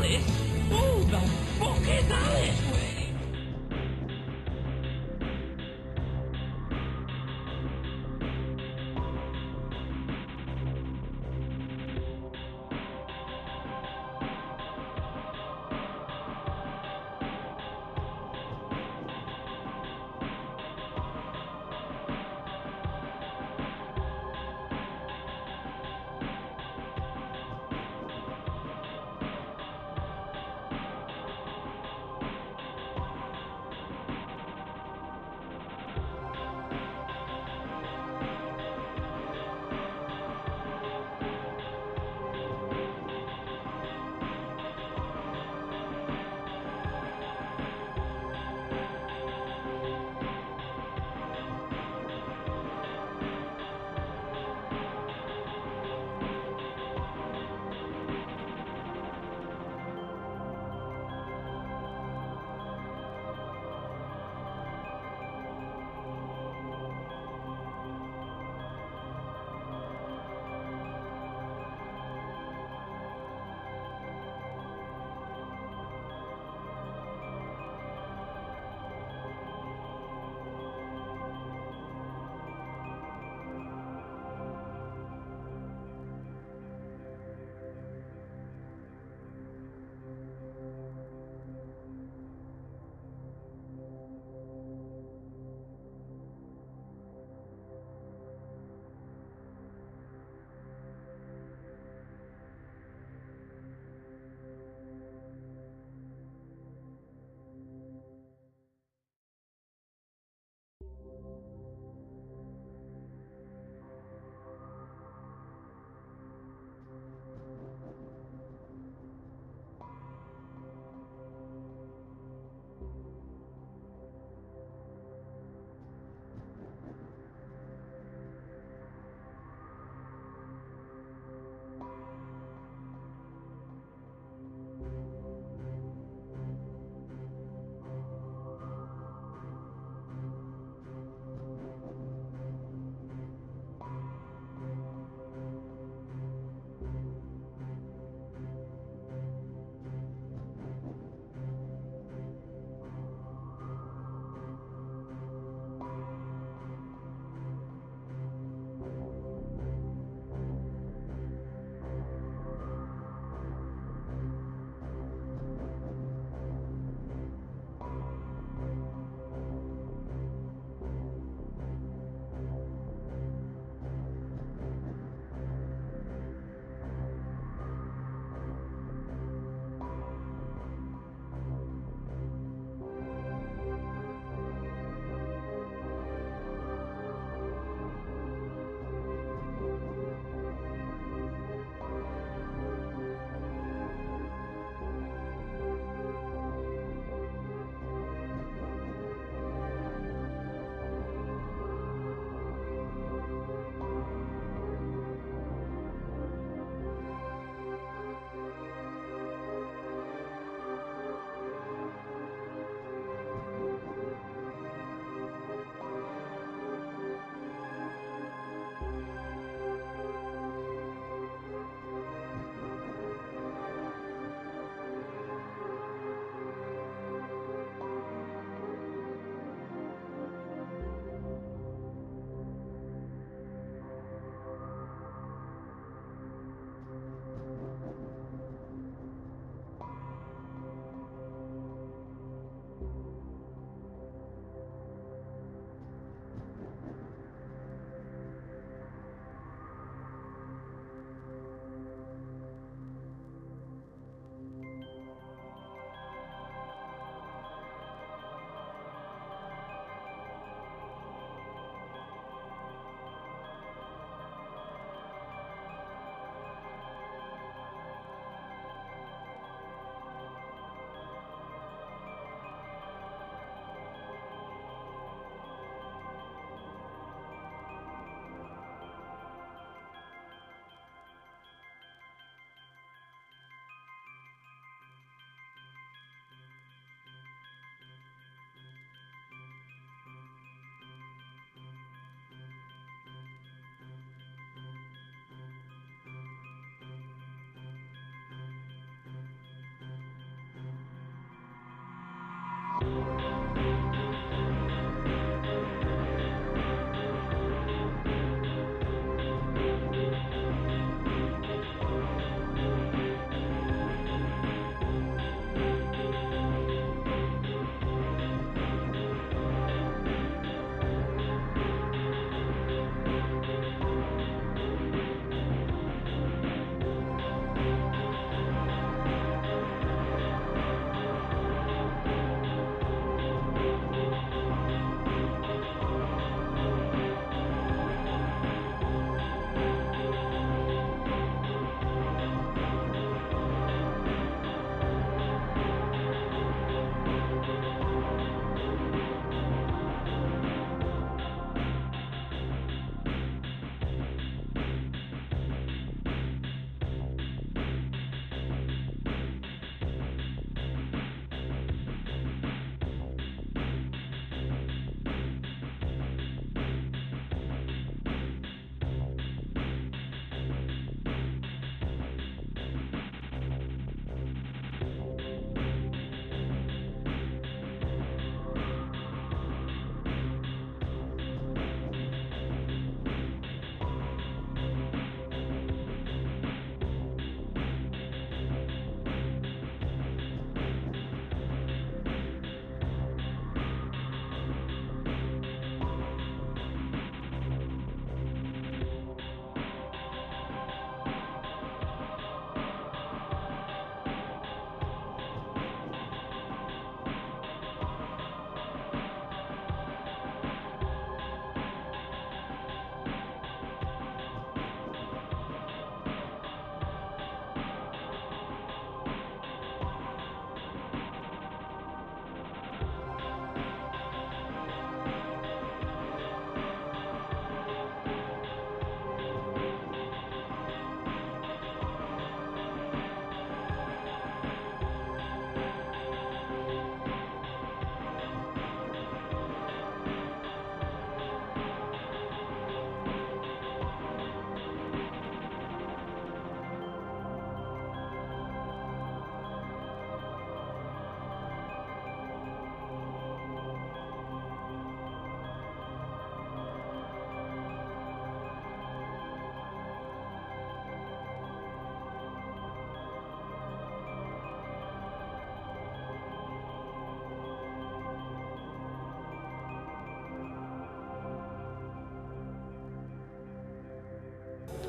Alice? Who the fuck is Alice?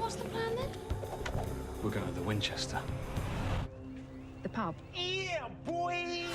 What's the plan then? We're going to the Winchester. The pub. Yeah, boy!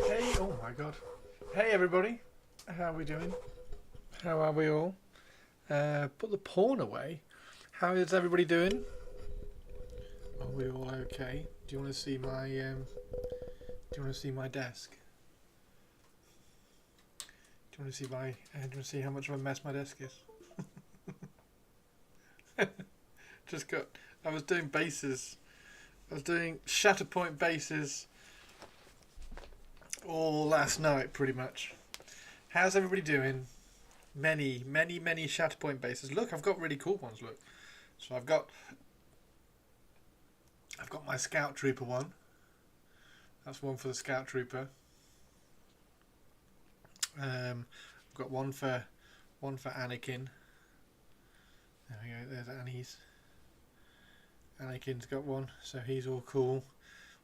Hey, oh my god. Hey everybody, how are we doing? How are we all? Put the porn away. How is everybody doing? Are we all okay? Do you want to see my desk? Do you want to see my? Do you want to see how much of a mess my desk is? Just got. I was doing bases. I was doing Shatterpoint bases all last night, pretty much. How's everybody doing? Many Shatterpoint bases. Look, I've got really cool ones. Look, so I've got my Scout Trooper one. That's one for the Scout Trooper. I've got one for Anakin. There we go. There's Annie's. Anakin's got one, so he's all cool.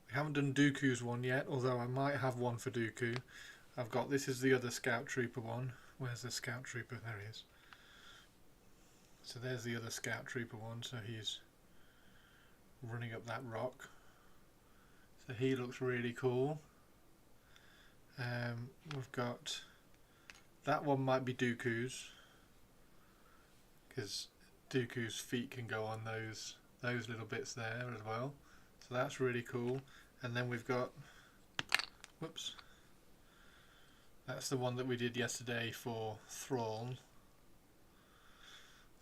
We haven't done Dooku's one yet, although I might have one for Dooku. I've got, this is the other Scout Trooper one. Where's the Scout Trooper? There he is. So there's the other Scout Trooper one, so he's running up that rock. So he looks really cool. We've got, that one might be Dooku's, because Dooku's feet can go on those little bits there as well. So that's really cool. And then we've got, whoops, that's the one that we did yesterday for Thrawn.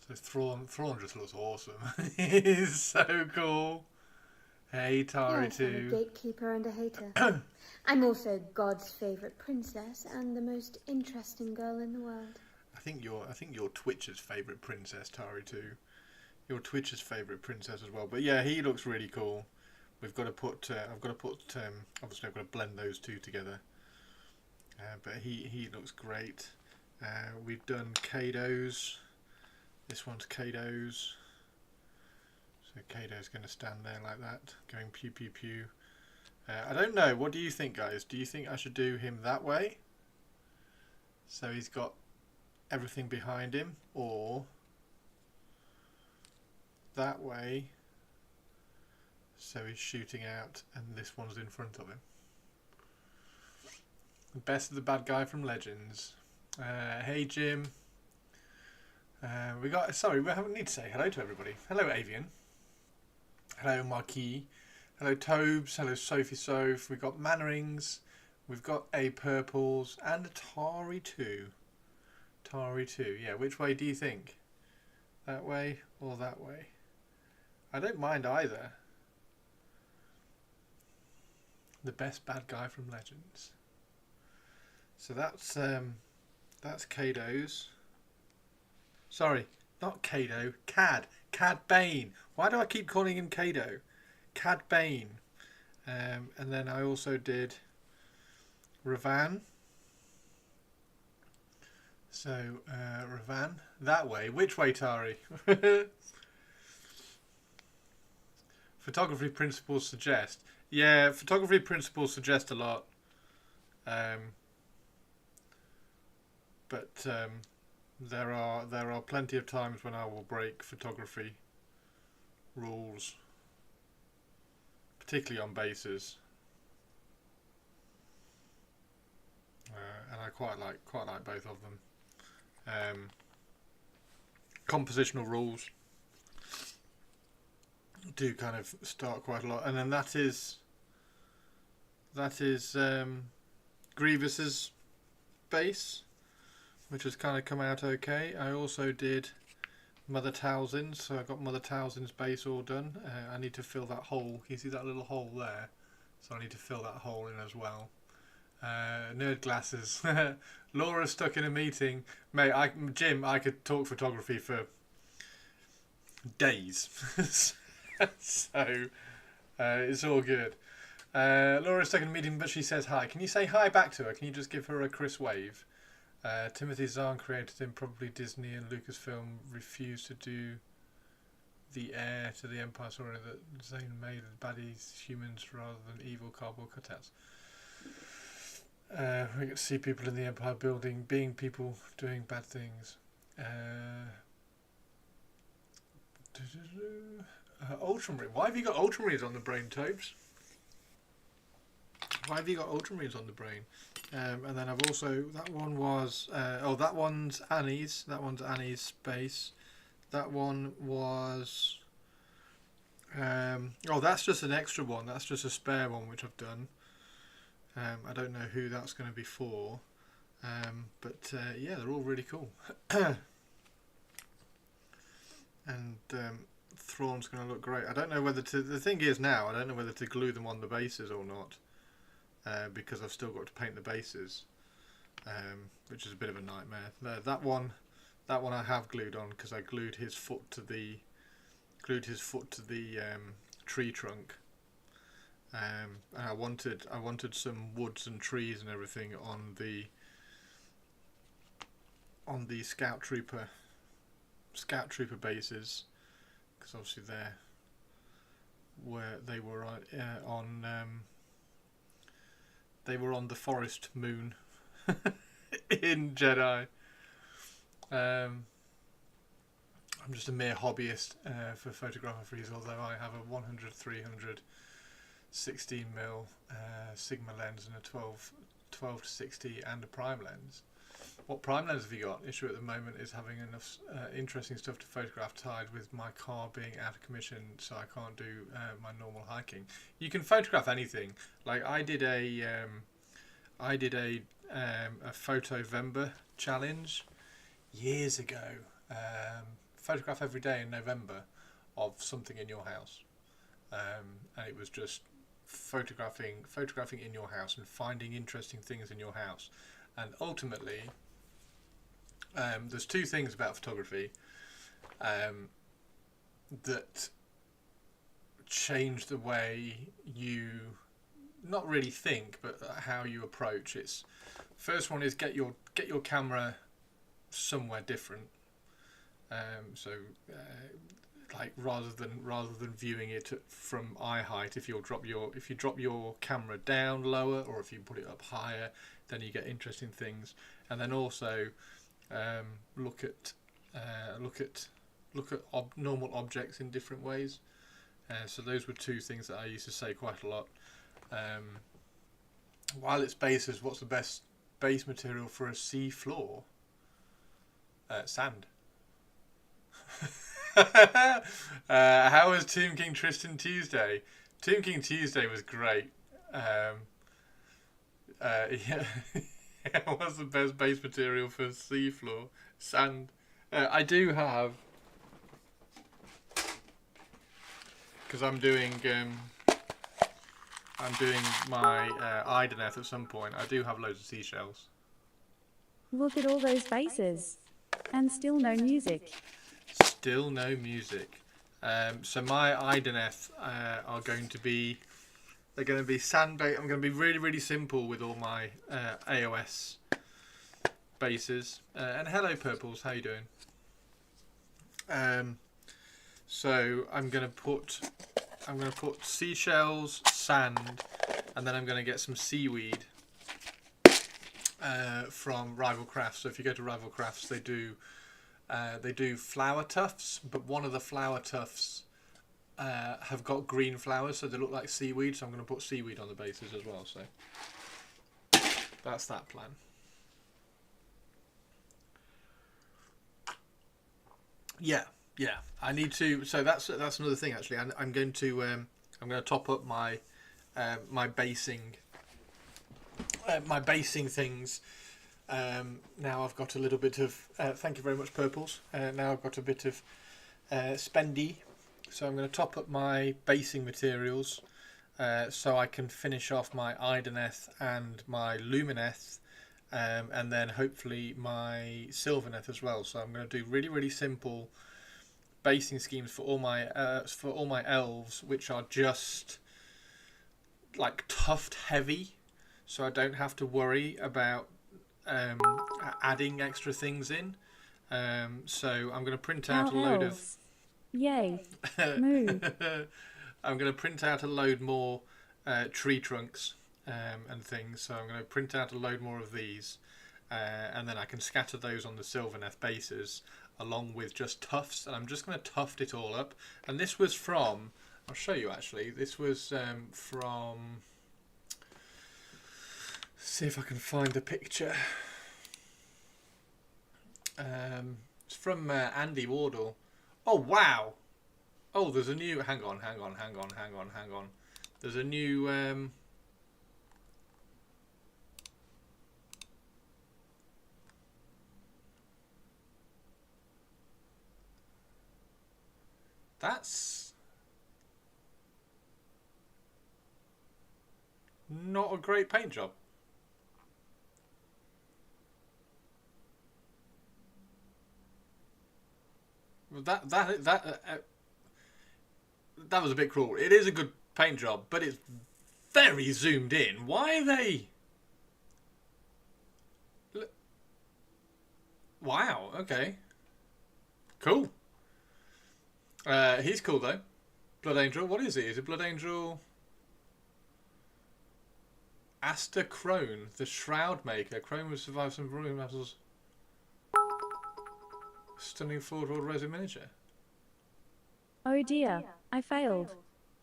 So Thrawn just looks awesome. He's so cool. Hey Tari yes, I'm too. a gatekeeper and a hater. I'm also God's favourite princess and the most interesting girl in the world. I think you're Twitch's favourite princess, Tari too. You're Twitch's favourite princess as well. But yeah, he looks really cool. We've got to put. Obviously, I've got to blend those two together. But he looks great. We've done Kado's. This one's Kado's. So Kado's going to stand there like that, going pew pew pew. I don't know. What do you think, guys? Do you think I should do him that way? So he's got everything behind him, or that way, so he's shooting out and this one's in front of him. The best of the bad guy from Legends. Hey Jim. We haven't need to say hello to everybody. Hello Avian. Hello Marquis. Hello Tobes. Hello Sophie Soph. We've got Mannerings. We've got A Purples and Atari 2. Atari 2. Yeah, which way do you think? That way or that way? I don't mind either. The best bad guy from Legends. So that's Kado's. Sorry, not Kado. Cad Bane. Why do I keep calling him Kado? Cad Bane. And then I also did Ravan. So Ravan that way. Which way, Tari? Photography principles suggest. Yeah, photography principles suggest a lot. But there are plenty of times when I will break photography rules, particularly on bases. And I quite like both of them. Compositional rules do kind of start quite a lot, and then that is Grievous's base, which has kind of come out okay. I also did Mother Talzin's, so I've got Mother Talzin's base all done. I need to fill that hole. You see that little hole there? So I need to fill that hole in as well. Nerd glasses. Laura's stuck in a meeting. Mate, Jim, I could talk photography for days. So it's all good. Laura's stuck in a meeting, but she says hi. Can you say hi back to her? Can you just give her a Chris wave? Timothy Zahn created him. Probably Disney and Lucasfilm refused to do the heir to the Empire story that Zane made the baddies humans rather than evil cardboard cutouts. We get to see people in the Empire building, being people doing bad things. Ultramarine. Why have you got Ultramarines on the brain, Tobes? Why have you got ultramarines on the brain? And then I've also, that one was, that one's Annie's. That one's Annie's space. That one was, that's just an extra one. That's just a spare one which I've done. I don't know who that's going to be for. But yeah, they're all really cool. And Thrawn's going to look great. I don't know whether to, the thing is now, I don't know whether to glue them on the bases or not. Because I've still got to paint the bases, which is a bit of a nightmare. That one I have glued on because I glued his foot to the tree trunk. And I wanted some woods and trees and everything on the scout trooper bases, because obviously they were on the forest moon in Jedi. I'm just a mere hobbyist for photographers, although I have a 100-300 16mm Sigma lens and a 12-60 and a prime lens. What prime lens have you got? Issue at the moment is having enough interesting stuff to photograph, tied with my car being out of commission, so I can't do my normal hiking. You can photograph anything. Like I did a Photovember challenge years ago. Photograph every day in November of something in your house, and it was just photographing in your house and finding interesting things in your house. And ultimately, there's two things about photography that change the way you not really think, but how you approach. It's first one is get your camera somewhere different. Like rather than viewing it from eye height, if you drop your camera down lower, or if you put it up higher, then you get interesting things. And then also look at normal objects in different ways. So those were two things that I used to say quite a lot. While it's bases, what's the best base material for a sea floor? Sand. How was Tomb King Tristan Tuesday? Tomb King Tuesday was great. Yeah. What's the best base material for seafloor? Sand. I do have, because I'm doing my Ideneth at some point. I do have loads of seashells. Look at all those bases, and still no music. Still no music. So my Ideneth are going to be, they're going to be sand-based. I'm going to be really, really simple with all my AOS bases. And hello, Purples. How you doing? So I'm going to put seashells, sand, and then I'm going to get some seaweed from Rival Crafts. So if you go to Rival Crafts, they do flower tufts, but one of the flower tufts have got green flowers, so they look like seaweed. So I'm going to put seaweed on the bases as well. So that's that plan. Yeah. I need to. So that's another thing actually. I'm going to top up my my basing things. Now I've got a little bit of. Thank you very much, Purples. Now I've got a bit of spendy, so I'm going to top up my basing materials so I can finish off my Ideneth and my Lumineth, and then hopefully my Sylvaneth as well. So I'm going to do really, really simple basing schemes for all my elves, which are just like tuft heavy, so I don't have to worry about adding extra things in. So I'm going to print out a load of. Yay! Move. I'm going to print out a load more tree trunks and things. So I'm going to print out a load more of these, and then I can scatter those on the Sylvaneth bases along with just tufts. And I'm just going to tuft it all up. And this was from. I'll show you actually. This was from. See if I can find a picture. It's from Andy Wardle. Oh wow! Oh, there's a new. Hang on. There's a new. That's not a great paint job. That was a bit cruel. It is a good paint job, but it's very zoomed in. Why are they? Wow. Okay. Cool. He's cool though. Blood Angel. What is he? Is it Blood Angel? Asta Crone, the Shroud Maker. Crone will survive some brilliant battles. Stunning forward resin miniature. Oh dear, I failed.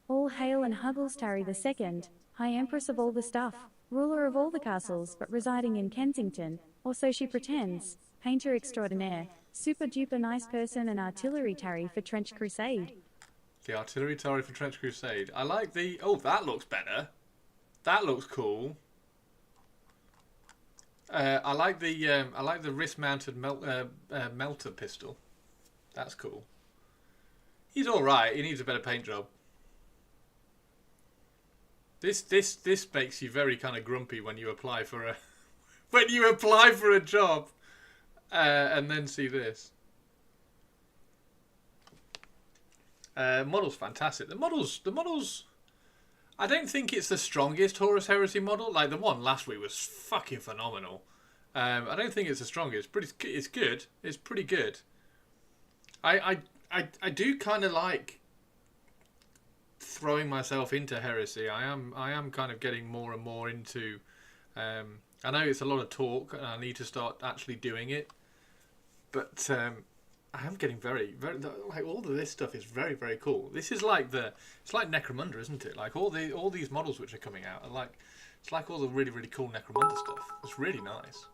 All hail and Huggles Tarry II, High Empress of all the stuff, ruler of all the castles but residing in Kensington, or so she pretends, painter extraordinaire, super duper nice person and artillery Tarry for Trench Crusade. The artillery Tarry for Trench Crusade. I like the... Oh, that looks better. That looks cool. I like the wrist-mounted melter pistol. That's cool. He's all right. He needs a better paint job. This makes you very kind of grumpy when you apply for a job, and then see this. Model's fantastic. The models. I don't think it's the strongest Horus Heresy model. Like the one last week was fucking phenomenal. I don't think it's the strongest, but it's good. It's pretty good. I do kind of like throwing myself into Heresy. I am kind of getting more and more into. I know it's a lot of talk, and I need to start actually doing it. But I am getting very like all of this stuff is very, very cool. This is like it's like Necromunda, isn't it? Like all these models which are coming out are like, it's like all the really, really cool Necromunda stuff. It's really nice.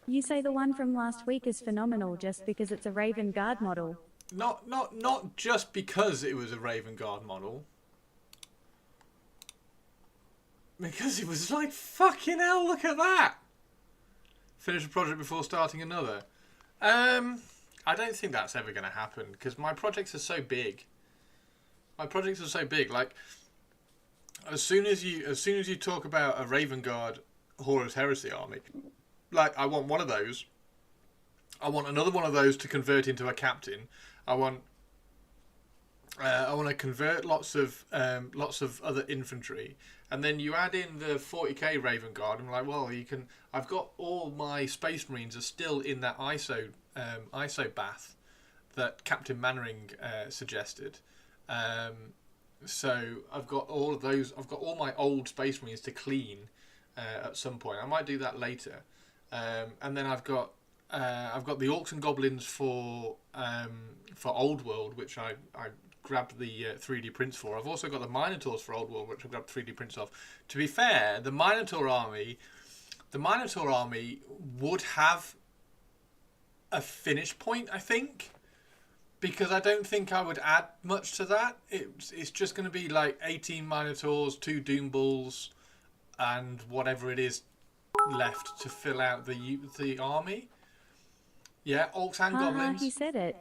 You say the one from last week is phenomenal just because it's a Raven Guard model. Not just because it was a Raven Guard model. Because it was like, fucking hell, look at that. Finish a project before starting another. I don't think that's ever going to happen because my projects are so big. Like, as soon as you talk about a Raven Guard Horus Heresy army, like I want one of those. I want another one of those to convert into a captain. I want to convert lots of other infantry, and then you add in the 40k Raven Guard. I'm like, well, you can. I've got all my Space Marines are still in that ISO bath that Captain Mannering suggested. So I've got all of those. I've got all my old Space Marines to clean at some point. I might do that later, and then I've got the Orcs and Goblins for Old World, which I grabbed the 3D prints for. I've also got the Minotaurs for Old World, which I grabbed 3D prints of. To be fair, the Minotaur army would have a finish point, I think, because I don't think I would add much to that. It's just going to be like 18 Minotaurs, 2 Doom Bulls, and whatever it is left to fill out the army. Yeah, Orcs and Goblins. He said it.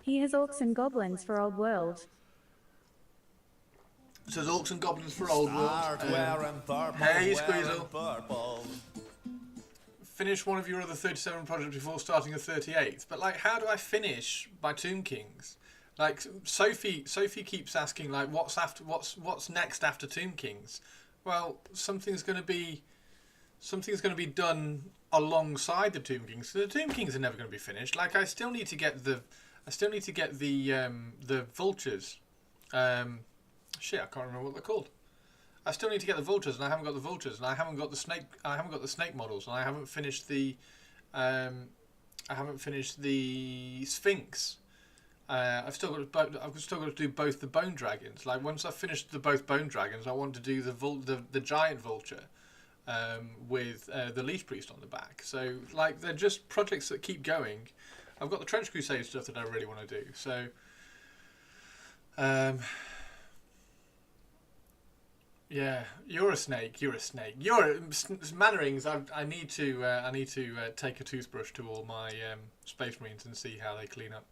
He has Orcs and Goblins for Old World. It says Orcs and Goblins for Old World. Hey, Squeezel. Finish one of your other 37 projects before starting a 38th. But like, how do I finish my Tomb Kings? Like Sophie keeps asking, like, what's next after Tomb Kings? Well, something's going to be done alongside the Tomb Kings. So the Tomb Kings are never going to be finished. Like, I still need to get the vultures. Shit, I can't remember what they're called. I still need to get the vultures, and I haven't got the vultures, and I haven't got the snake models, and I haven't finished the Sphinx. I've still got to do both the bone dragons. Like once I've finished both bone dragons, I want to do the giant vulture with the leaf priest on the back. So like they're just projects that keep going. I've got the Trench Crusade stuff that I really want to do. So yeah, you're a snake. You're a snake. Mannerings. I need to take a toothbrush to all my Space Marines and see how they clean up.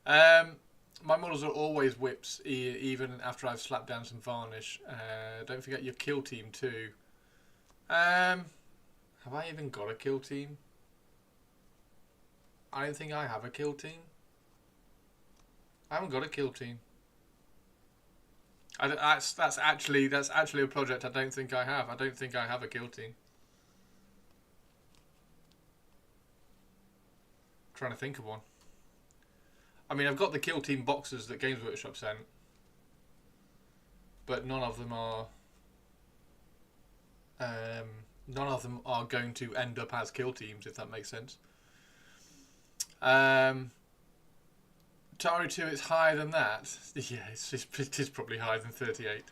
My models are always whips, even after I've slapped down some varnish. Don't forget your kill team too. Have I even got a kill team? I don't think I have a kill team. I haven't got a kill team. That's actually a project I don't think I have. I don't think I have a kill team. I'm trying to think of one. I mean, I've got the kill team boxes that Games Workshop sent, but none of them are going to end up as kill teams, if that makes sense. Tari 2, it's higher than that. Yeah, it is probably higher than 38.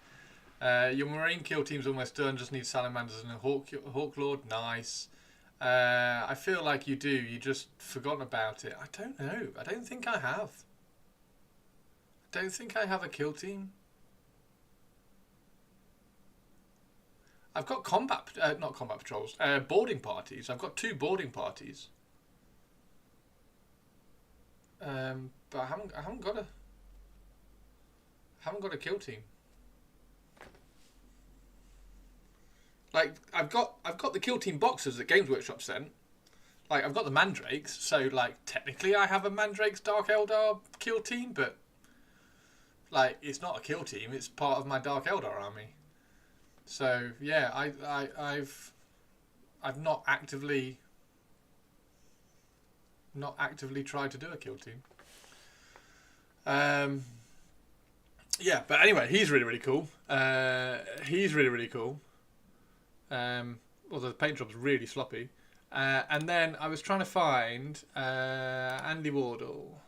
Your Marine kill team's almost done. Just need Salamanders and a Hawk Lord. Nice. I feel like you do. You just forgotten about it. I don't know. I don't think I have. I don't think I have a kill team. I've got not combat patrols. Boarding parties. I've got 2 boarding parties. But I haven't got a kill team. Like I've got the kill team boxes that Games Workshop sent. Like I've got the Mandrakes, so like technically I have a Mandrakes Dark Eldar kill team, but like it's not a kill team. It's part of my Dark Eldar army. So yeah, I've not actively tried to do a kill team. Yeah, but anyway, he's really cool. He's really cool. Although the paint job's really sloppy. And then I was trying to find Andy Wardle.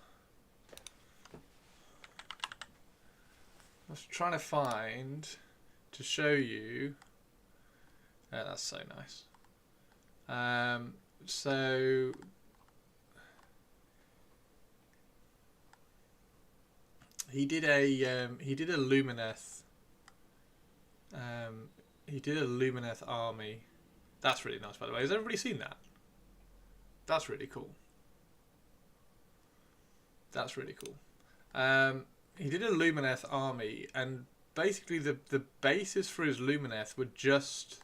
I was trying to find to show you. That's so nice. So he did a Lumineth. He did a Lumineth army. That's really nice, by the way. Has everybody seen that? That's really cool. That's really cool. He did a Lumineth army, and basically the bases for his Lumineth were just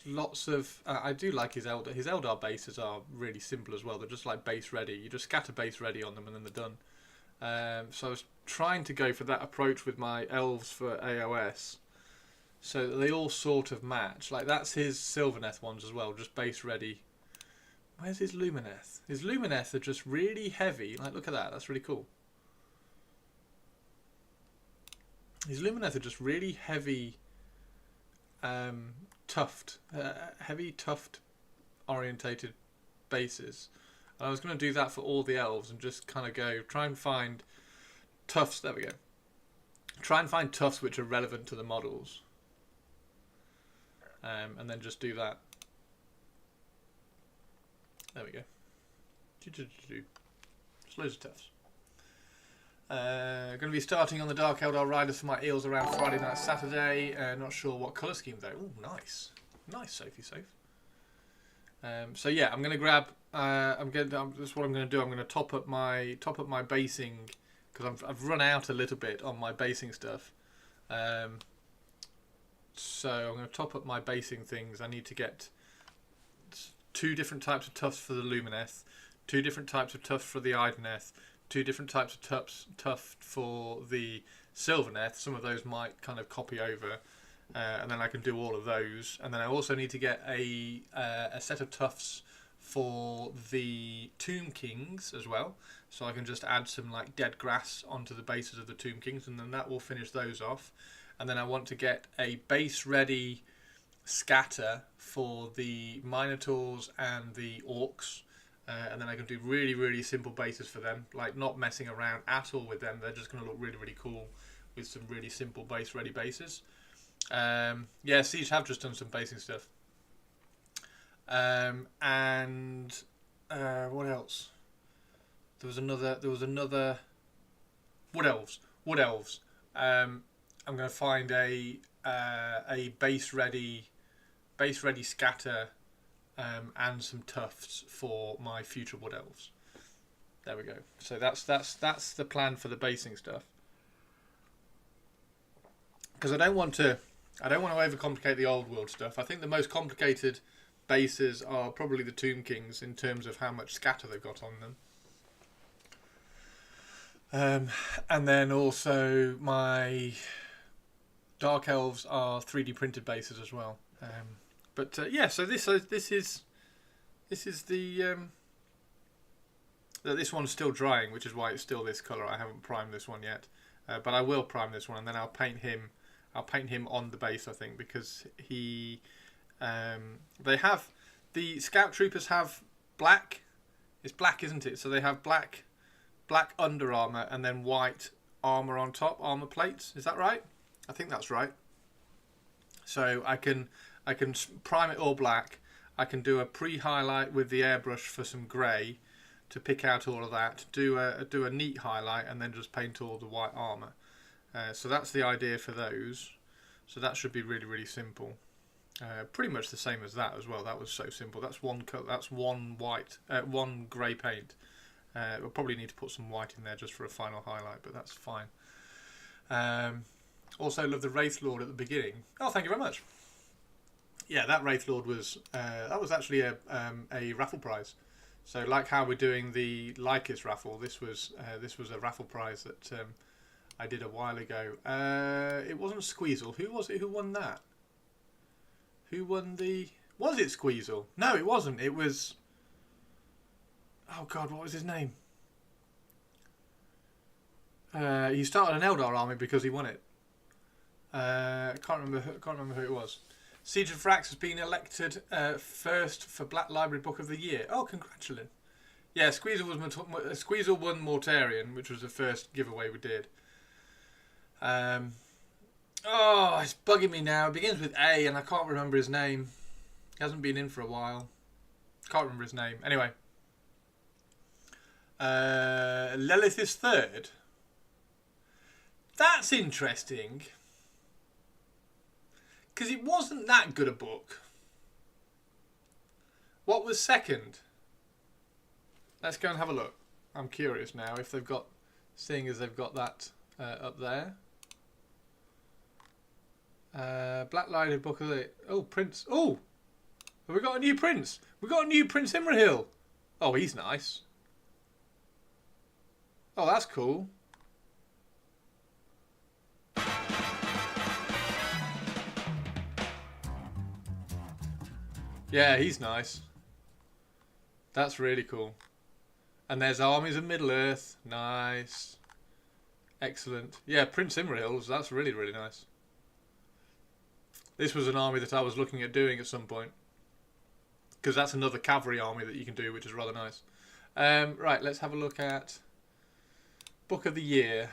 lots of... I do like his Eldar. His Eldar bases are really simple as well. They're just like base ready. You just scatter base ready on them and then they're done. So I was trying to go for that approach with my elves for AOS, so that they all sort of match. Like that's his Sylvaneth ones as well, just base ready. Where's his Lumineth? His Lumineth are just really heavy. Like look at that, that's really cool. His Lumineth are just really heavy, heavy tuft orientated bases. And I was going to do that for all the elves and just kind of go try and find tufts. There we go. Try and find tufts which are relevant to the models, and then just do that. There we go. Just loads of tufts. Going to be starting on the Dark Eldar Riders for my eels around Friday night, Saturday. Not sure what colour scheme though. Oh, nice, nice, Sophie, safe. So yeah, I'm going to grab. That's what I'm going to do. I'm going to top up my basing because I've run out a little bit on my basing stuff. So I'm going to top up my basing things. I need to get 2 different types of tufts for the Lumineth, 2 different types of tufts for the Ideneth, 2 different types of tuft for the Sylvaneth. Some of those might kind of copy over, and then I can do all of those. And then I also need to get a set of tufts for the Tomb Kings as well, so I can just add some like dead grass onto the bases of the Tomb Kings, and then that will finish those off. And then I want to get a base ready scatter for the Minotaurs and the Orcs, and then I can do really, really simple bases for them, like not messing around at all with them. They're just going to look really, really cool with some really simple base ready bases. Yeah, Siege have just done some basing stuff. And what else? There was another Wood Elves. I'm going to find a base ready scatter and some tufts for my future Wood Elves. There we go. So that's the plan for the basing stuff. Because I don't want to overcomplicate the old world stuff. I think the most complicated bases are probably the Tomb Kings in terms of how much scatter they've got on them. And then also my Dark Elves are 3D printed bases as well. Yeah, so this is the this one's still drying, which is why it's still this colour. I haven't primed this one yet, but I will prime this one, and then I'll paint him on the base, I think, because he they have, the Scout Troopers have black. It's black, isn't it? So they have black under armour and then white armour on top, armour plates. Is that right? I think that's right. So I can prime it all black. I can do a pre-highlight with the airbrush for some grey to pick out all of that. Do a neat highlight and then just paint all the white armour. So that's the idea for those. So that should be really, really simple. Pretty much the same as that as well. That was so simple. That's one grey paint. We'll probably need to put some white in there just for a final highlight, but that's fine. Also love the Wraith Lord at the beginning. Oh, thank you very much. Yeah, that Wraith Lord was actually a raffle prize. So like how we're doing the Lhykhis raffle, this was a raffle prize that I did a while ago. It wasn't Squeezle. Who was it who won that? Who won the... Was it Squeezle? No, it wasn't. It was... Oh God, what was his name? He started an Eldar army because he won it. Can't remember who it was. Siege of Vrax has been elected first for Black Library Book of the Year. Oh, congratulations! Yeah, Squeezle won Mortarion, which was the first giveaway we did. Oh, it's bugging me now. It begins with A, and I can't remember his name. He hasn't been in for a while. Can't remember his name. Anyway. Lhykhis third. That's interesting. Because it wasn't that good a book. What was second? Let's go and have a look. I'm curious now if they've got... Seeing as they've got that up there. Black Library Book of the... Oh, Prince... Oh! Have we got a new Prince? We've got a new Prince Imrahil. Oh, he's nice. Oh, that's cool. Yeah, he's nice. That's really cool. And there's Armies of Middle-earth. Nice. Excellent. Yeah, Prince Imrahil, that's really, really nice. This was an army that I was looking at doing at some point. Because that's another cavalry army that you can do, which is rather nice. Right, let's have a look at Book of the Year.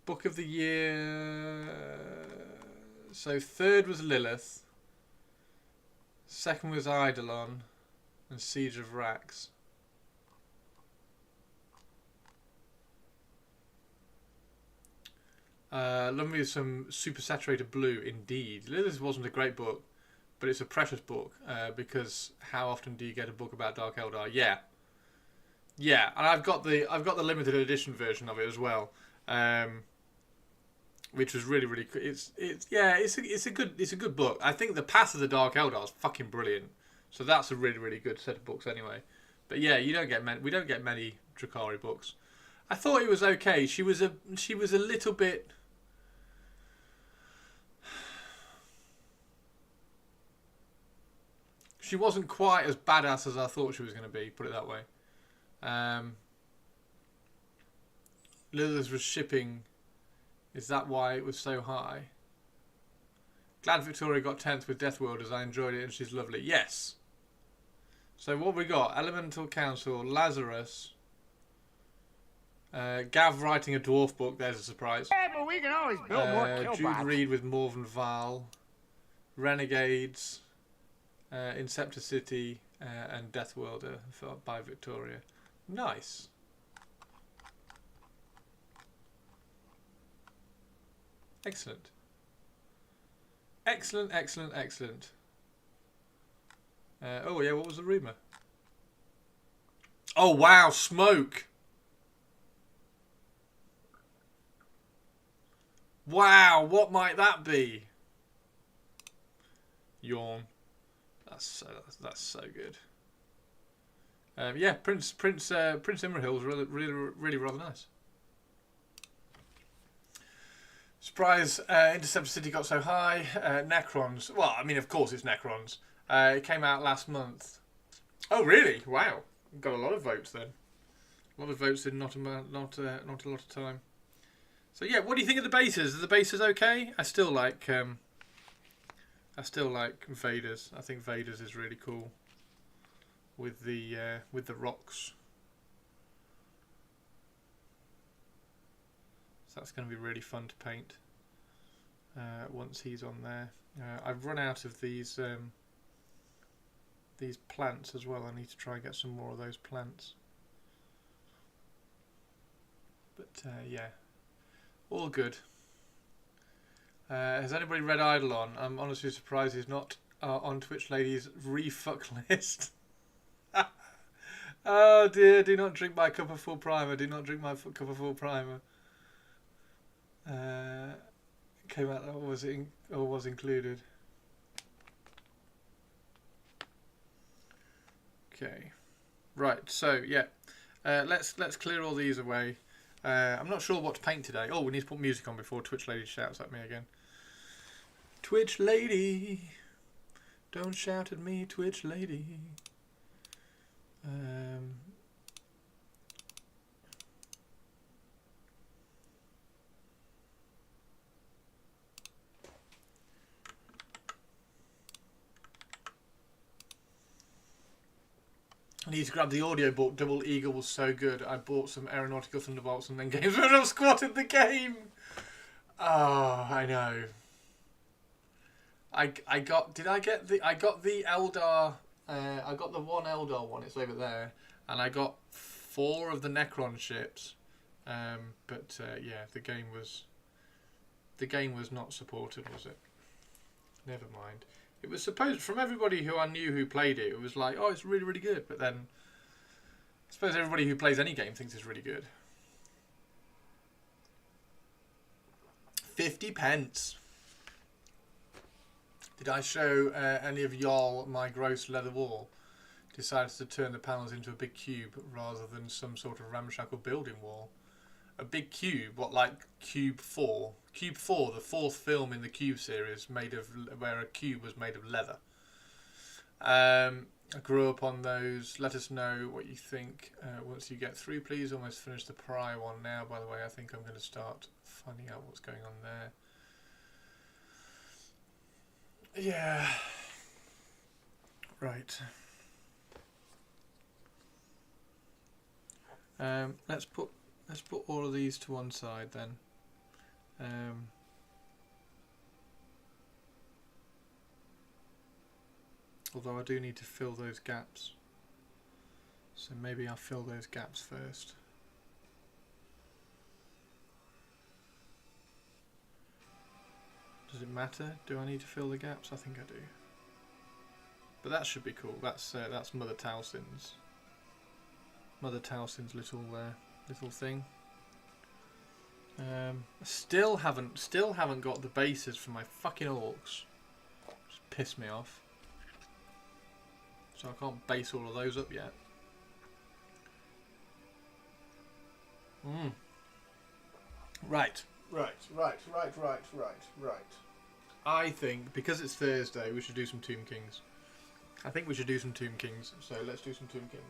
Book of the Year... So third was Lilith. Second was Eidolon. And Siege of Vrax. Love me some super saturated blue, indeed. Lilith wasn't a great book, but it's a precious book because how often do you get a book about Dark Eldar? Yeah, and I've got the limited edition version of it as well, which was really, really good. It's a good book. I think the Path of the Dark Eldar is fucking brilliant. So that's a really, really good set of books anyway. But yeah, we don't get many Drakari books. I thought it was okay. She was a little bit. She wasn't quite as badass as I thought she was going to be, put it that way. Lilith was shipping. Is that why it was so high? Glad Victoria got 10th with Death World as I enjoyed it and she's lovely. Yes. So what we got? Elemental Council, Lazarus, Gav writing a dwarf book. There's a surprise. Yeah, but we can always build more Jude killbots. Reed with Morven Val, Renegades, Inceptor City, and Death Worlder by Victoria. Nice. Excellent. Excellent, excellent, excellent. Oh yeah, what was the rumour? Oh wow, smoke! Wow, what might that be? Yawn. That's so good. Yeah, Prince Imrahil's really rather nice. Surprise! Interceptor City got so high. Necrons. Well, I mean, of course it's Necrons. It came out last month. Oh really? Wow, got a lot of votes then. A lot of votes in not a lot of time. So yeah, what do you think of the bases? Are the bases okay? I still like Vader's. I think Vader's is really cool with the rocks. So that's going to be really fun to paint once he's on there. I've run out of these plants as well. I need to try and get some more of those plants. But yeah, all good. Has anybody read Eidolon? I'm honestly surprised he's not on Twitch Lady's refuck list. Oh dear, do not drink my cup of full primer. Do not drink my cup of full primer. Came out that was included. Okay, right. So yeah, let's clear all these away. I'm not sure what to paint today. Oh, we need to put music on before Twitch Lady shouts at me again. Twitch Lady, don't shout at me, Twitch Lady. I need to grab the audiobook. Double Eagle was so good. I bought some Aeronautical Thunderbolts and then games where I squatted the game. Oh, I know. I got the Eldar. I got the one Eldar one. It's over there, and I got 4 of the Necron ships. But yeah, the game was not supported, was it? Never mind. It was supposed, from everybody who I knew who played it, it was like, oh, it's really, really good. But then, I suppose everybody who plays any game thinks it's really good. 50 pence. Did I show any of y'all my gross leather wall? Decided to turn the panels into a big cube rather than some sort of ramshackle building wall. A big cube, what, like Cube 4? Cube 4, the 4th film in the Cube series, where a cube was made of leather. I grew up on those. Let us know what you think once you get through, please. Almost finished the prior one now, by the way. I think I'm going to start finding out what's going on there. Yeah. Right. Let's put all of these to one side then. Although I do need to fill those gaps. So maybe I'll fill those gaps first. Does it matter? Do I need to fill the gaps? I think I do. But that should be cool. That's Mother Towson's little thing. Still haven't got the bases for my fucking orcs. Just piss me off. So I can't base all of those up yet. Right. I think because it's Thursday, we should do some Tomb Kings. I think we should do some Tomb Kings. So let's do some Tomb Kings.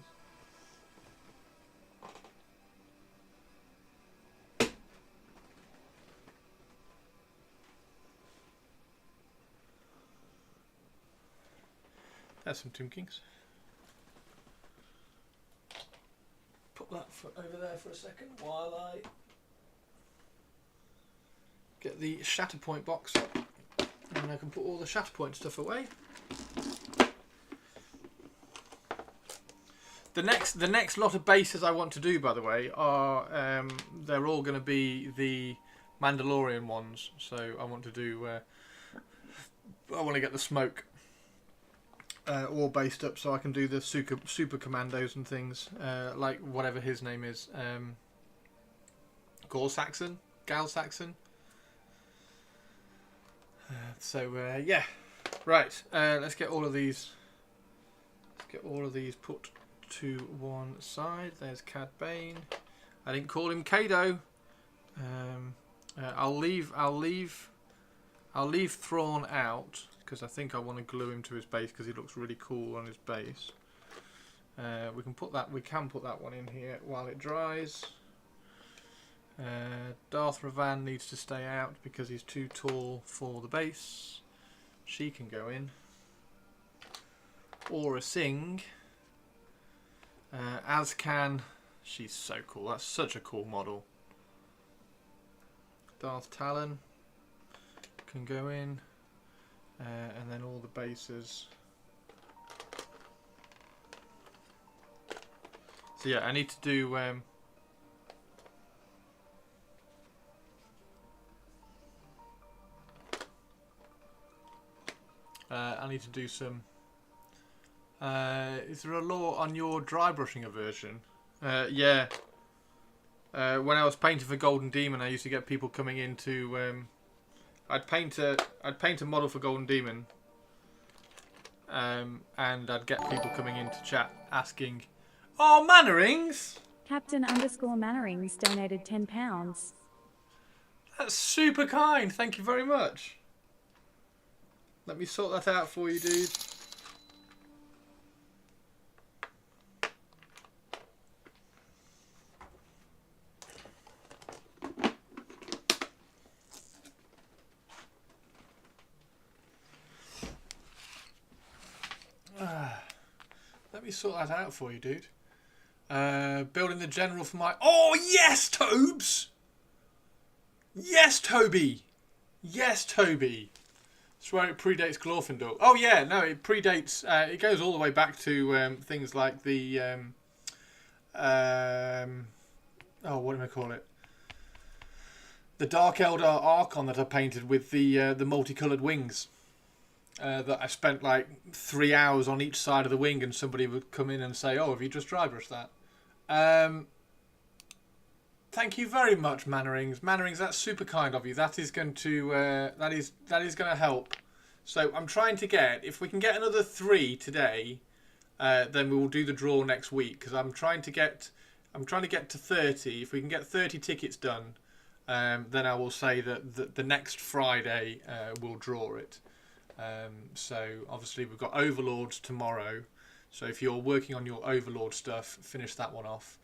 There's some Tomb Kings. over there for a second while I get the Shatterpoint box up, and I can put all the Shatterpoint stuff away. The next lot of bases I want to do, by the way, are they're all going to be the Mandalorian ones. So I want to do I want to get the smoke all based up, so I can do the super commandos and things like whatever his name is, Gal Saxon. Yeah, right. Let's get all of these. Put to one side. There's Cad Bane. I didn't call him Kado. I'll leave Thrawn out because I think I want to glue him to his base because he looks really cool on his base. We can put that one in here while it dries. Darth Revan needs to stay out because he's too tall for the base. She can go in. Aura Singh. As can... She's so cool. That's such a cool model. Darth Talon can go in. And then all the bases. So yeah, I need to do... I need to do some... is there a law on your dry brushing aversion? Yeah. When I was painting for Golden Demon, I used to get people coming in to... I'd paint a model for Golden Demon, and I'd get people coming into chat asking, "Oh, Mannerings!" Captain_Mannerings donated £10. That's super kind. Thank you very much. Let me sort that out for you, dude. Let me sort that out for you, dude. Building the general for my... Oh, yes, Tobes! Yes, Toby! Yes, Toby! Swear it predates Glorfindel. Oh, yeah, no, it predates... it goes all the way back to things like the... oh, what do I call it? The Dark Eldar Archon that I painted with the multicoloured wings. That I spent like 3 hours on each side of the wing, and somebody would come in and say, "Oh, have you just dry brushed that?" Thank you very much, Mannerings. Mannerings, that's super kind of you. That is going to that is going to help. So I'm trying to get, if we can get another 3 today, then we will do the draw next week, because I'm trying to get to 30. If we can get 30 tickets done, then I will say that the next Friday we'll draw it. So obviously we've got Overlords tomorrow, so if you're working on your Overlord stuff, finish that one off.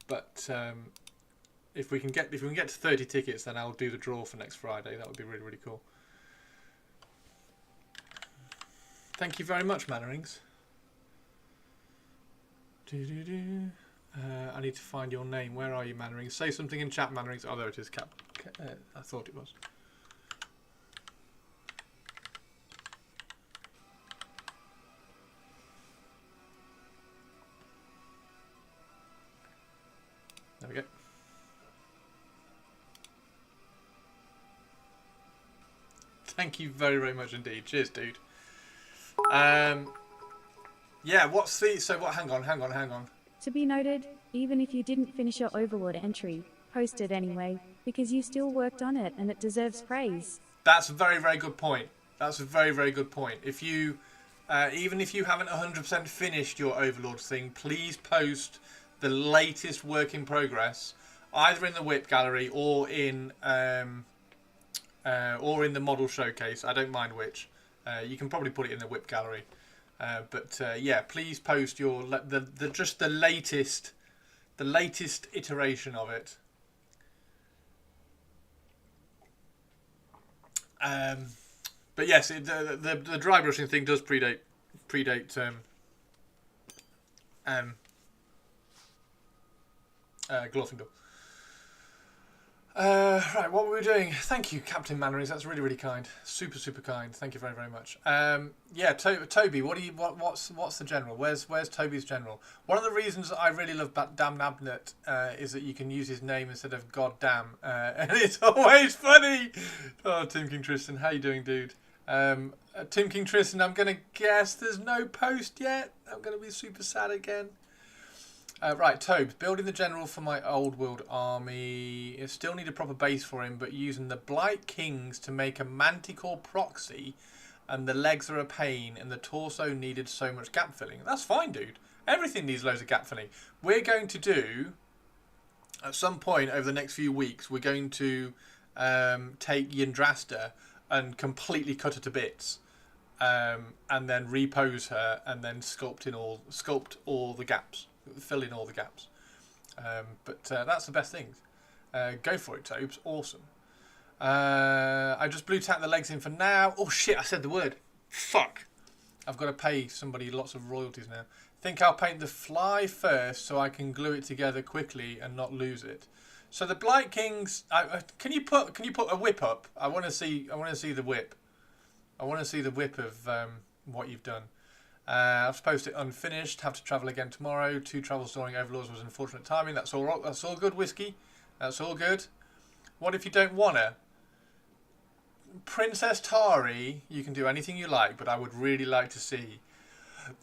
But if we can get to 30 tickets, then I'll do the draw for next Friday. That would be really, really cool. Thank you very much, Mannerings. I need to find your name. Where are you, Mannerings? Say something in chat, Mannerings. Oh, there it is. I thought it was. There we go. Thank you very, very much indeed. Cheers, dude. Yeah, what's the... So what... Hang on. To be noted, even if you didn't finish your Overlord entry, post it anyway, because you still worked on it and it deserves praise. That's a very, very good point. That's a very, very good point. If you... even if you haven't 100% finished your Overlord thing, please post the latest work in progress, either in the whip gallery or in the model showcase. I don't mind which. You can probably put it in the whip gallery, but yeah, please post your just the latest iteration of it. But yes, the dry brushing thing does predate Glorfindel. Right, what were we doing? Thank you, Captain Manners. That's really, really kind. Super, super kind. Thank you very, very much. Yeah, Toby. What's the general? Where's Toby's general? One of the reasons I really love Damn Nabnet is that you can use his name instead of God Damn, and it's always funny. Oh, Tim King Tristan, how you doing, dude? Tim King Tristan, I'm gonna guess there's no post yet. I'm gonna be super sad again. Right, Tobes, building the general for my old world army. I still need a proper base for him, but using the Blight Kings to make a Manticore proxy, and the legs are a pain, and the torso needed so much gap filling. That's fine, dude. Everything needs loads of gap filling. We're going to do, at some point over the next few weeks, we're going to take Yndrasta and completely cut her to bits. And then repose her, and then sculpt all the gaps. Fill in all the gaps. But that's the best thing. Go for it, Tobes. Awesome. I just blue tack the legs in for now. Oh shit, I said the word. Fuck. I've got to pay somebody lots of royalties now. Think I'll paint the fly first so I can glue it together quickly and not lose it. So the Blight Kings, can you put a whip up? I want to see the whip. I want to see the whip of what you've done. I've supposed it unfinished. Have to travel again tomorrow. 2 travels during Overlords was unfortunate timing. That's all. That's all good, Whiskey. That's all good. What if you don't wanna? Princess Tari, you can do anything you like, but I would really like to see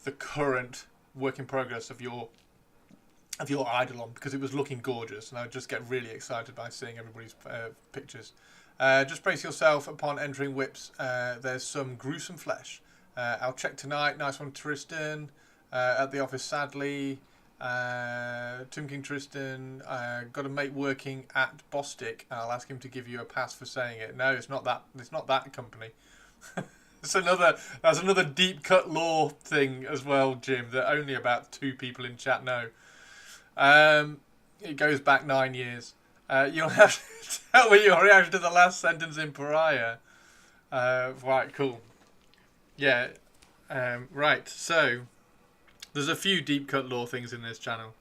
the current work in progress of your Eidolon, because it was looking gorgeous, and I would just get really excited by seeing everybody's pictures. Just brace yourself upon entering whips. There's some gruesome flesh. I'll check tonight. Nice one, Tristan. At the office, sadly. Tomb King Tristan. Got a mate working at Bostic. I'll ask him to give you a pass for saying it. No, it's not that. It's not that company. That's another deep cut lore thing as well, Jim. That only about 2 people in chat know. It goes back 9 years. You'll have to tell me your reaction to the last sentence in Pariah. Right, cool. Yeah, right, so there's a few deep cut lore things in this channel.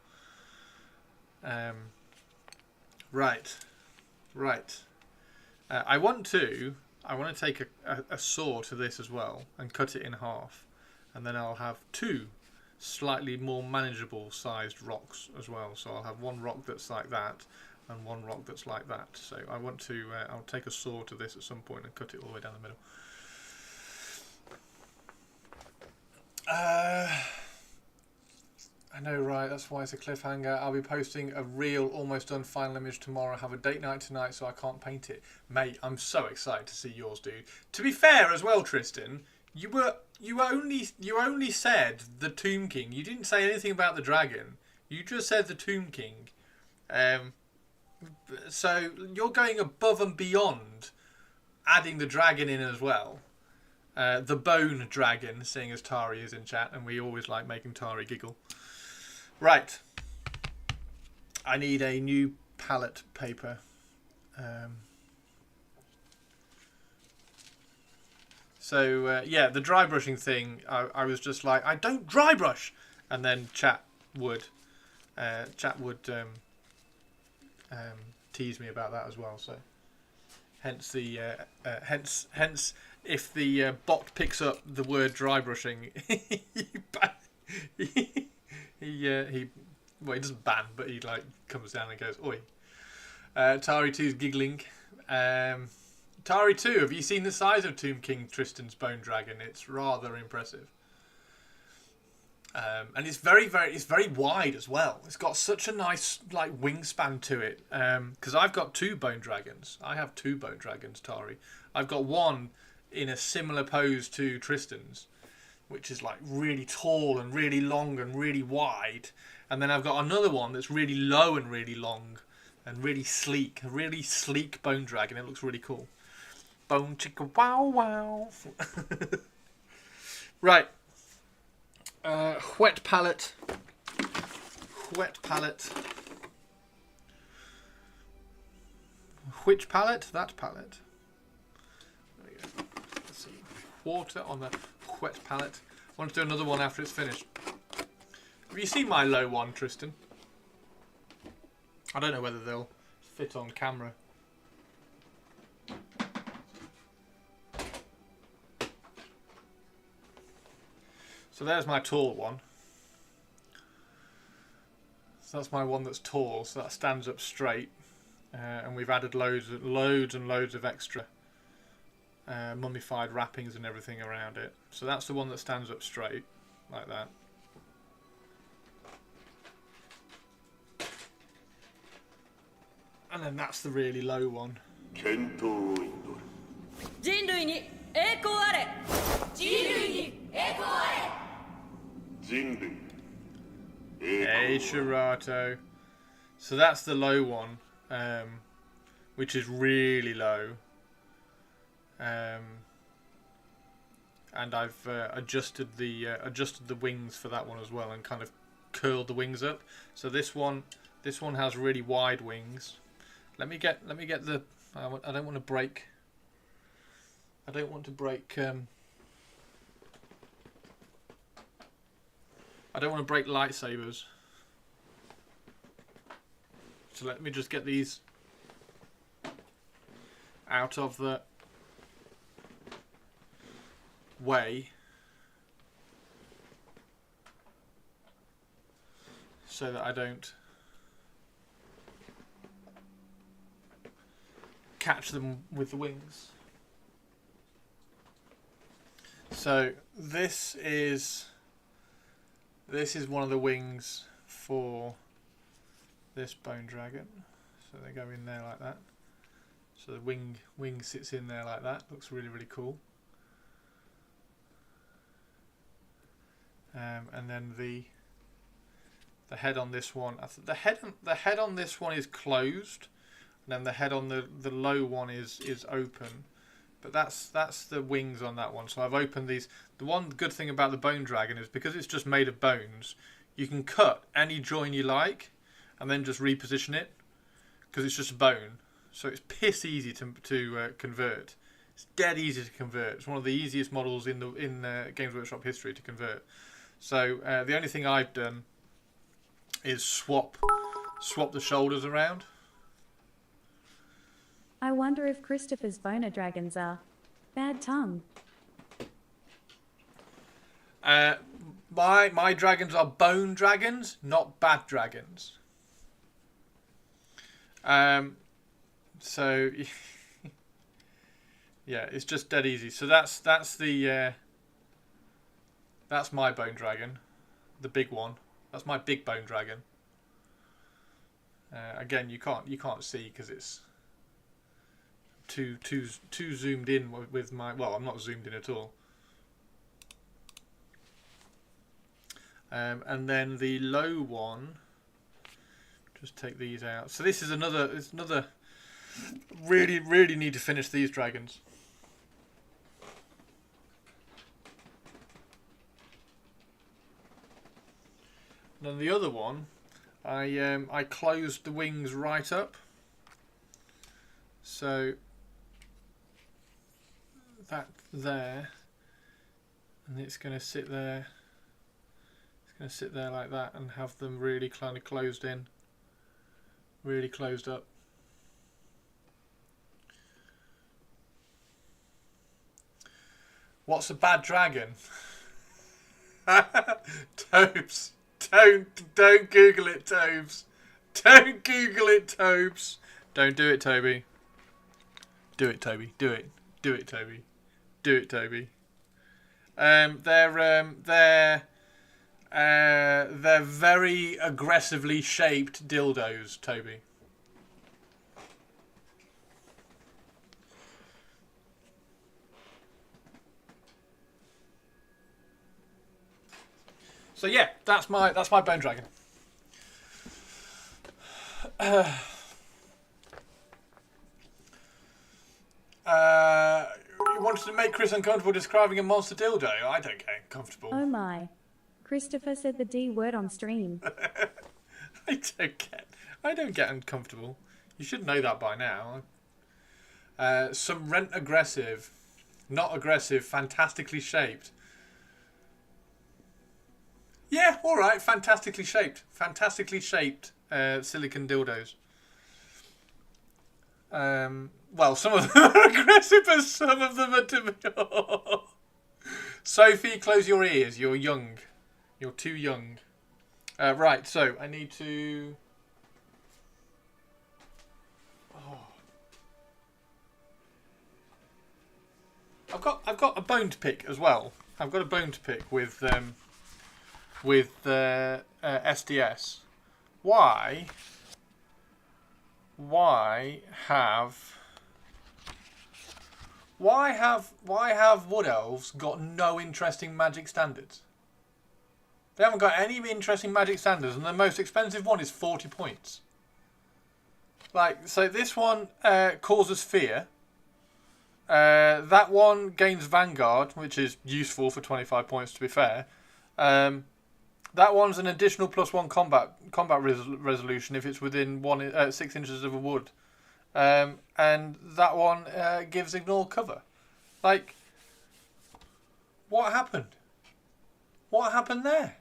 Right. I want to take a saw to this as well and cut it in half, and then I'll have 2 slightly more manageable sized rocks as well. So I'll have 1 rock that's like that and 1 rock that's like that. So I want to, I'll take a saw to this at some point and cut it all the way down the middle. I know, right? That's why it's a cliffhanger. I'll be posting a real, almost done final image tomorrow. I have a date night tonight, so I can't paint it. Mate, I'm so excited to see yours, dude. To be fair as well, Tristan, you only said the Tomb King. You didn't say anything about the dragon. You just said the Tomb King. So you're going above and beyond adding the dragon in as well. The Bone Dragon, seeing as Tari is in chat, and we always like making Tari giggle. Right. I need a new palette paper. Yeah, the dry brushing thing, I was just like, I don't dry brush! And then chat would tease me about that as well, so hence the hence if the bot picks up the word dry brushing, he doesn't ban, but he like comes down and goes, oi. Tari 2's giggling. Tari 2, have you seen the size of Tomb King Tristan's bone dragon? It's rather impressive. And it's very wide as well. It's got such a nice like wingspan to it. Because I've got 2 bone dragons. I have 2 bone dragons, Tari. I've got one in a similar pose to Tristan's, which is like really tall and really long and really wide. And then I've got another one that's really low and really long and really sleek. A really sleek bone dragon. It looks really cool. Bone chicka wow wow. Right. Wet palette. Wet palette. Which palette? That palette. There we go. Let's see. Water on the wet palette. I want to do another one after it's finished. Have you seen my low one, Tristan? I don't know whether they'll fit on camera. So there's my tall one. So that's my one that's tall, so that stands up straight. And we've added loads and loads of extra mummified wrappings and everything around it. So that's the one that stands up straight, like that. And then that's the really low one. Hey, Shirato. So that's the low one, which is really low. And I've adjusted the wings for that one as well, and kind of curled the wings up. So this one has really wide wings. Let me get the. I don't want to break. I don't want to break. I don't want to break lightsabers. So let me just get these out of the way, so that I don't catch them with the wings. So this is one of the wings for this bone dragon. So they go in there like that. So the wing sits in there like that. Looks really, really cool. And then the head on this one. The head on this one is closed, and then the head on the low one is open. But that's the wings on that one. So I've opened these. The one good thing about the bone dragon is because it's just made of bones, you can cut any join you like, and then just reposition it, because it's just a bone. So it's piss easy to convert. It's dead easy to convert. It's one of the easiest models in Games Workshop history to convert. So the only thing I've done is swap the shoulders around. I wonder if Christopher's boner dragons are bad tongue. My dragons are bone dragons, not bad dragons. So yeah, it's just dead easy. So that's my bone dragon, the big one. That's my big bone dragon. Again, you can't see because it's too zoomed in with my. Well, I'm not zoomed in at all. And then the low one. Just take these out. So this is another. It's another. Really need to finish these dragons. And then the other one, I closed the wings right up. So that there, and it's going to sit there. It's going to sit there like that and have them really kind of closed in, really closed up. What's a bad dragon? Tobes. Don't Google it, Tobes. Don't Google it, Tobes. Don't do it, Toby. Do it, Toby. Do it. Do it, Toby. Do it, Toby. They're very aggressively shaped dildos, Toby. So yeah, that's my bone dragon. You wanted to make Chris uncomfortable describing a monster dildo. I don't get uncomfortable. Oh my. Christopher said the D word on stream. I don't get uncomfortable. You should know that by now. Some rent aggressive, not aggressive, fantastically shaped. Yeah, alright, fantastically shaped. Fantastically shaped silicone dildos. Well, some of them are aggressive, but some of them are timid. Sophie, close your ears. You're young. You're too young. Right, so I need to... I've got a bone to pick as well. I've got a bone to pick with SDS. Why have wood elves got no interesting magic standards? They haven't got any interesting magic standards, and the most expensive one is 40 points. Like, so this one causes fear. That one gains Vanguard, which is useful for 25 points, to be fair. That one's an additional +1 combat resolution if it's within 6 inches of a wood. And that one gives ignore cover. Like, what happened? What happened there?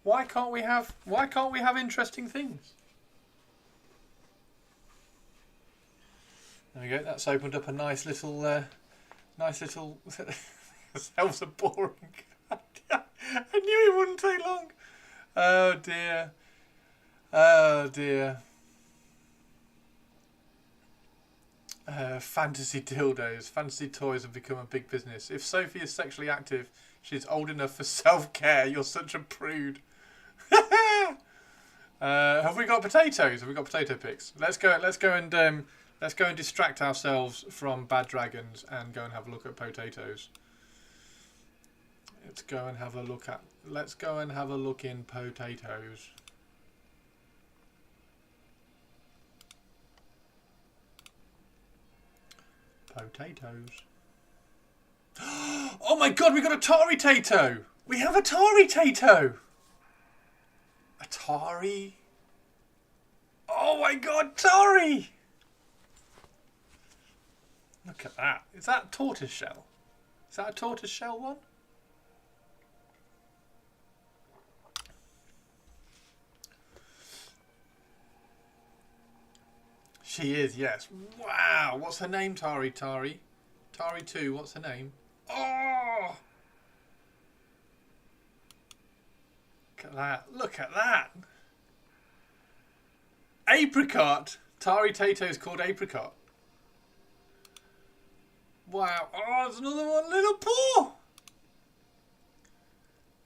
Why can't we have interesting things? There we go. That's opened up a nice little. Elves are boring. I knew it wouldn't take long. Oh dear. Oh dear. Fantasy dildos. Fantasy toys have become a big business. If Sophie is sexually active, she's old enough for self-care. You're such a prude. Have we got potatoes? Have we got potato picks? Let's go and distract ourselves from bad dragons and go and have a look at potatoes. Let's go and have a look in potatoes. Potatoes. Oh my god, we got a Atari Tato! We have a Atari Tato! Atari? Oh my god, Atari! Look at that. Is that tortoise shell? Is that a tortoise shell one? She is, yes. Wow. What's her name, Tari? Tari 2, what's her name? Oh! Look at that. Look at that. Apricot. Tari Tato is called Apricot. Wow. Oh, there's another one. Little paw.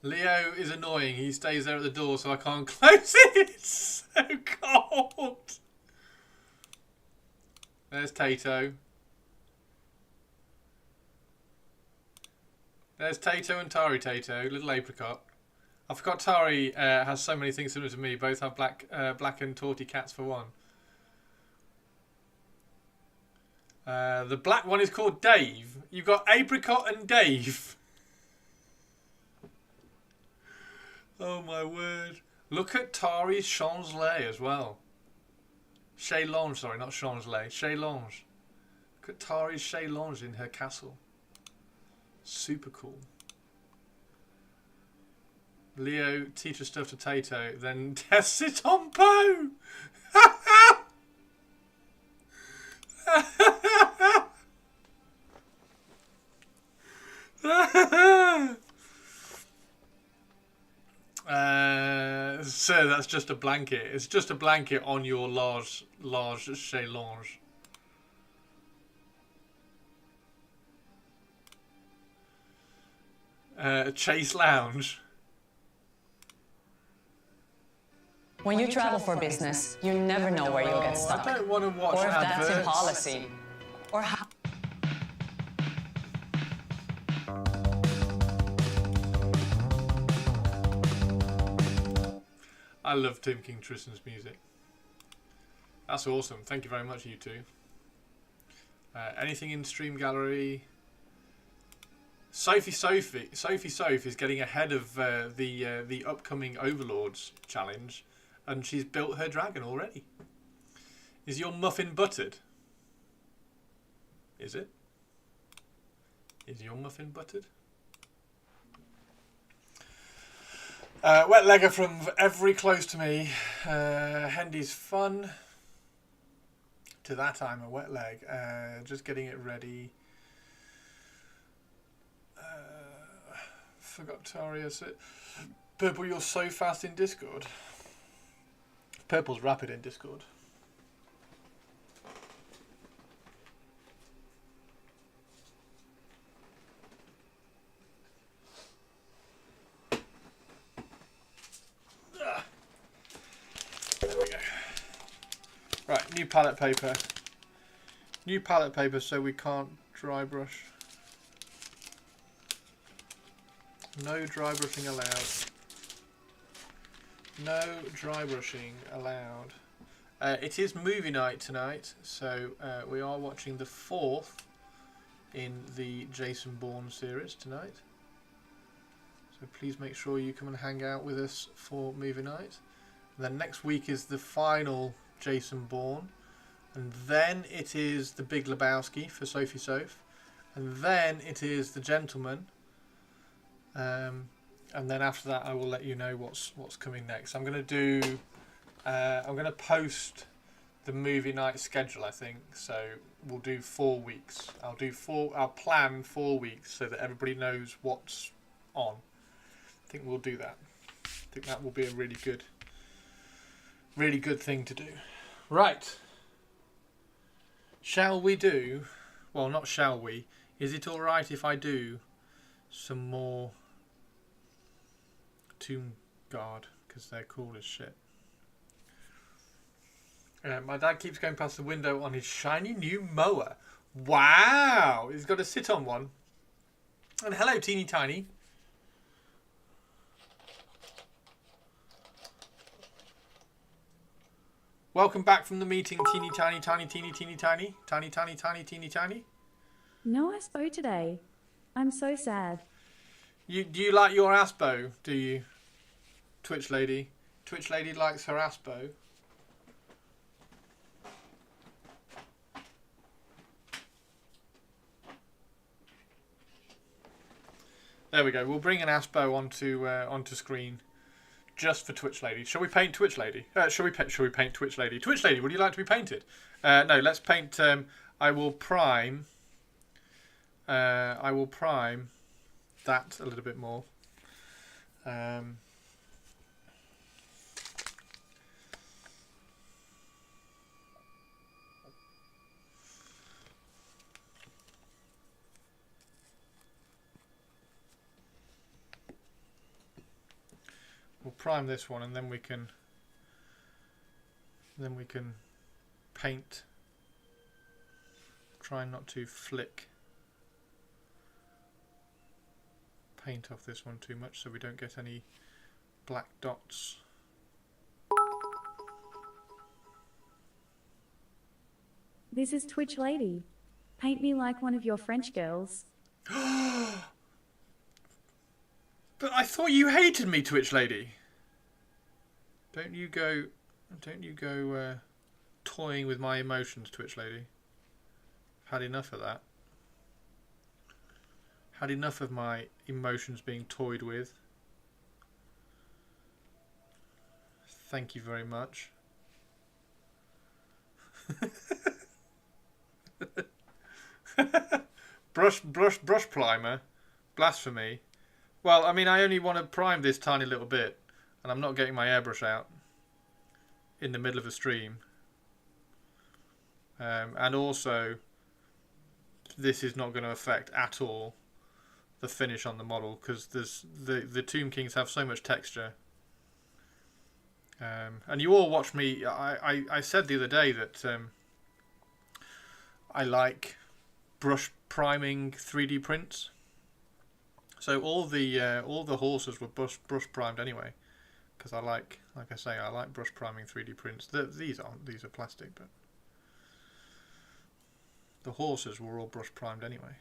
Leo is annoying. He stays there at the door so I can't close it. It's so cold. There's Tato. There's Tato and Tari Tato. Little apricot. I forgot Tari has so many things similar to me. Both have black and tawny cats for one. The black one is called Dave. You've got Apricot and Dave. Oh my word. Look at Tari's Changelet as well. Shaylonge, sorry, not Changelet. Shaylonge. Look at Tari's Shaylonge in her castle. Super cool. Leo teaches stuff to Tato, then tests it on Poe. So that's just a blanket. It's just a blanket on your large Shaylonge. Chase Lounge. When you travel for business, you never know where you'll get stuck. I don't want to watch or if adverts. that's in policy. Or how... I love Tim King Tristan's music. That's awesome. Thank you very much, you two. Anything in Stream Gallery? Sophie is getting ahead of the upcoming Overlords challenge, and she's built her dragon already. Is your muffin buttered? Is it? Is your muffin buttered? Wet Legger from Every Close to Me. Hendy's fun. to that, I'm a wet leg. Just getting it ready. Forgot Taria said, Purple, you're so fast in Discord. Purple's rapid in Discord. There we go. Right, new palette paper. New palette paper so we can't dry brush. No dry brushing allowed. No dry brushing allowed. It is movie night tonight, so we are watching the 4th in the Jason Bourne series tonight. So please make sure you come and hang out with us for movie night. And then next week is the final Jason Bourne. And then it is the Big Lebowski for Sophie Soph. And then it is The Gentleman. And then after that I will let you know what's coming next. I'm going to post the movie night schedule, I think. So we'll do 4 weeks. I'll plan 4 weeks so that everybody knows what's on. I think we'll do that. I think that will be a really good thing to do. Right. Shall we do... Well, not shall we. Is it alright if I do some more Tomb Guard? Because they're cool as shit. My dad keeps going past the window on his shiny new mower. Wow! He's got to sit on one. And hello, teeny tiny. Welcome back from the meeting, teeny tiny, tiny, teeny, teeny, tiny, tiny, tiny, tiny, teeny, tiny. No Aspo today. I'm so sad. Do you like your Aspo? Do you, Twitch lady? Twitch lady likes her Aspo. There we go. We'll bring an Aspo onto screen. Just for Twitch lady. Shall we paint Twitch lady? Shall we paint Twitch lady? Twitch lady, would you like to be painted? No, let's paint. I will prime that a little bit more. We'll prime this one, and then we can paint. Try not to flick paint off this one too much, so we don't get any black dots. This is Twitch Lady. Paint me like one of your French girls. But I thought you hated me, Twitch lady. Don't you go toying with my emotions, Twitch lady. I've had enough of that. Had enough of my emotions being toyed with. Thank you very much. brush primer. Blasphemy. Well, I mean, I only want to prime this tiny little bit, and I'm not getting my airbrush out in the middle of a stream. And also, this is not going to affect at all the finish on the model, because the Tomb Kings have so much texture. And you all watch me. I said the other day that I like brush priming 3D prints. So all the horses were brush primed anyway, because like I say, I like brush priming 3D prints. These are plastic, but the horses were all brush primed anyway.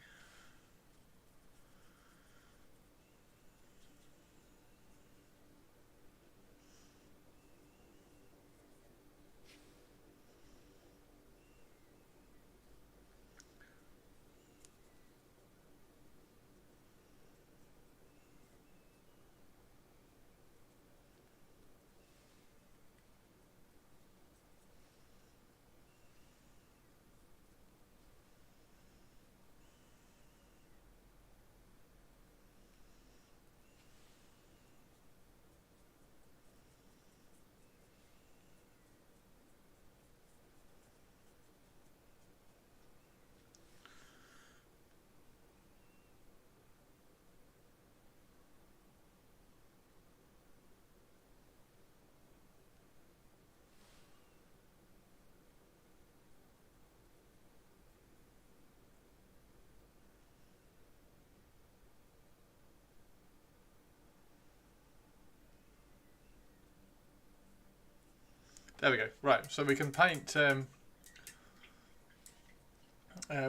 There we go. Right, so we can paint.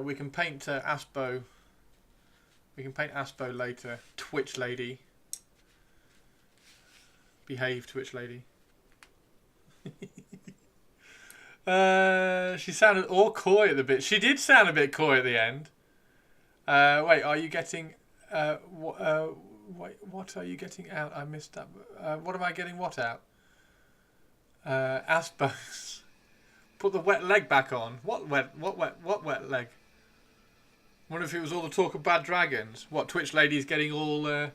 We can paint Aspo. We can paint Aspo later. Twitch lady. Behave, Twitch lady. She sounded all coy at the bit. She did sound a bit coy at the end. Wait, are you getting? Wait, what are you getting out? I missed that. What am I getting? What out? Aspos. Put the wet leg back on. What wet leg? Wonder if it was all the talk of bad dragons. What, Twitch lady's getting all. Hang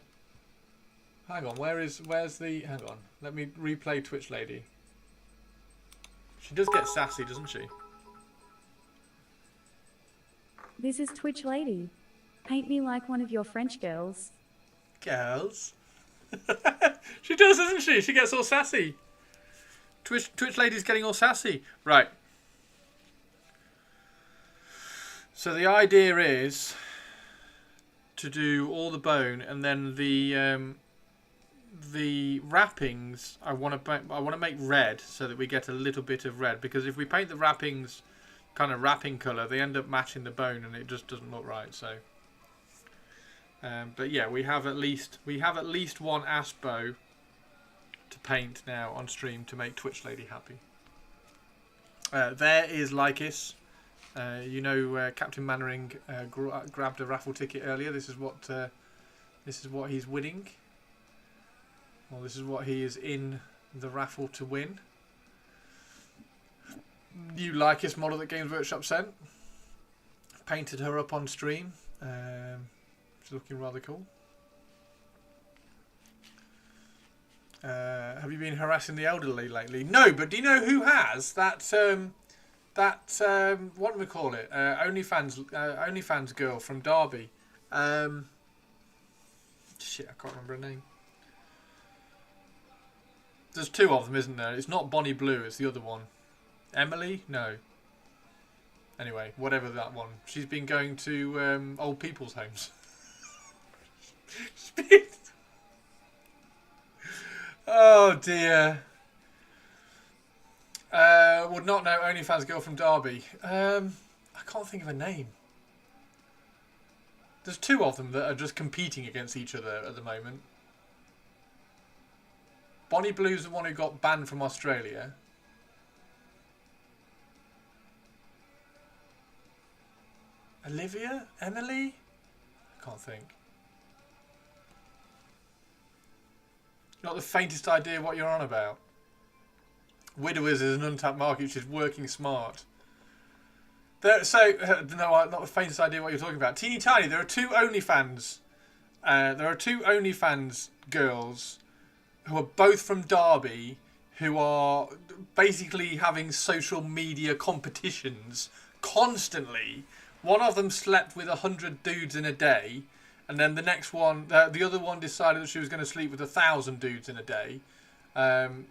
on. Where's the? Hang on. Let me replay Twitch lady. She does get sassy, doesn't she? This is Twitch Lady. Paint me like one of your French girls. Girls. She does, doesn't she? She gets all sassy. Twitch lady's getting all sassy. Right. So the idea is to do all the bone, and then the wrappings I want to make red, so that we get a little bit of red, because if we paint the wrappings kind of wrapping colour, they end up matching the bone and it just doesn't look right. So but yeah, we have at least one Aspo to paint now on stream to make Twitch lady happy. There is Lhykhis. You know, Captain Mannering grabbed a raffle ticket earlier. This is what he's winning. Well, this is what he is in the raffle to win. New Lhykhis model that Games Workshop sent. Painted her up on stream. She's looking rather cool. Have you been harassing the elderly lately? No, but do you know who has? That what do we call it? OnlyFans girl from Derby. Shit, I can't remember her name. There's two of them, isn't there? It's not Bonnie Blue, it's the other one. Emily? No. Anyway, whatever that one. She's been going to old people's homes. Oh dear. Would not know OnlyFans girl from Derby. I can't think of a name. There's two of them that are just competing against each other at the moment. Bonnie Blue's the one who got banned from Australia. Olivia? Emily? I can't think. Not the faintest idea what you're on about. Widowers is an untapped market which is working smart. No, not the faintest idea what you're talking about. Teeny tiny, there are two OnlyFans. There are two OnlyFans girls who are both from Derby, who are basically having social media competitions constantly. One of them slept with 100 dudes in a day, and then the next one, the other one decided that she was going to sleep with 1,000 dudes in a day.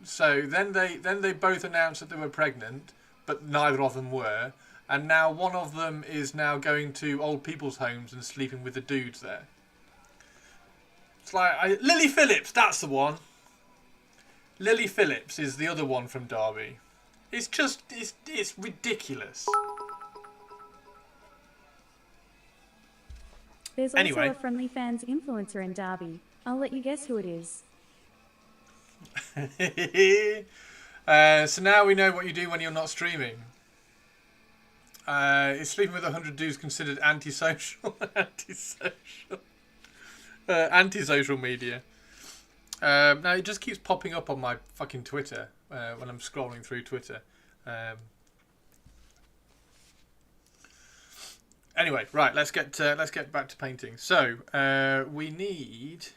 So then they both announced that they were pregnant, but neither of them were. And now one of them is now going to old people's homes and sleeping with the dudes there. It's like Lily Phillips, that's the one. Lily Phillips is the other one from Derby. It's just it's ridiculous. There's also Anyway. a Friendly Fans influencer in Derby. I'll let you guess who it is. So now we know what you do when you're not streaming. Is sleeping with 100 dudes considered antisocial? Antisocial media. Now it just keeps popping up on my fucking Twitter when I'm scrolling through Twitter. Anyway, right, let's get back to painting. So we need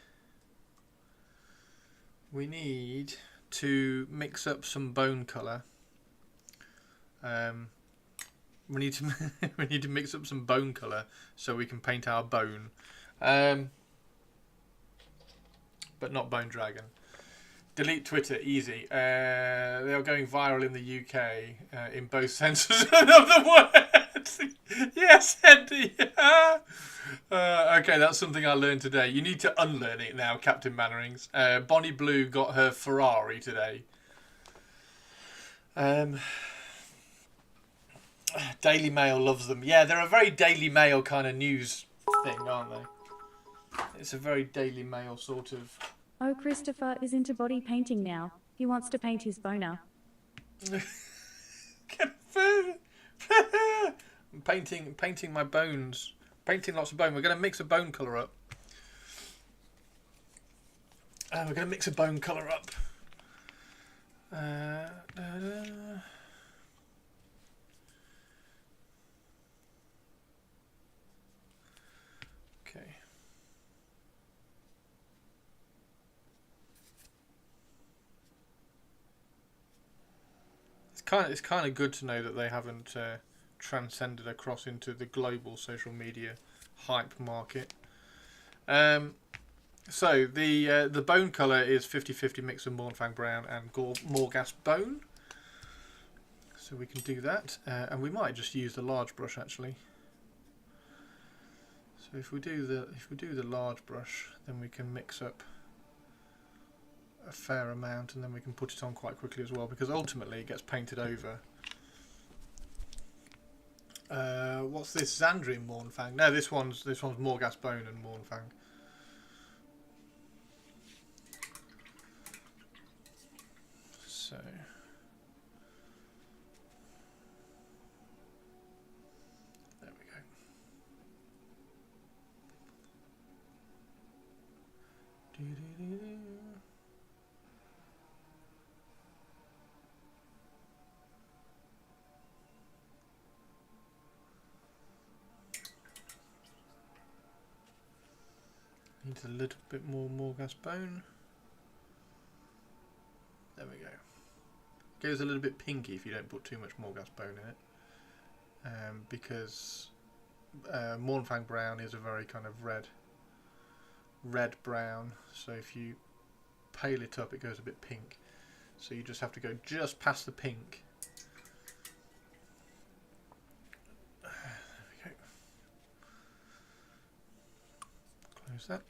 to mix up some bone colour. We need to mix up some bone colour so we can paint our bone, but not bone dragon. Delete Twitter, easy. They are going viral in the UK in both senses of the word. Yes, Andy. Okay, that's something I learned today. You need to unlearn it now, Captain Mannerings. Bonnie Blue got her Ferrari today. Daily Mail loves them. Yeah, they're a very Daily Mail kind of news thing, aren't they? It's a very Daily Mail sort of... Oh, Christopher is into body painting now. He wants to paint his boner. I'm painting my bones. Painting lots of bone. We're going to mix a bone colour up. We're going to mix a bone colour up. Okay. It's kind of good to know that they haven't transcended across into the global social media hype market. So the bone colour is 50-50 mix of Mornfang Brown and Morgas Bone. So we can do that, and we might just use the large brush actually. So if we do the large brush, then we can mix up a fair amount, and then we can put it on quite quickly as well, because ultimately it gets painted over. What's this? Xandrian Mornfang? No, this one's Morgas Bone and Mornfang. So there we go. Needs a little bit more Morgas Bone. There we go. Goes a little bit pinky if you don't put too much Morgas Bone in it, because Mornfang Brown is a very kind of red brown. So if you pale it up, it goes a bit pink. So you just have to go just past the pink. There we go. Close that.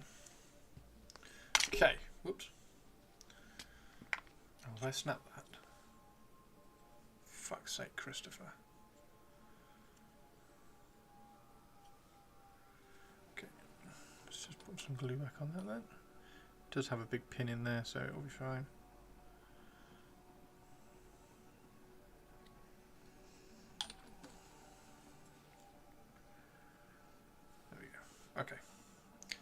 Okay. Whoops. Oh, have I snapped that? Fuck's sake, Christopher. Okay. Let's just put some glue back on that then. It does have a big pin in there, so it'll be fine. There we go. Okay.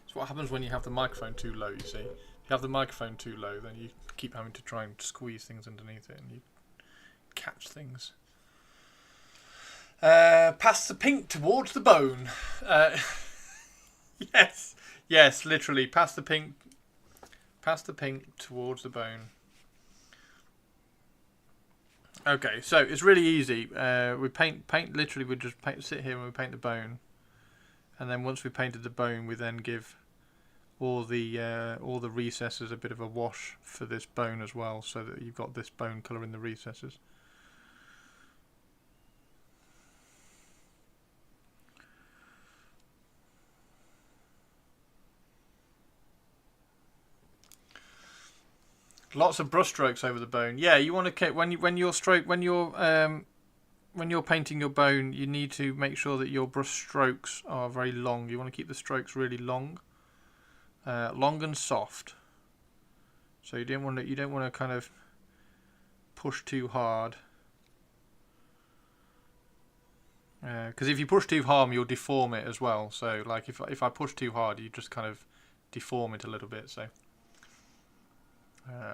So what happens when you have the microphone too low, you see? If you have the microphone too low, then you keep having to try and squeeze things underneath it, and you catch things. Pass the pink towards the bone. Yes, literally. Pass the pink towards the bone. Okay, so it's really easy. We paint. Literally, we just sit here and we paint the bone, and then once we painted the bone, we then give all the recesses a bit of a wash for this bone as well, so that you've got this bone colour in the recesses. Lots of brush strokes over the bone. Yeah, you want to when you're painting your bone, you need to make sure that your brush strokes are very long. You want to keep the strokes really long, long and soft. So you don't want to kind of push too hard, because if you push too hard, you'll deform it as well. So like if I push too hard, you just kind of deform it a little bit. So.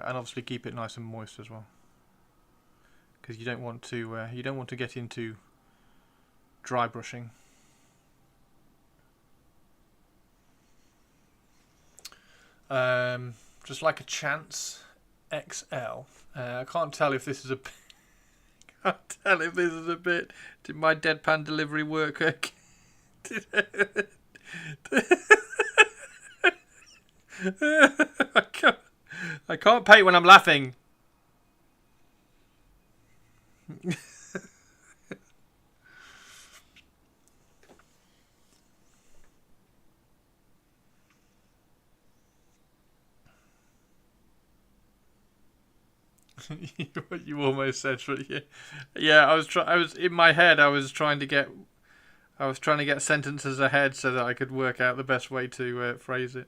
And obviously keep it nice and moist as well, because you don't want to get into dry brushing. Just like a chance XL. I can't tell if this is a. Can't tell if this is a bit. Did my deadpan delivery work? I can't paint when I'm laughing. You almost said, yeah. I was in my head. I was trying to get sentences ahead so that I could work out the best way to phrase it.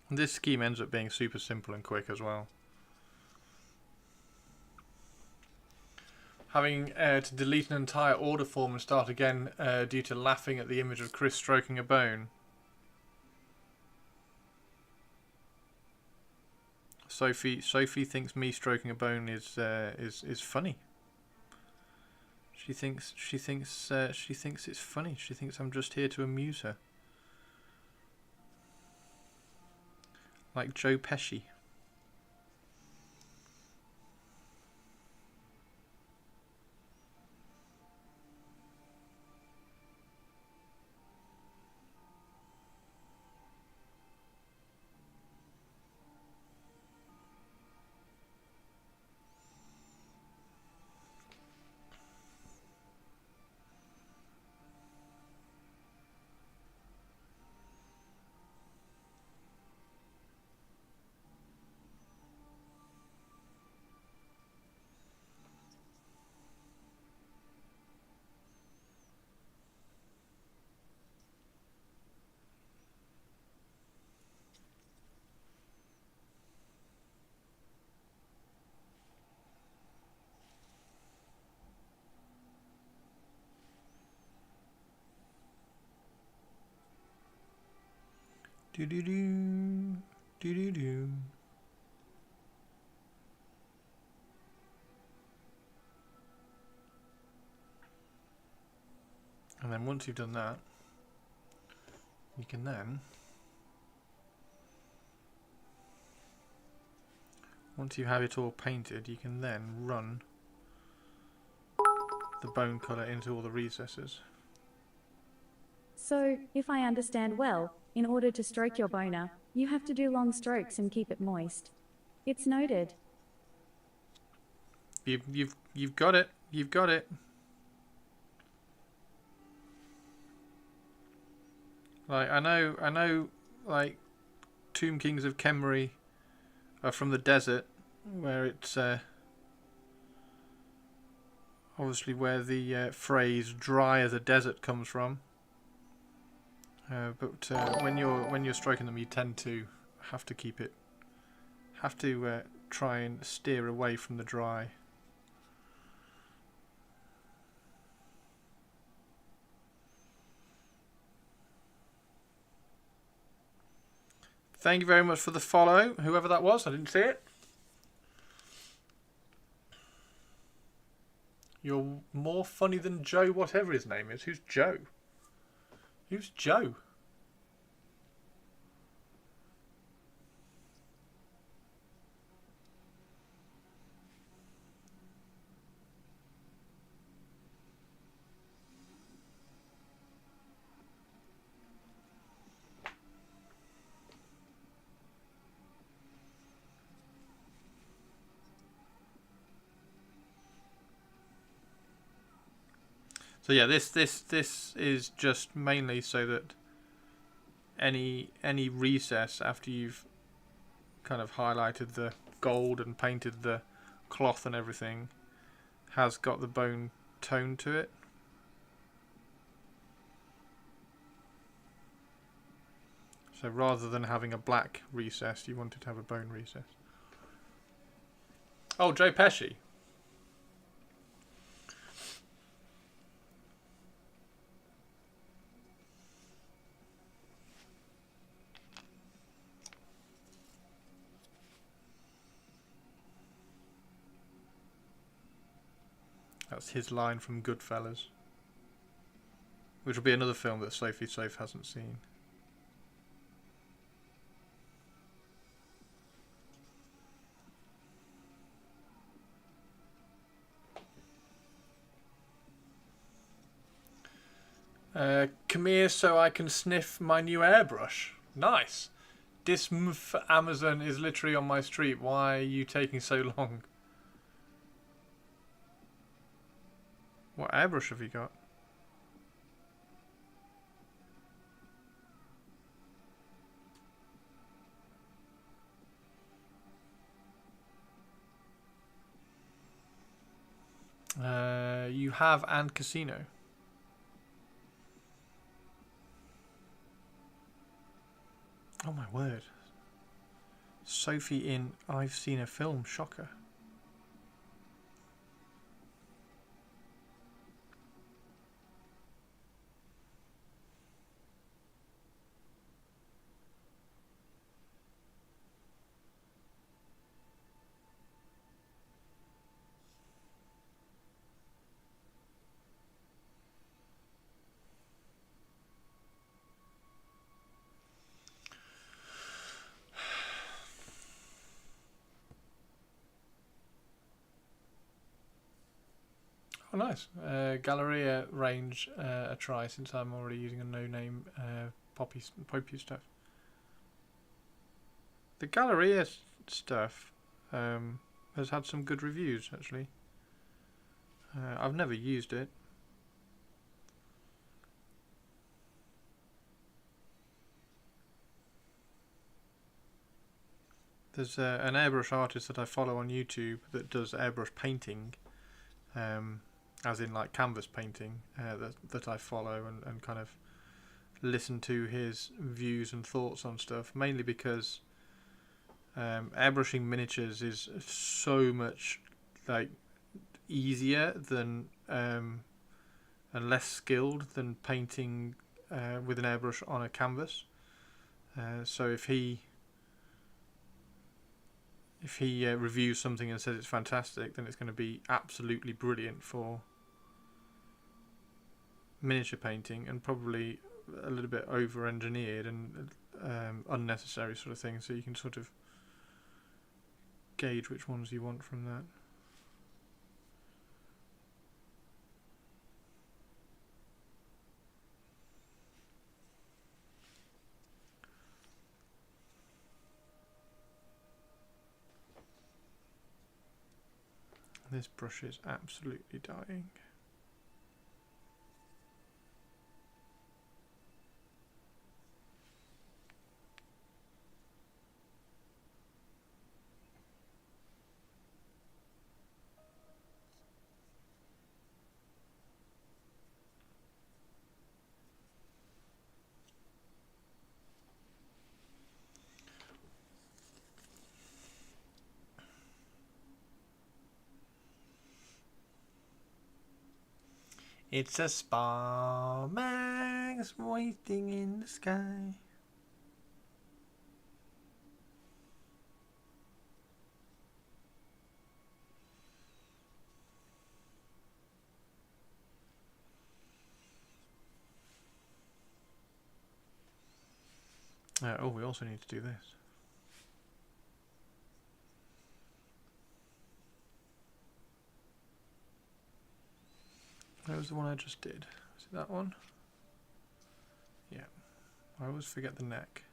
And this scheme ends up being super simple and quick as well. Having to delete an entire order form and start again due to laughing at the image of Chris stroking a bone. Sophie thinks me stroking a bone is funny. She thinks it's funny. She thinks I'm just here to amuse her. Like Joe Pesci. Do do do do do do. And then once you've done that, you can then, once you have it all painted, you can then run the bone colour into all the recesses. So, if I understand well, in order to stroke your boner, you have to do long strokes and keep it moist. It's noted. You've got it. You've got it. Like I know like Tomb Kings of Khemri are from the desert, where it's obviously where the phrase "dry as a desert" comes from. But when you're stroking them, you tend to have to try and steer away from the dry. Thank you very much for the follow, whoever that was. I didn't see it. You're more funny than Joe, whatever his name is. Who's Joe? Who's Joe? So yeah, this is just mainly so that any recess after you've kind of highlighted the gold and painted the cloth and everything has got the bone tone to it. So rather than having a black recess, you wanted to have a bone recess. Oh, Joe Pesci. That's his line from Goodfellas, which will be another film that Sophie Safe hasn't seen. Come here so I can sniff my new airbrush. Nice. This Amazon is literally on my street. Why are you taking so long? What airbrush have you got? You have and casino. Oh my word. Sophie in I've Seen a Film. Shocker. Oh, nice. Galleria range a try since I'm already using a no-name poppy stuff. The Galleria stuff has had some good reviews actually. I've never used it. There's an airbrush artist that I follow on YouTube that does airbrush painting. As in like canvas painting, that I follow and kind of listen to his views and thoughts on stuff, mainly because airbrushing miniatures is so much like easier than and less skilled than painting with an airbrush on a canvas. So if he reviews something and says it's fantastic, then it's going to be absolutely brilliant for miniature painting, and probably a little bit over engineered and unnecessary sort of thing, so you can sort of gauge which ones you want from that. This brush is absolutely dying. It's a spa mags waiting in the sky. Oh, we also need to do this. That was the one I just did. Is it that one? Yeah. I always forget the neck.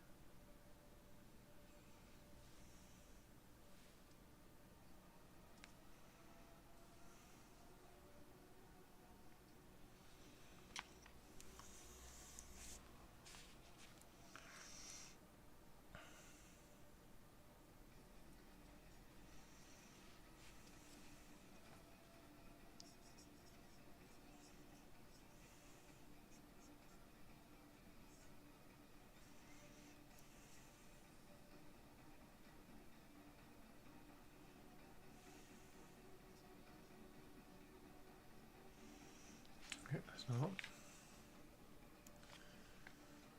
Okay, that's another one.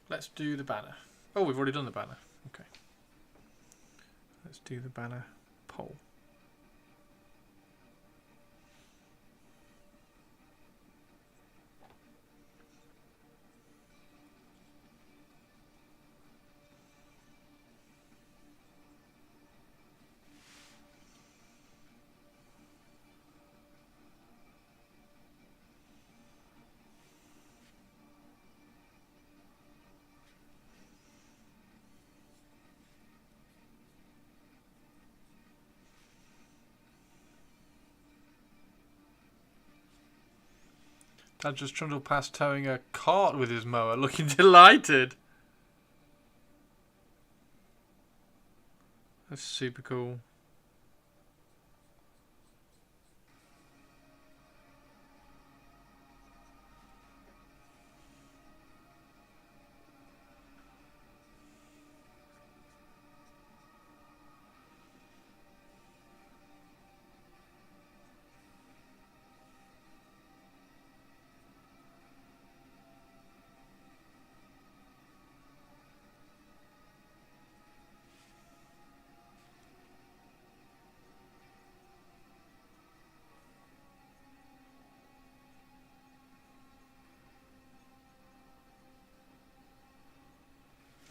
Let's do the banner. Oh, we've already done the banner. Okay. Let's do the banner poll. Dad just trundled past towing a cart with his mower, looking delighted. That's super cool.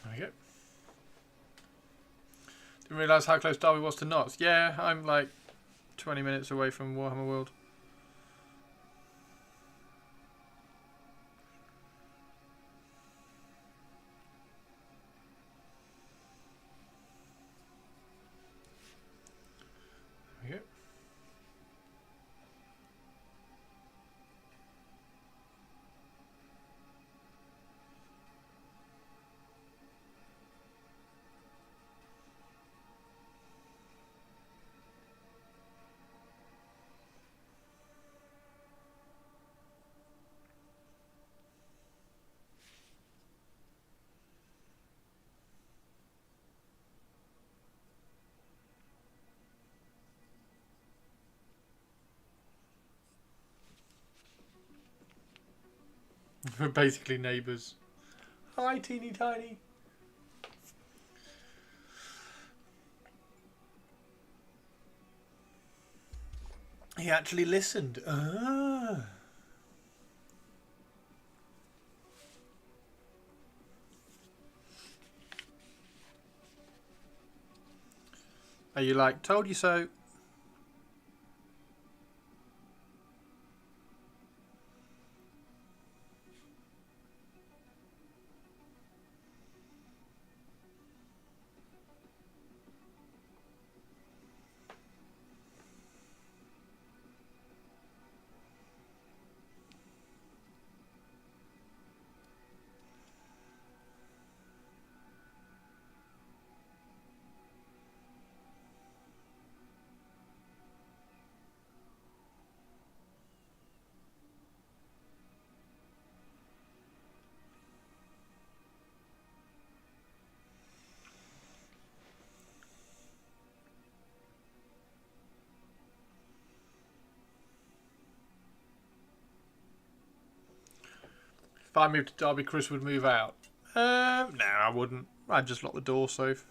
There we go. Didn't realise how close Derby was to Notts. Yeah, I'm like 20 minutes away from Warhammer World. There we go. We're basically neighbours. Hi, teeny tiny. He actually listened. Ah. Are you like, told you so? If I moved to Derby, Chris would move out. No, I wouldn't. I'd just lock the door safe.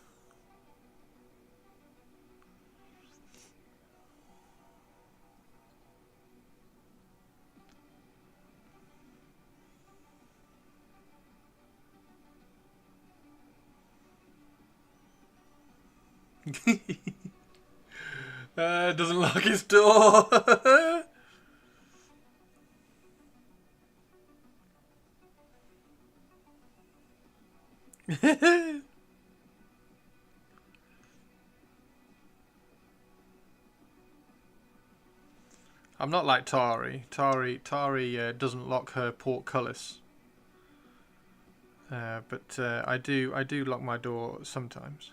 Doesn't lock his door. I'm not like Tari. Tari doesn't lock her portcullis. But I do lock my door sometimes.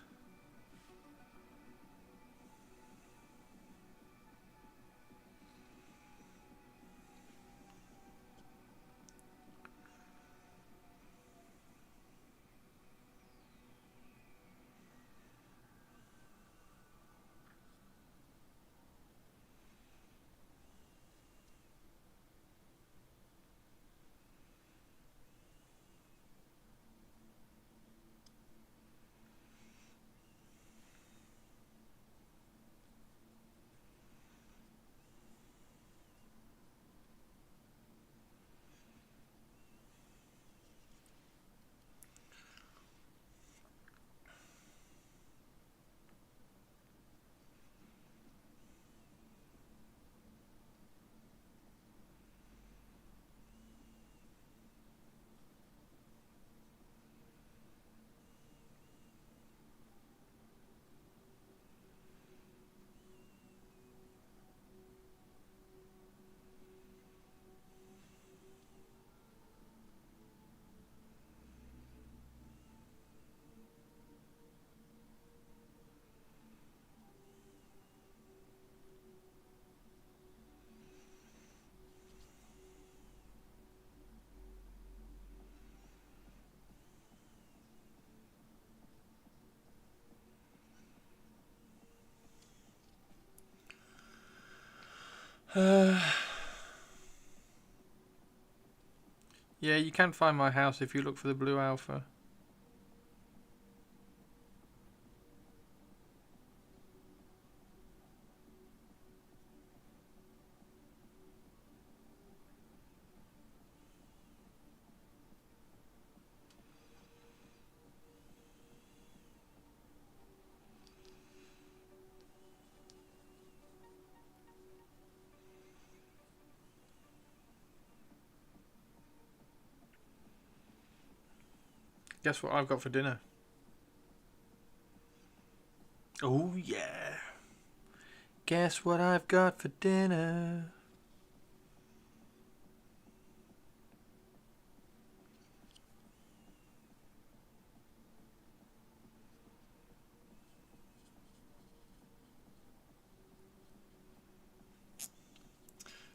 Yeah, you can find my house if you look for the blue alpha. Guess what I've got for dinner? Oh yeah. Guess what I've got for dinner?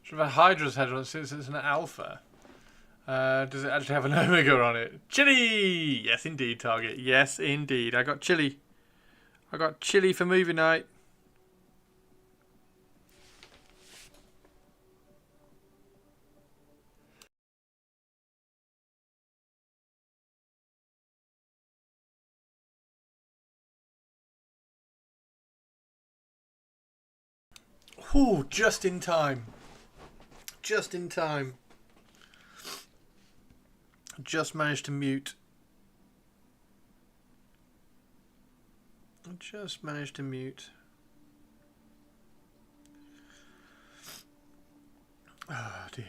Should have a Hydra's head on it since it's an alpha. Does it actually have an omega on it? Chili! Yes, indeed, Target. Yes, indeed. I got chili. I got chili for movie night. Ooh, just in time. Just in time. Just managed to mute. Just managed to mute. Oh dear.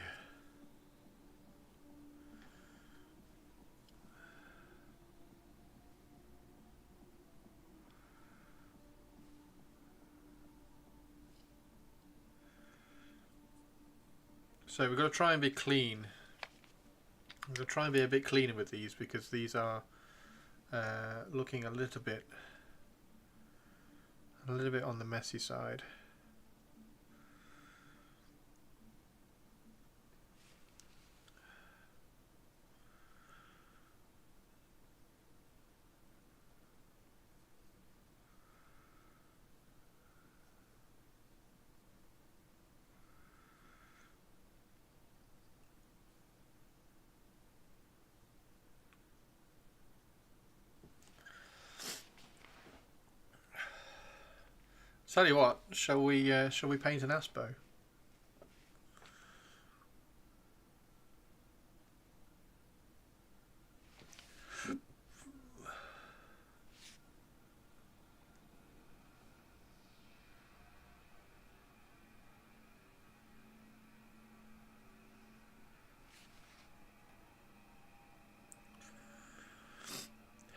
So we've got to try and be clean. I'm going to try and be a bit cleaner with these because these are looking a little bit on the messy side. Tell you what, shall we paint an aspo?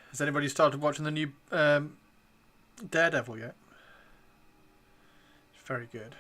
Has anybody started watching the new Daredevil yet? It's very good.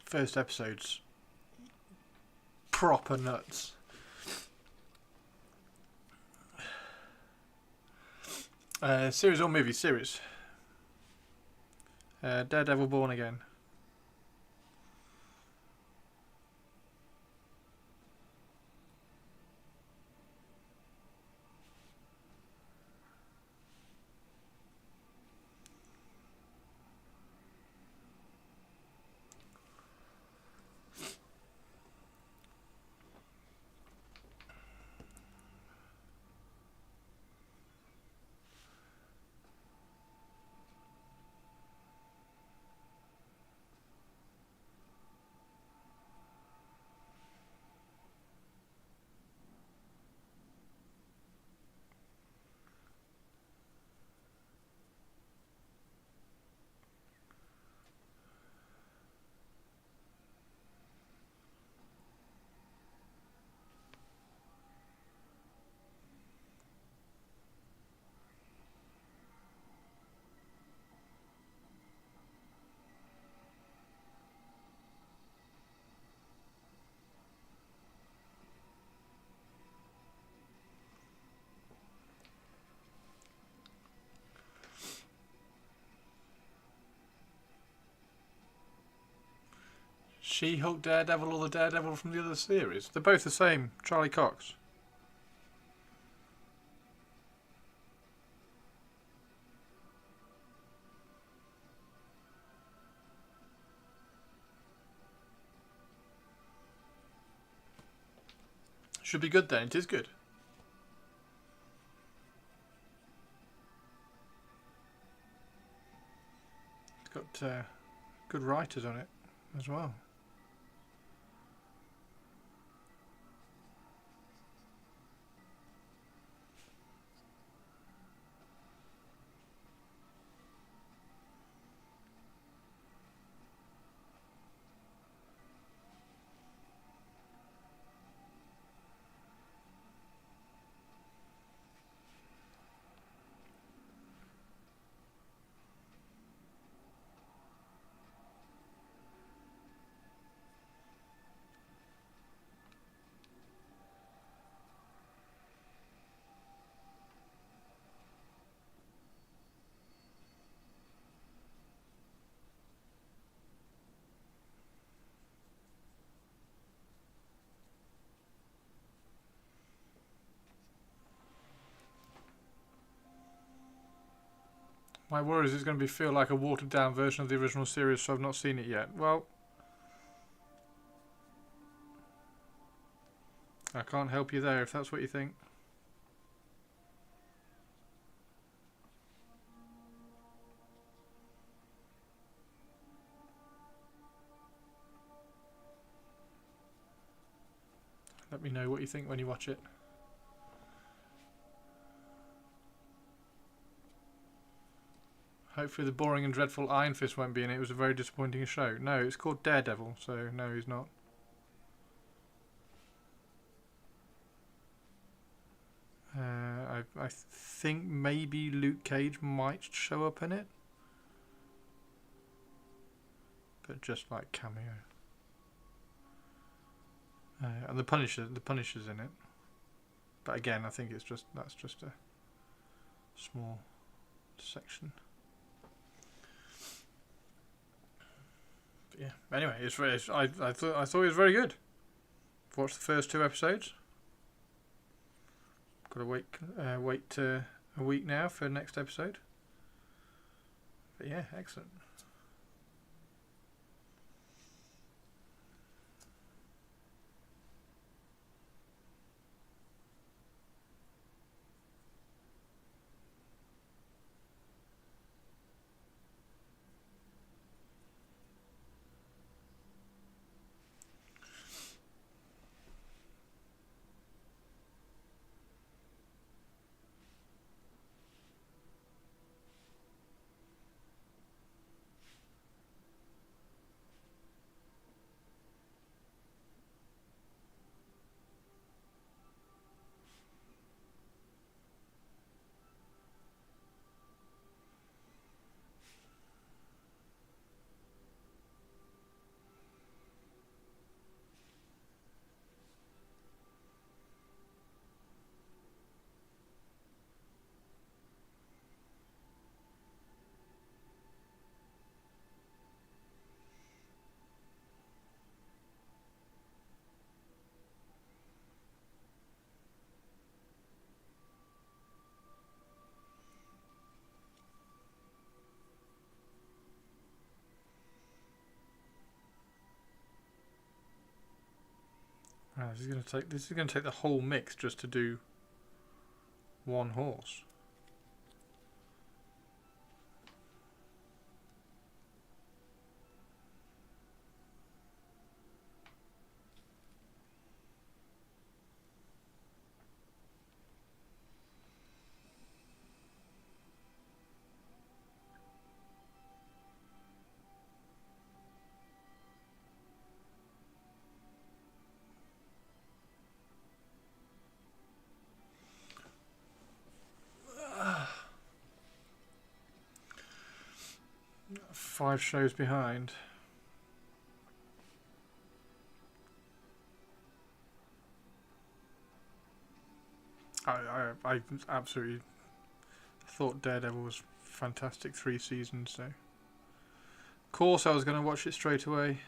First episode's proper nuts. Series or movie? Series. Daredevil Born Again. She-Hulk Daredevil or the Daredevil from the other series? They're both the same. Charlie Cox. Should be good then. It is good. It's got good writers on it as well. My worry is it's going to feel like a watered down version of the original series, so I've not seen it yet. Well, I can't help you there if that's what you think. Let me know what you think when you watch it. Hopefully the boring and dreadful Iron Fist won't be in it. It was a very disappointing show. No, it's called Daredevil, so no, he's not. I think maybe Luke Cage might show up in it. But just like cameo. And the Punisher's in it. But again, I think that's just a small section. But yeah. Anyway, I thought it was very good. I've watched the first 2 episodes. Got to wait a week now for the next episode. But yeah, excellent. Wow, this is gonna take the whole mix just to do one horse. Five shows behind. I absolutely thought Daredevil was fantastic 3 seasons, so of course I was going to watch it straight away.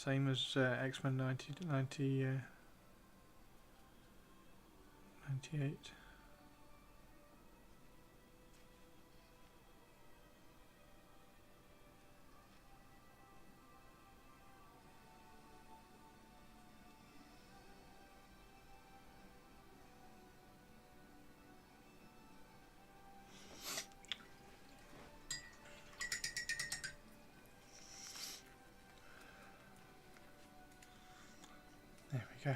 Same as X-Men 98. There we go.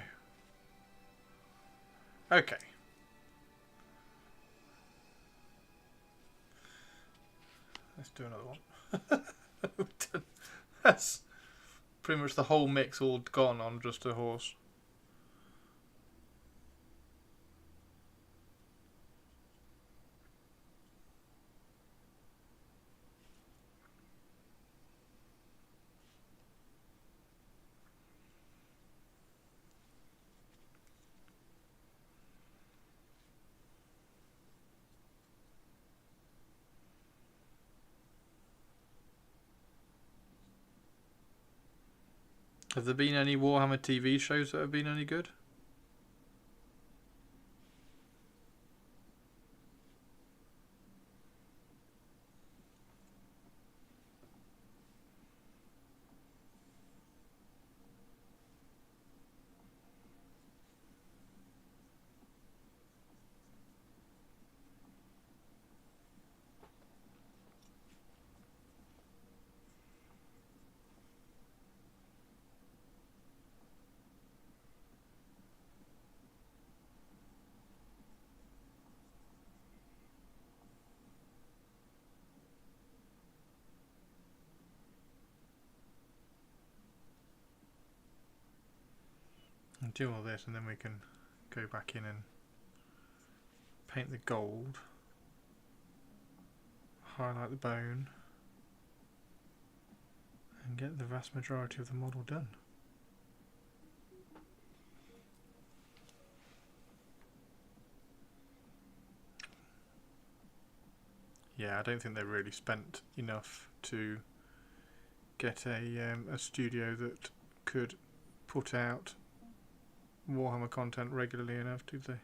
Okay. Let's do another one. That's pretty much the whole mix all gone on just a horse. Have there been any Warhammer TV shows that have been any good? I'll do all this and then we can go back in and paint the gold, highlight the bone, and get the vast majority of the model done. Yeah, I don't think they really spent enough to get a studio that could put out Warhammer content regularly enough, did they?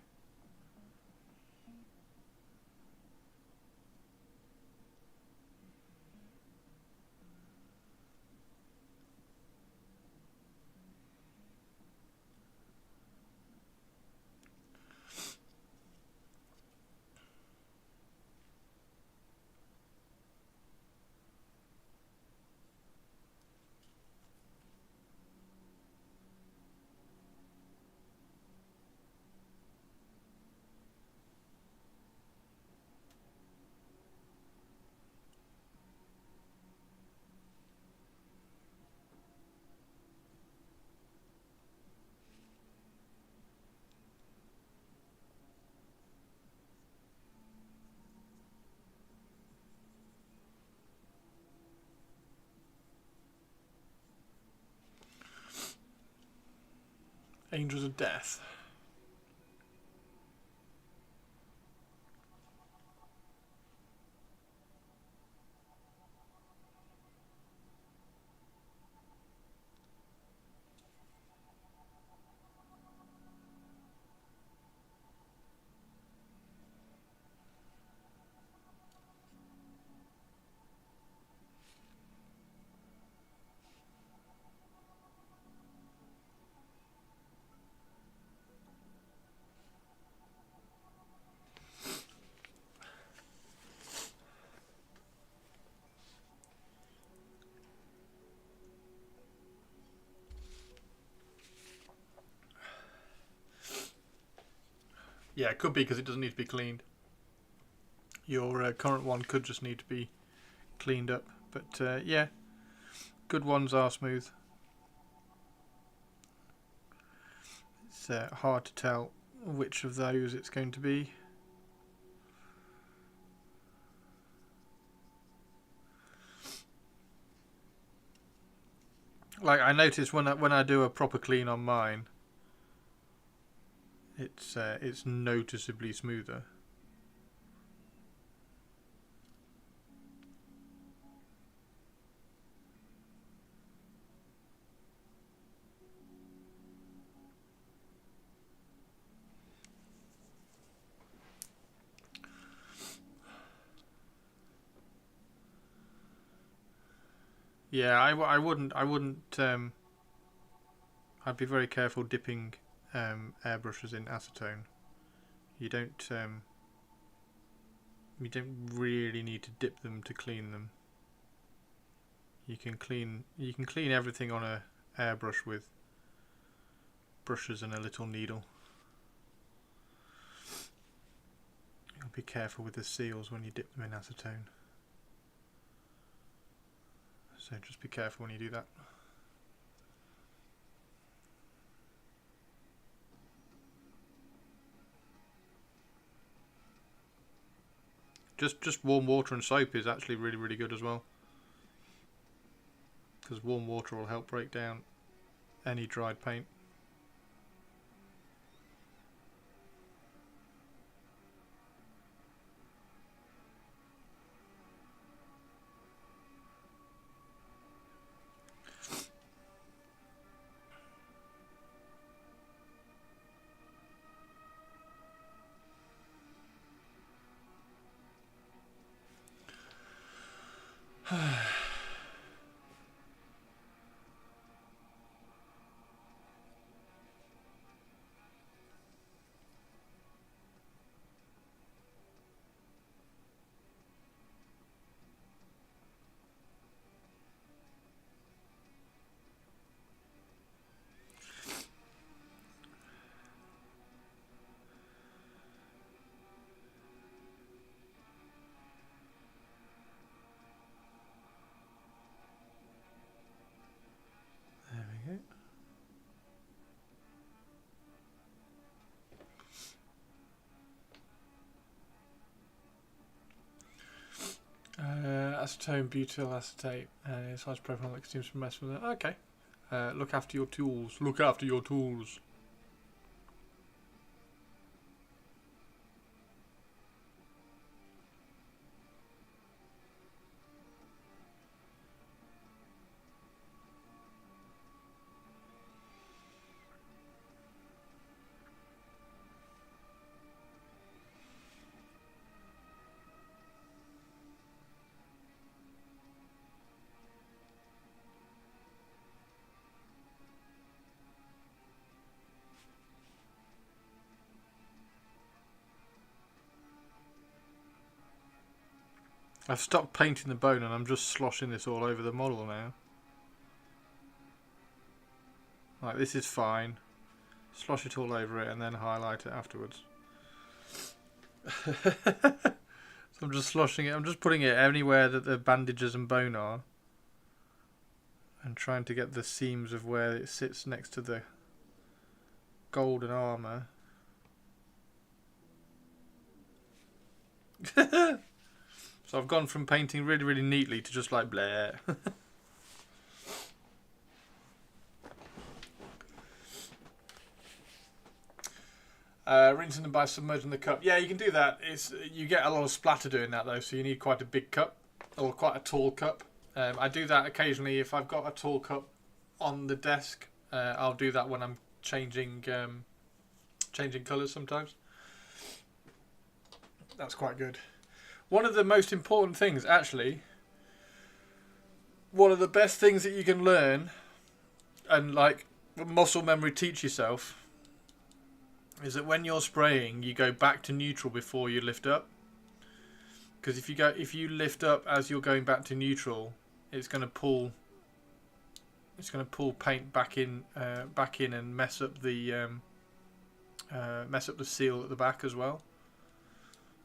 Angels of Death. Yeah, it could be because it doesn't need to be cleaned. Your current one could just need to be cleaned up. But yeah, good ones are smooth. It's hard to tell which of those it's going to be. Like I notice when I do a proper clean on mine, it's noticeably smoother. Yeah, I wouldn't. I'd be very careful dipping airbrushes in acetone. You don't really need to dip them to clean them. You can clean everything on a airbrush with brushes and a little needle. You'll be careful with the seals when you dip them in acetone. So just be careful when you do that. Just warm water and soap is actually really, really good as well. Because warm water will help break down any dried paint. There we go. Acetone, butyl acetate, size profile that seems to mess with it. Okay. Look after your tools. Look after your tools. I've stopped painting the bone and I'm just sloshing this all over the model now. Like, this is fine. Slosh it all over it and then highlight it afterwards. So I'm just sloshing it. I'm just putting it anywhere that the bandages and bone are. And trying to get the seams of where it sits next to the golden armour. So I've gone from painting really, really neatly to just like blah. Rinsing them by submerging the cup. Yeah, you can do that. You get a lot of splatter doing that though, so you need quite a big cup or quite a tall cup. I do that occasionally if I've got a tall cup on the desk. I'll do that when I'm changing colours sometimes. That's quite good. One of the most important things, actually, one of the best things that you can learn and like muscle memory teach yourself is that when you're spraying, you go back to neutral before you lift up. Because if you lift up as you're going back to neutral, it's going to pull paint back in and mess up the seal at the back as well.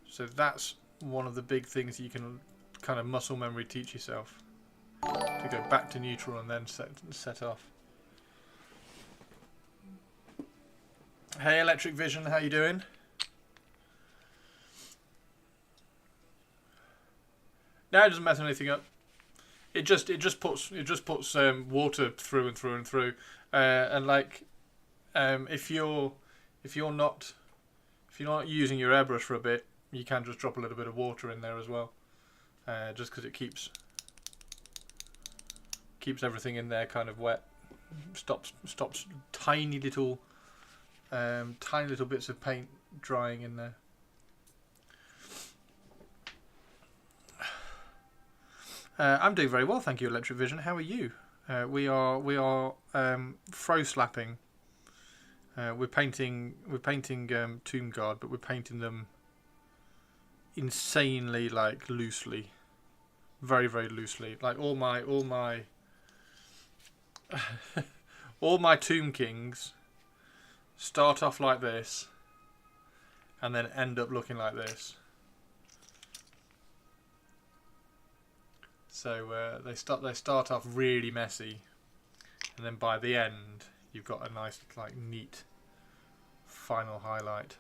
So that's one of the big things you can kind of muscle memory teach yourself, to go back to neutral and then set off. Hey Electric Vision, how you doing? No, it doesn't mess anything up. It just puts water through and through and through, and like if you're not using your airbrush for a bit, you can just drop a little bit of water in there as well, just because it keeps everything in there kind of wet. Stops tiny little bits of paint drying in there. I'm doing very well, thank you, Electric Vision. How are you? We are fro slapping. We're painting Tomb Guard, but we're painting them insanely like loosely, very very loosely. Like all my all my Tomb Kings start off like this, and then end up looking like this. So they start off really messy, and then by the end you've got a nice like neat final highlight.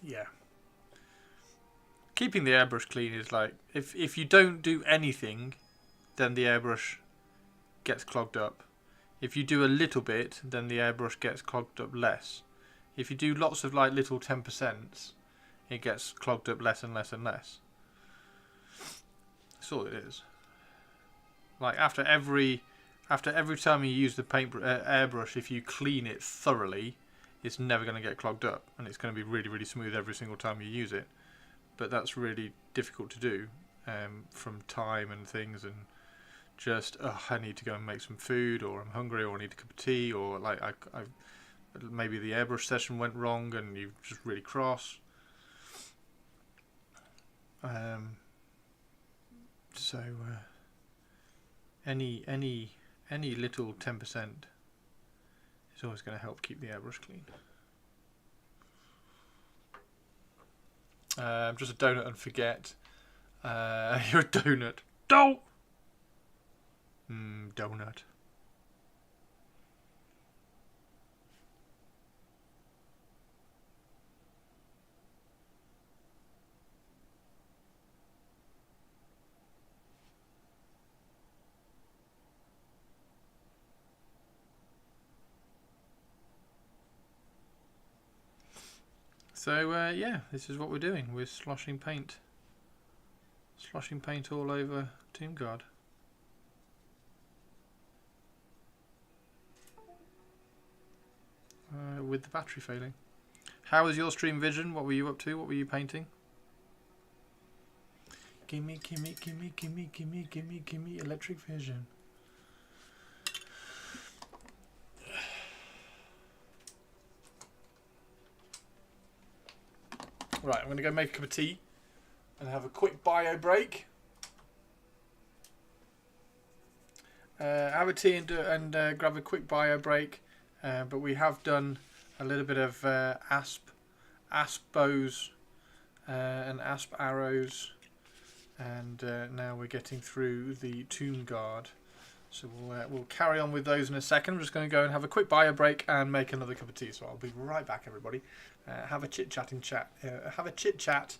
Yeah. Keeping the airbrush clean is like if you don't do anything, then the airbrush gets clogged up. If you do a little bit, then the airbrush gets clogged up less. If you do lots of like little 10%, it gets clogged up less and less and less. That's all it is. Like after every time you use the airbrush, if you clean it thoroughly, it's never going to get clogged up, and it's going to be really really smooth every single time you use it. But that's really difficult to do from time and things, and just I need to go and make some food, or I'm hungry, or I need a cup of tea, or like I maybe the airbrush session went wrong and you're just really cross. So any little 10% is always going to help keep the airbrush clean. Just a donut and forget. You're a donut. Don't. Donut. So yeah, this is what we're doing. We're sloshing paint all over Tomb Guard. With the battery failing. How was your stream, Vision? What were you up to? What were you painting? Gimme Electric Vision. Right, I'm going to go make a cup of tea and have a quick bio break. Have a tea and grab a quick bio break. But we have done a little bit of asp bows and asp arrows, and now we're getting through the Tomb Guard. So we'll carry on with those in a second. I'm just going to go and have a quick bio break and make another cup of tea. So I'll be right back, everybody. Have a chit chat in chat. Have a chit chat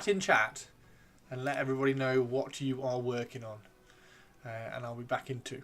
in chat, and let everybody know what you are working on. And I'll be back in 2.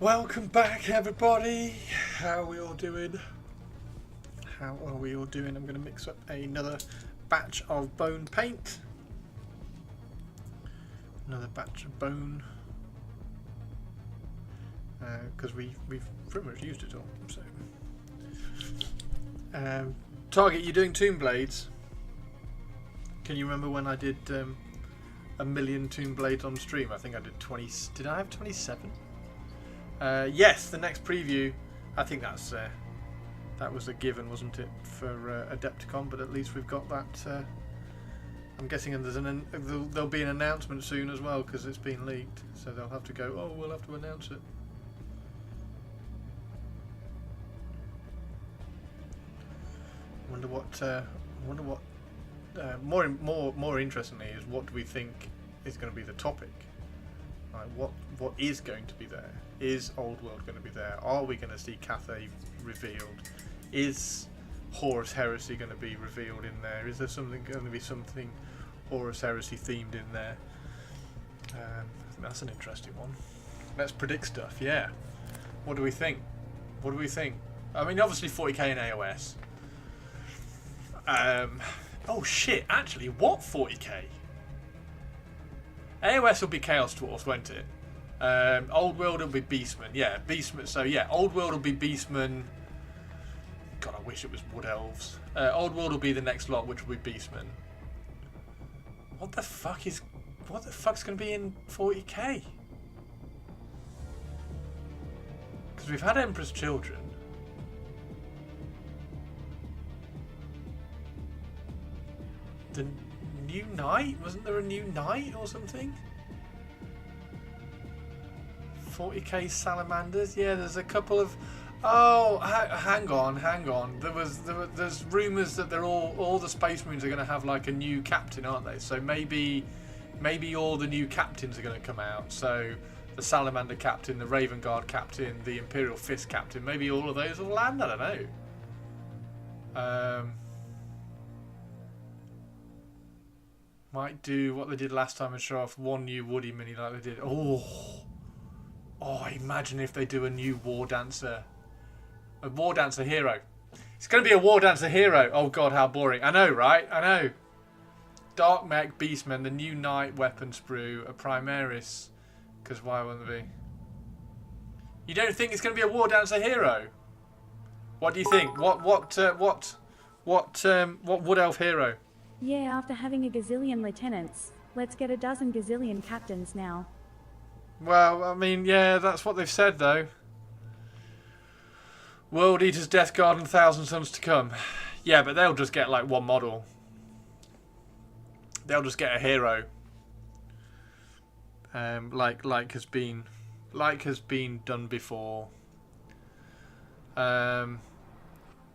Welcome back, everybody. How are we all doing? How are we all doing? I'm going to mix up another batch of bone paint. Another batch of bone. Because we've pretty much used it all. So, Target, you're doing Tomb Blades. Can you remember when I did a million Tomb Blades on stream? I think I did 20. Did I have 27? Yes, the next preview. I think that was a given, wasn't it, for Adepticon? But at least we've got that. I'm guessing there'll be an announcement soon as well because it's been leaked. So they'll have to go. Oh, we'll have to announce it. Wonder what. More interestingly is what do we think is going to be the topic? Like what is going to be there? Is Old World going to be there? Are we going to see Cathay revealed? Is Horus Heresy going to be revealed in there? Is there going to be something Horus Heresy themed in there? That's an interesting one. Let's predict stuff. Yeah. What do we think? What do we think? I mean, obviously 40k and AOS. Oh shit! Actually, what 40k? AOS will be Chaos Dwarfs, won't it? Old World will be Beastmen. Yeah, Beastmen. So yeah, Old World will be Beastmen. God, I wish it was Wood Elves. Old World will be the next lot, which will be Beastmen. What the fuck's going to be in 40k? Because we've had Emperor's Children. The new knight? Wasn't there a new knight or something? 40k salamanders? Yeah, there's a couple of. Oh, hang on. There's rumours that they're all the Space Marines are going to have like a new captain, aren't they? So maybe all the new captains are going to come out. So the Salamander captain, the Raven Guard captain, the Imperial Fist captain. Maybe all of those will land. I don't know. Might do what they did last time and show off one new Woody mini like they did. Oh, imagine if they do a new War Dancer. A War Dancer hero. It's going to be a War Dancer hero. Oh god, how boring. I know, right? I know. Dark Mech, Beastman, the new Knight, Weapon Sprue, a Primaris. Because why wouldn't there be? You don't think it's going to be a War Dancer hero? What do you think? What Wood Elf hero? Yeah, after having a gazillion lieutenants, let's get a dozen gazillion captains now. Well, I mean, yeah, that's what they've said, though. World Eaters, Death Guard, and Thousand Suns to come. Yeah, but they'll just get, like, one model. They'll just get a hero. Like has been done before. Oh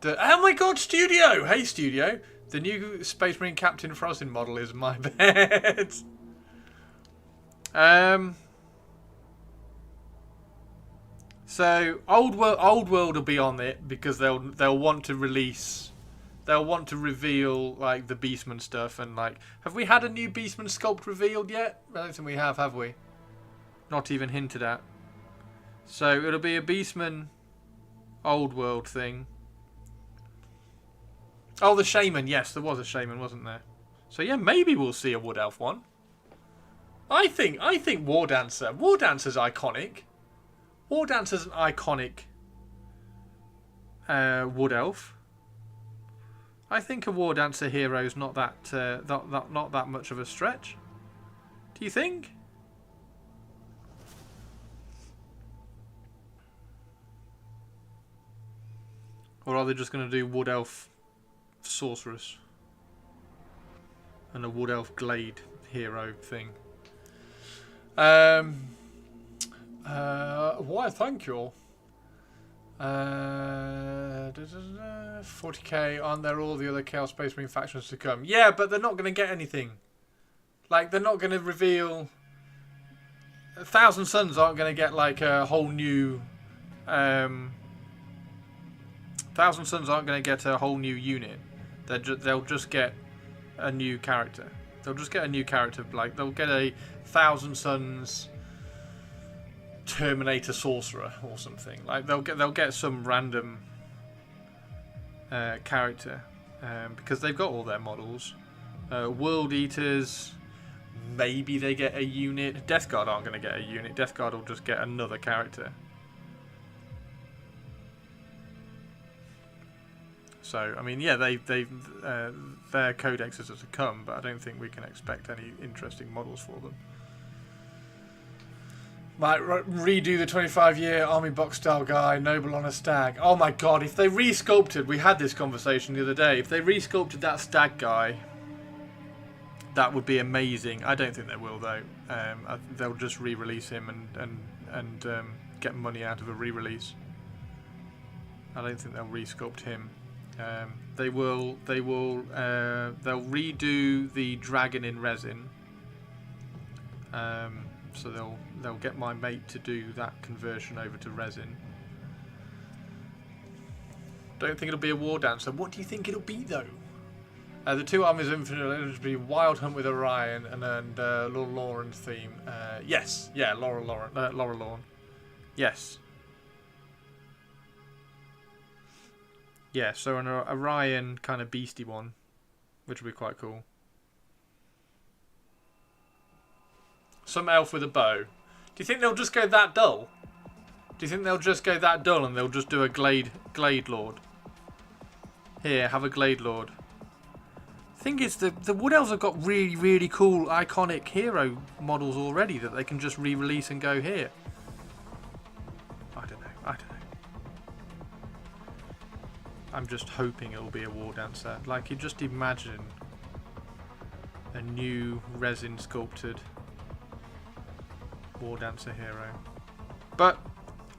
my god, Studio! Hey, Studio! The new Space Marine Captain Frozen model is my bed. So Old World will be on it because they'll want to release, they'll want to reveal like the Beastman stuff and like, have we had a new Beastman sculpt revealed yet? I don't think we have we? Not even hinted at. So it'll be a Beastman Old World thing. Oh, the Shaman. Yes, there was a Shaman, wasn't there? So yeah, maybe we'll see a Wood Elf one. I think War Dancer. War Dancer's iconic. War Dancer's an iconic Wood Elf. I think a War Dancer hero is not that much of a stretch. Do you think? Or are they just going to do Wood Elf Sorceress and a Wood Elf Glade hero thing? Why, thank you. 40k, aren't there all the other Chaos Space Marine factions to come? Yeah, but they're not going to get anything. Like, they're not going to reveal... Thousand Suns aren't going to get, like, a whole new... Thousand Suns aren't going to get a whole new unit. They'll just get a new character. They'll just get a new character. Like, they'll get a Thousand Suns Terminator Sorcerer or something. Like they'll get some random character because they've got all their models. World Eaters, maybe they get a unit. Death Guard aren't going to get a unit. Death Guard will just get another character. So I mean, yeah, their codexes are to come, but I don't think we can expect any interesting models for them. Might redo the 25-year army box style guy, noble on a stag. Oh my god, if they resculpted, we had this conversation the other day, if they resculpted that stag guy, that would be amazing. I don't think they will though. They'll just re-release him and get money out of a re-release. I don't think they'll resculpt him. They'll redo the dragon in resin. So they'll get my mate to do that conversion over to resin. Don't think it'll be a war dancer. What do you think it'll be though? The two armies of infinite will be Wild Hunt with Orion and Laura Lauren's theme. Yes, yeah, Laura Lauren. Yes. Yeah, so an Orion kind of beastie one, which would be quite cool. Some elf with a bow. Do you think they'll just go that dull? Do you think they'll just go that dull and they'll just do a Glade Lord? Here, have a Glade Lord. Thing is, the Wood Elves have got really, really cool, iconic hero models already that they can just re-release and go here. I don't know. I'm just hoping it'll be a War Dancer. Like, you just imagine a new resin sculpted War Dancer hero. But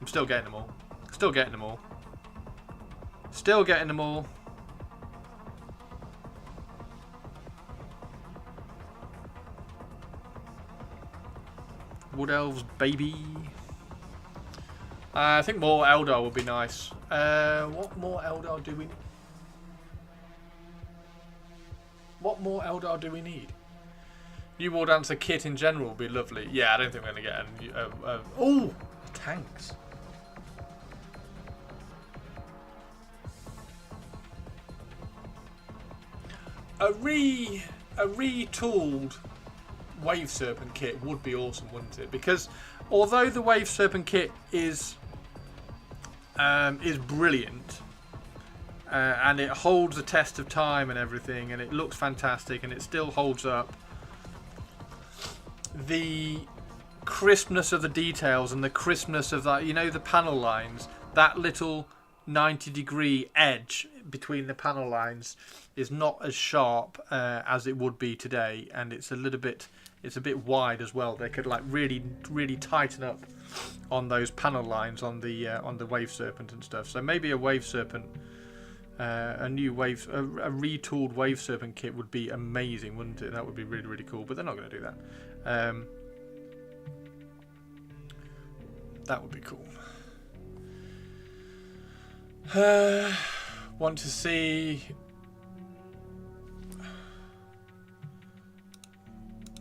I'm still getting them all. Still getting them all. Still getting them all. Wood Elves, baby. I think more Eldar would be nice. What more Eldar do we... What more Eldar do we need? New War Dancer kit in general would be lovely. Yeah, I don't think we're going to get a... oh! Tanks. A retooled Wave Serpent kit would be awesome, wouldn't it? Because although the Wave Serpent kit is brilliant and it holds the test of time and everything, and it looks fantastic and it still holds up, the crispness of the details and the crispness of that, you know, the panel lines, that little 90-degree edge between the panel lines is not as sharp as it would be today, and it's a bit wide as well. They could like really tighten up on those panel lines on the Wave Serpent and stuff. So maybe a Wave Serpent, a retooled Wave Serpent kit would be amazing, wouldn't it? That would be really cool. But they're not going to do that. That would be cool. Want to see...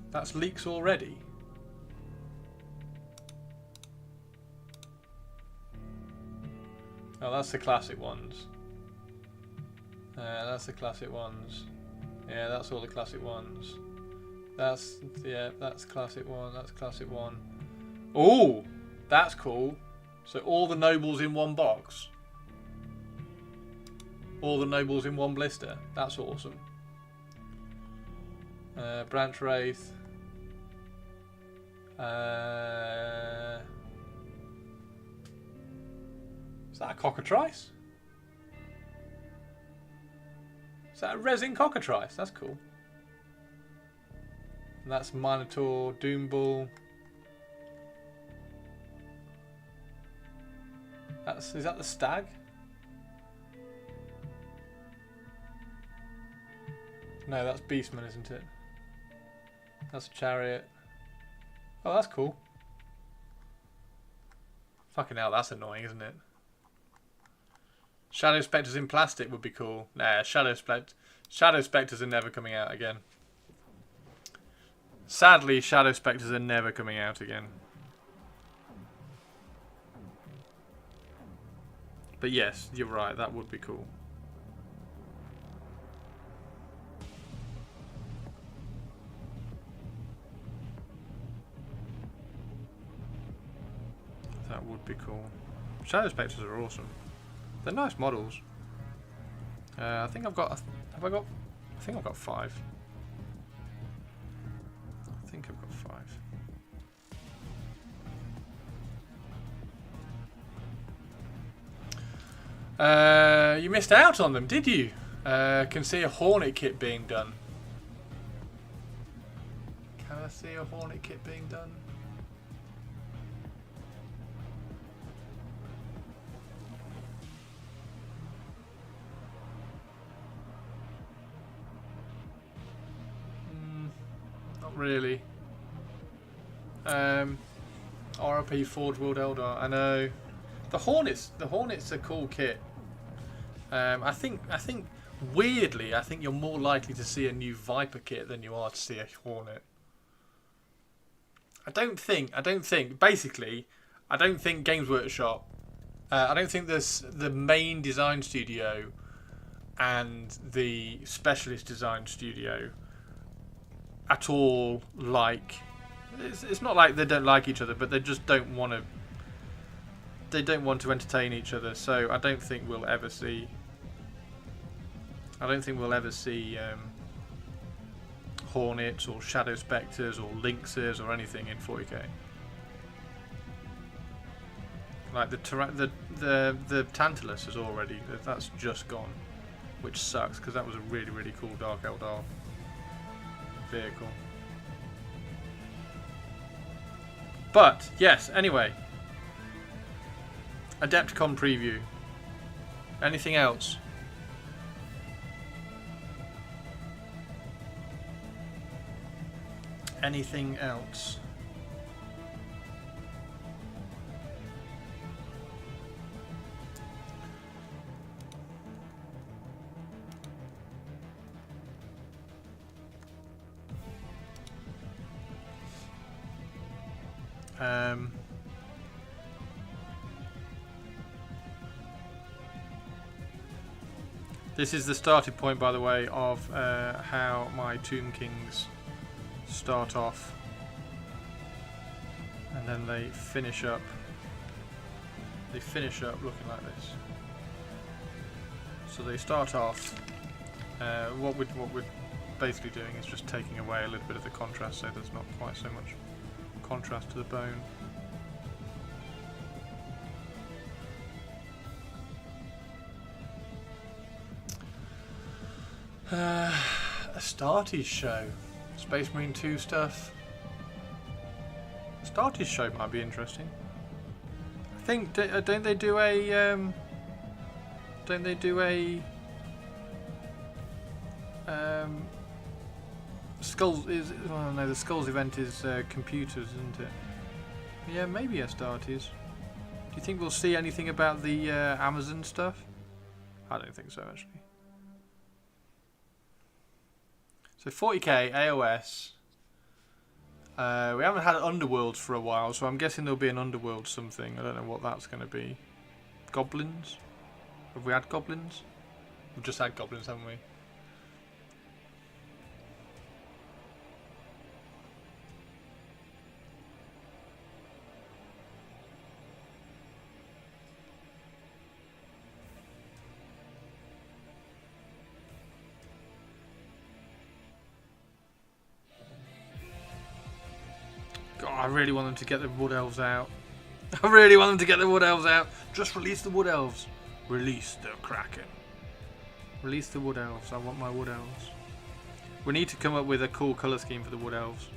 That's leaks already. Oh, that's the classic ones. That's the classic ones. Yeah, that's all the classic ones. That's classic one. That's classic one. Oh, that's cool. So all the nobles in one box. All the nobles in one blister. That's awesome. Branch Wraith. Is that a cockatrice? Is that a resin cockatrice? That's cool. And that's Minotaur, Doombull. Is that the stag? No, that's Beastman, isn't it? That's a chariot. Oh, that's cool. Fucking hell, that's annoying, isn't it? Shadow Spectres in plastic would be cool. Nah, Shadow Spectres are never coming out again. Sadly, Shadow Spectres are never coming out again. But yes, you're right, that would be cool. That would be cool. Shadow Spectres are awesome. They're nice models. I think I've got... Have I got... I think I've got 5. I think I've got 5. You missed out on them, did you? Can see a Hornet kit being done. Can I see a Hornet kit being done? Not really. RP Forge World Eldar. I know. The Hornets are cool kit. I think weirdly, I think you're more likely to see a new Viper kit than you are to see a Hornet. I don't think basically, I don't think Games Workshop, I don't think there's the main design studio and the specialist design studio at all like, it's not like they don't like each other, but they just don't want to. They don't want to entertain each other, so I don't think we'll ever see. Hornets or Shadow Spectres or Lynxes or anything in 40k. Like the Tantalus is already, that's just gone, which sucks because that was a really cool Dark Eldar vehicle. But yes, anyway. Adepticon preview. Anything else? Anything else? This is the starting point, by the way, of how my Tomb Kings start off, and then they finish up. They finish up looking like this. So they start off. What we're basically doing is just taking away a little bit of the contrast, so there's not quite so much contrast to the bone. A Astartes show. Space Marine 2 stuff. Astartes show might be interesting. I think don't they do a Skulls is, well, no, the Skulls event is computers, isn't it? Yeah, maybe Astartes. Do you think we'll see anything about the Amazon stuff? I don't think so, actually. So 40k, AOS. We haven't had Underworlds for a while, so I'm guessing there'll be an Underworld something. I don't know what that's going to be. Goblins? Have we had Goblins? We've just had Goblins, haven't we? I really want them to get the Wood Elves out. I really want them to get the Wood Elves out. Just release the Wood Elves. Release the Kraken. Release the Wood Elves. I want my Wood Elves. We need to come up with a cool colour scheme for the Wood Elves.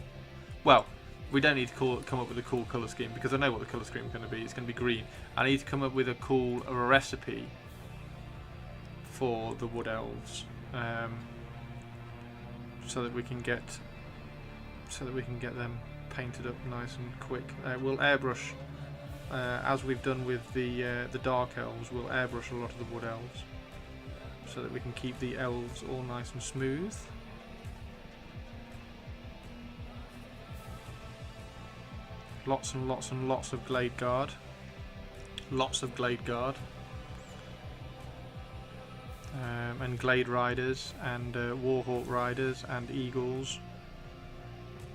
Well, we don't need to come up with a cool colour scheme because I know what the colour scheme is going to be. It's going to be green. I need to come up with a cool recipe for the Wood Elves, so that we can get them painted up nice and quick. We'll airbrush, as we've done with the Dark Elves. We'll airbrush a lot of the Wood Elves, so that we can keep the elves all nice and smooth. Lots and lots and lots of Glade Guard. Lots of Glade Guard. and Glade Riders, and Warhawk Riders, and Eagles,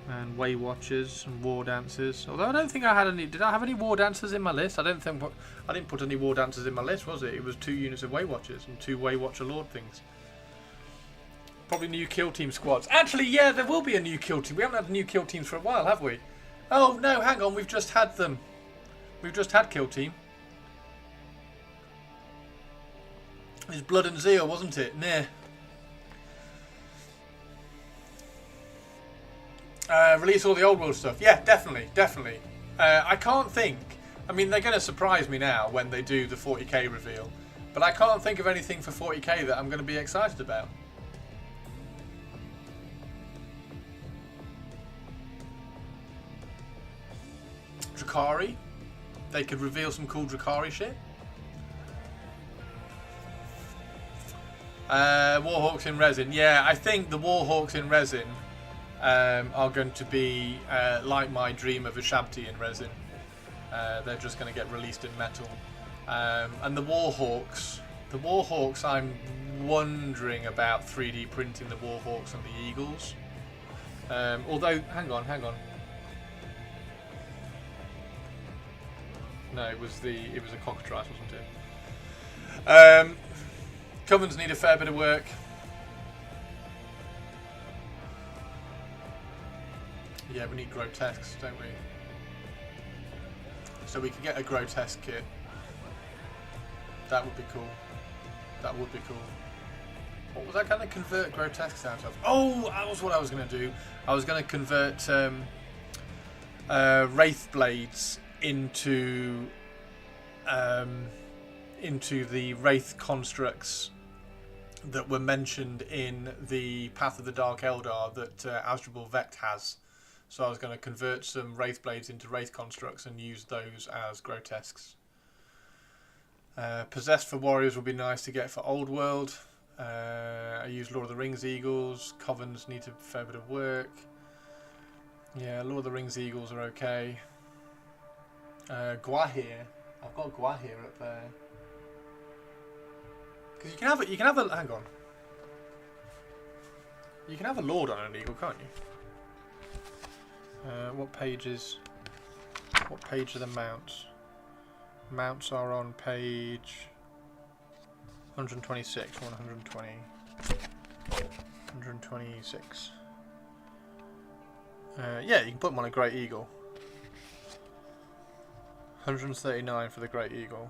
and Way Watchers, and War Dancers. Although I don't think I had any. Did I have any War Dancers in my list? I don't think. I didn't put any War Dancers in my list, was it? It was 2 units of Way Watchers and 2 Way Watcher Lord things. Probably new kill team squads. Actually, yeah, there will be a new kill team. We haven't had new kill teams for a while, have we? Oh no, hang on. We've just had them. We've just had kill team. It's Blood and Zeal, wasn't it? Nah. Release all the old world stuff. Yeah, definitely, definitely. I can't think. I mean, they're going to surprise me now when they do the 40k reveal. But I can't think of anything for 40k that I'm going to be excited about. Drakari. They could reveal some cool Drakari shit. Warhawks in resin. Yeah, I think the Warhawks in resin are going to be like my dream of a Shabti in resin. They're just going to get released in metal. And the Warhawks, I'm wondering about 3D printing the Warhawks and the Eagles. Although, hang on. No, it was a cockatrice, wasn't it? Covens need a fair bit of work. Yeah, we need grotesques, don't we? So we could get a grotesque kit. That would be cool. That would be cool. What was I going to convert grotesques out of? Oh, that was what I was going to do. I was going to convert Wraith Blades into the Wraith constructs that were mentioned in the Path of the Dark Eldar that Asdrubal Vect has. So I was going to convert some Wraith Blades into Wraith constructs and use those as grotesques. Possessed for warriors would be nice to get for Old World. I used Lord of the Rings Eagles. Covens need a fair bit of work. Yeah, Lord of the Rings Eagles are okay. Gwahir. I've got Gwahir up there. Because you can have a hang on. You can have a Lord on an Eagle, can't you? What page are the mounts? Mounts are on page 126, 120, 126. Yeah, you can put them on a Great Eagle. 139 for the Great Eagle.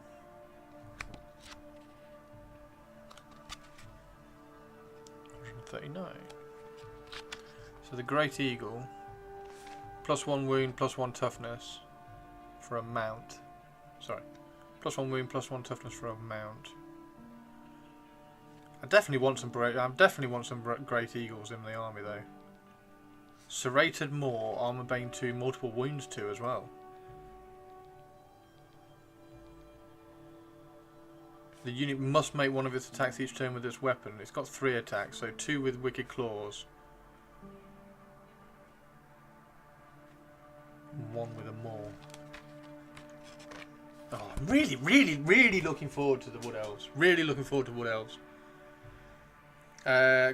139. So the Great Eagle, +1 wound, +1 toughness for a mount. Sorry, +1 wound, +1 toughness for a mount. I definitely want some Great Eagles in the army though. Serrated Maw, Armor Bane 2, multiple wounds 2 as well. The unit must make one of its attacks each turn with this weapon. It's got 3 attacks, so 2 with Wicked Claws. 1 with a Maw. Oh, I'm really looking forward to the Wood Elves. Really looking forward to Wood Elves.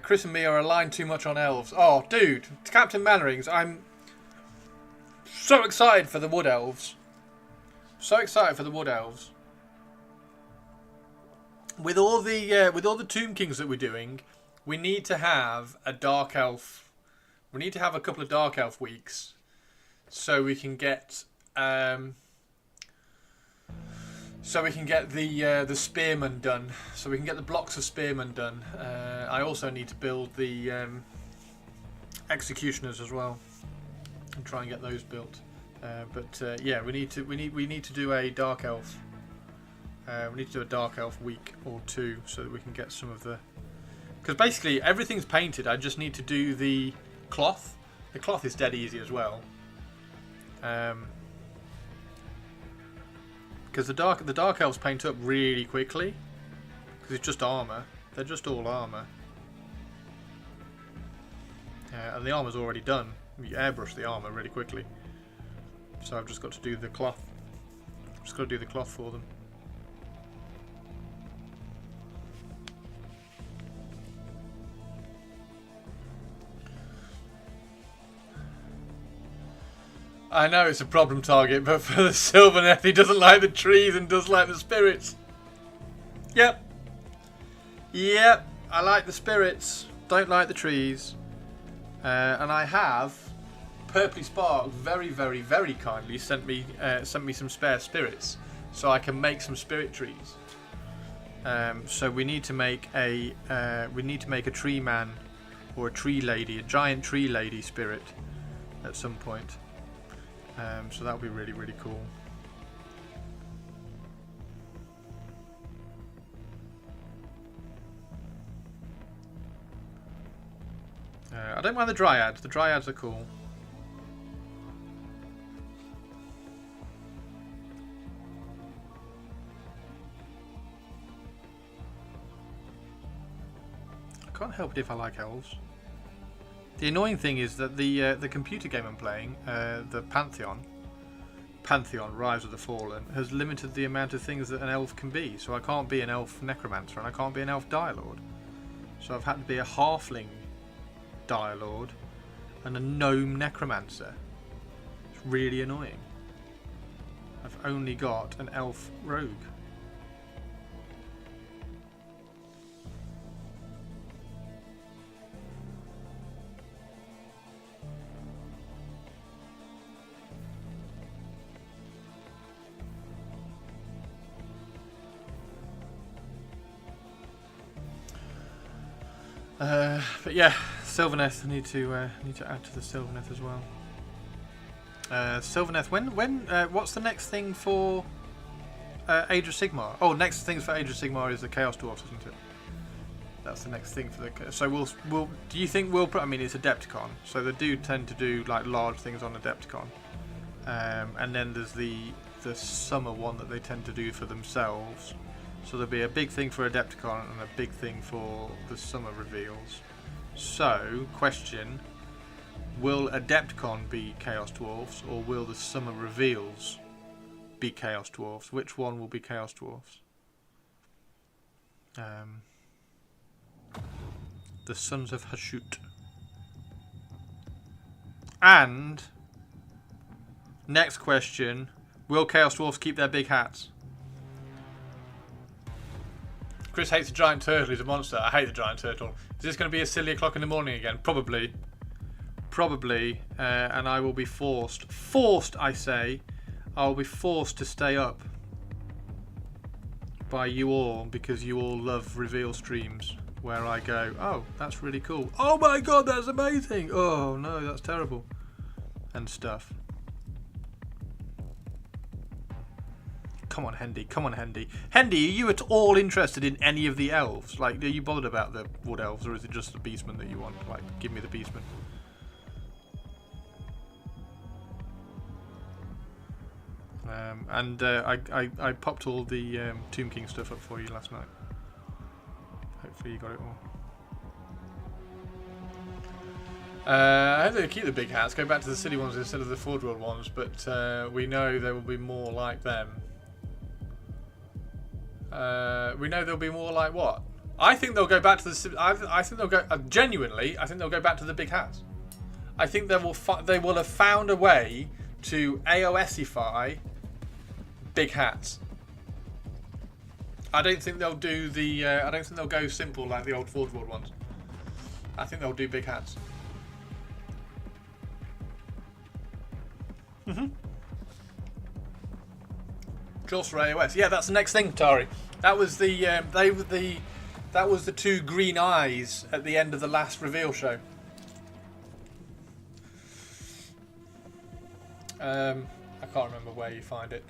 Chris and me are aligned too much on elves. Oh, dude, Captain Mannerings, I'm so excited for the Wood Elves. So excited for the Wood Elves. With all the Tomb Kings that we're doing, we need to have a Dark Elf. We need to have a couple of Dark Elf weeks, so we can get the Spearmen done. So we can get the blocks of Spearmen done. I also need to build the Executioners as well, and try and get those built. Yeah, we need to do a Dark Elf. We need to do a Dark Elf week or 2 so that we can get some of the... Because basically everything's painted, I just need to do the cloth. The cloth is dead easy as well. Because the Dark Elves paint up really quickly. Because it's just armour. They're just all armour. And the armour's already done. You airbrush the armour really quickly. So I've just got to do the cloth. Just got to do the cloth for them. I know it's a problem target, but for the Sylvaneth, he doesn't like the trees and does like the spirits. Yep. Yep. I like the spirits. Don't like the trees. And I have Purpley Spark very, very, very kindly sent me some spare spirits, so I can make some spirit trees. So we need to make a tree man or a tree lady, a giant tree lady spirit at some point. So that would be really, really cool. I don't mind the dryads. The dryads are cool. I can't help it if I like elves. The annoying thing is that the computer game I'm playing, the Pantheon, Rise of the Fallen, has limited the amount of things that an elf can be. So I can't be an elf necromancer and I can't be an elf dire lord. So I've had to be a halfling dire lord and a gnome necromancer. It's really annoying. I've only got an elf rogue. But yeah, Sylvaneth. I need to add to the Sylvaneth as well. Sylvaneth. What's the next thing for Age of Sigmar? Oh, next thing for Age of Sigmar is the Chaos Dwarfs, isn't it? That's the next thing for the. So we'll. Do you think we'll put? I mean, it's Adepticon, so they do tend to do like large things on Adepticon, and then there's the summer one that they tend to do for themselves. So there'll be a big thing for Adepticon and a big thing for the summer reveals. So, question, will Adepticon be Chaos Dwarfs or will the summer reveals be Chaos Dwarfs? Which one will be Chaos Dwarfs? The Sons of Hashut. And, next question, will Chaos Dwarfs keep their big hats? Chris hates a giant turtle. He's a monster. I hate the giant turtle. Is this going to be a silly o'clock in the morning again? Probably. And I will be forced. Forced, I say. I will be forced to stay up by you all because you all love reveal streams where I go, oh, that's really cool. Oh my god, that's amazing. Oh no, that's terrible. And stuff. Come on, Hendy. Come on, Hendy. Hendy, are you at all interested in any of the elves? Like, are you bothered about the wood elves, or is it just the beastmen that you want? Like, give me the beastmen. I popped all the Tomb King stuff up for you last night. Hopefully you got it all. I hope they keep the big hats, go back to the city ones instead of the Forge World ones, but we know there will be more like them. We know there'll be more like what? I think they'll go back to the. I think they'll go. Genuinely, I think they'll go back to the big hats. I think they will have found a way to AOSify big hats. I don't think they'll do the. I don't think they'll go simple like the old Forge World ones. I think they'll do big hats. Jaws for AOS. Yeah, that's the next thing, Tari. That was the that was the two green eyes at the end of the last reveal show. I can't remember where you find it.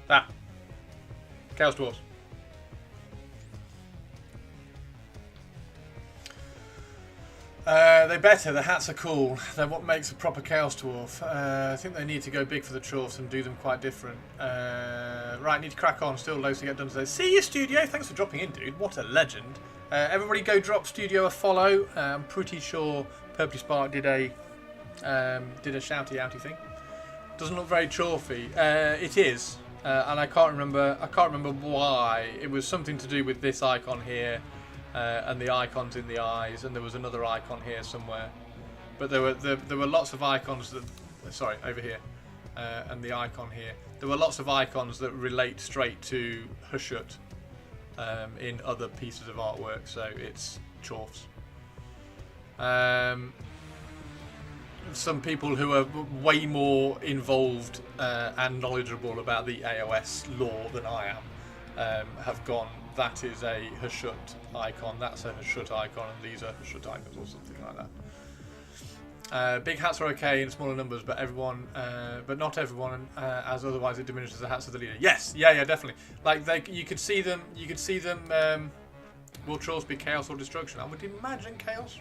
That. Chaos Dwarfs. They better. The hats are cool. They're what makes a proper Chaos Dwarf. I think they need to go big for the dwarfs and do them quite different. Right, need to crack on. Still loads to get done today. See you, Studio. Thanks for dropping in, dude. What a legend. Everybody go drop Studio a follow. I'm pretty sure Purpley Spark did a shouty outy thing. Doesn't look very trophy. It is, and I can't remember why. It was something to do with this icon here. And the icons in the eyes, and there was another icon here somewhere, but there were lots of icons that, sorry, over here, and the icon here. There were lots of icons that relate straight to Hashut in other pieces of artwork, so it's chorfs. Some people who are way more involved and knowledgeable about the AOS lore than I am have gone, that is a Hashut icon, that's a Hashut icon, and these are Hashut icons, or something like that. Big hats are okay in smaller numbers, but not everyone, as otherwise it diminishes the hats of the leader. Yes, yeah, definitely. Like you could see them. Will trolls be chaos or destruction? I would imagine chaos.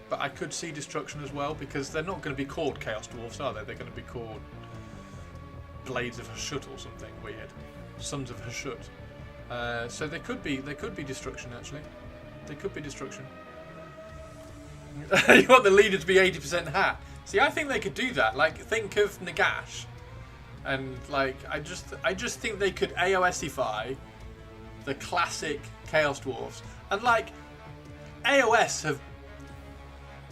But I could see destruction as well, because they're not going to be called Chaos Dwarfs, are they? They're going to be called Blades of Hashut or something weird, Sons of Hashut. So they could be destruction actually. They could be destruction. You want the leader to be 80% hat? See, I think they could do that. Like, think of Nagash, and like I just think they could AOSify the classic Chaos Dwarfs, and like AOS have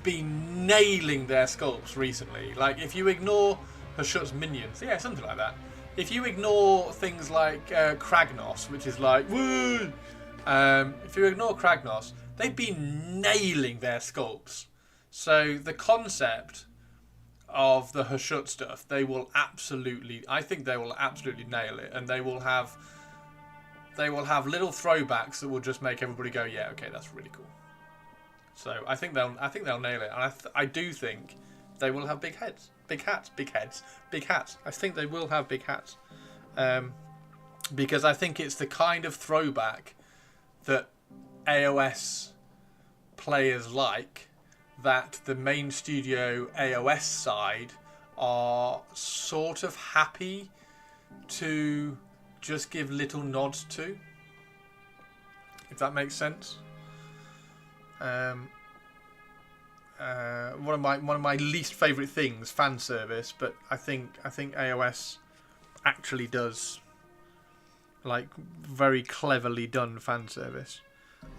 been nailing their sculpts recently. Like, if you ignore Hashut's minions, yeah, something like that. If you ignore things like Kragnos, which is like, woo! If you ignore Kragnos, they've been nailing their sculpts. So the concept of the Hashut stuff, I think they will absolutely nail it, and they will have little throwbacks that will just make everybody go, yeah, okay, that's really cool. So I think they'll nail it, and I do think they will have big hats. I think they will have big hats, because I think it's the kind of throwback that AOS players like, that the main studio AOS side are sort of happy to just give little nods to, if that makes sense. One of my least favourite things, fan service, but I think AOS actually does like very cleverly done fan service,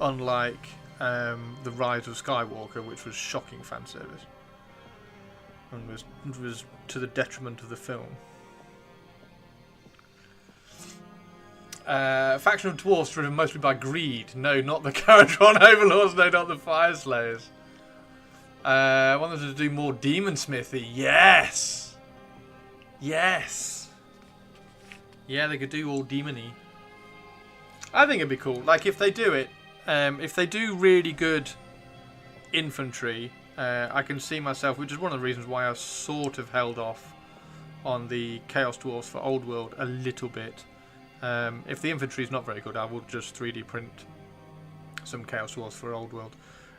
unlike the Rise of Skywalker, which was shocking fan service and was to the detriment of the film. Faction of dwarfs driven mostly by greed. No, not the Caradron Overlords. No, not the Fire Slayers. I want them to do more demon smithy. Yes. Yeah, they could do all demony. I think it'd be cool. Like, if they do it, if they do really good infantry, I can see myself, which is one of the reasons why I sort of held off on the Chaos Dwarfs for Old World a little bit. If the infantry is not very good, I will just 3D print some Chaos Dwarfs for Old World.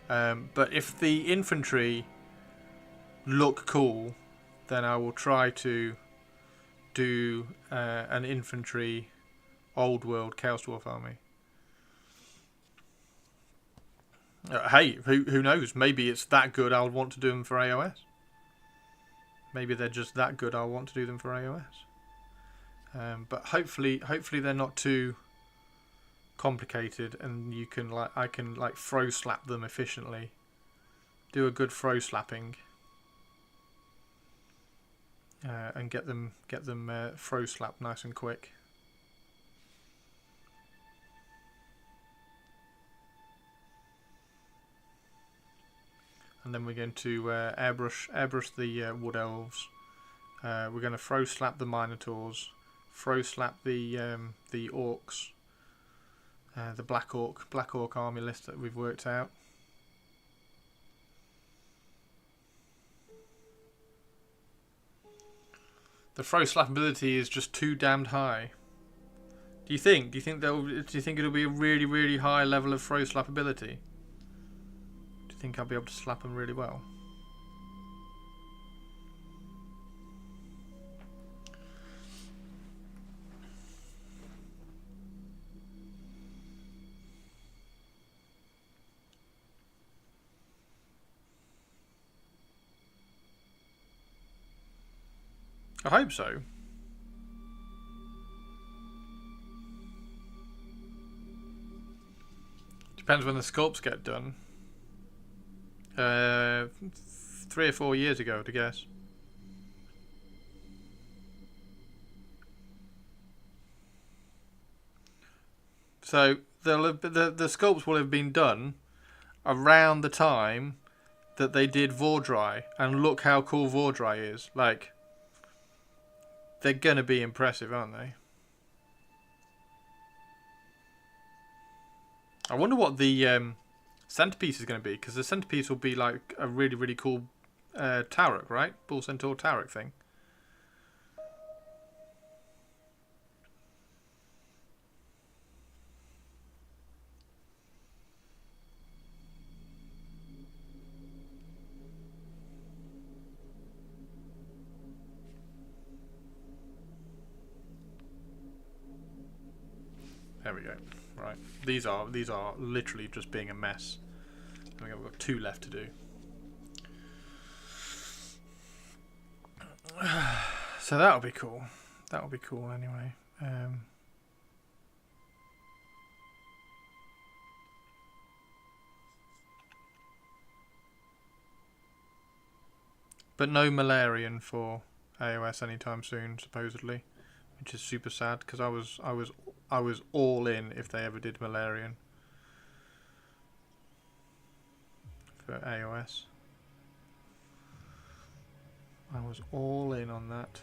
But if the infantry look cool, then I will try to do an infantry Old World Chaos Dwarf army. Hey, who knows? Maybe it's that good I'll want to do them for AOS. Maybe they're just that good I'll want to do them for AOS. But hopefully they're not too complicated, and I can throw slap them efficiently. Do a good throw slapping, and get them throw slap nice and quick. And then we're going to airbrush the wood elves. We're going to throw slap the minotaurs, throw slap the orcs, the black orc army list that we've worked out. The throw slap ability is just too damned high. Do you think it'll be a really, really high level of throw slap ability? Do you think I'll be able to slap them really well? I hope so. Depends when the sculpts get done. 3 or 4 years ago, to guess. So the sculpts will have been done around the time that they did Vordry, and look how cool Vordry is. Like, they're gonna be impressive, aren't they? I wonder what the centerpiece is going to be, because the centerpiece will be like a really, really cool Tarek, right? Bull Centaur Tarek thing. There we go. Right. These are literally just being a mess. I think I've got 2 left to do. So that'll be cool. That'll be cool anyway. But no Malarian for AOS anytime soon, supposedly, which is super sad, because I was all in if they ever did Malarian for AOS. I was all in on that,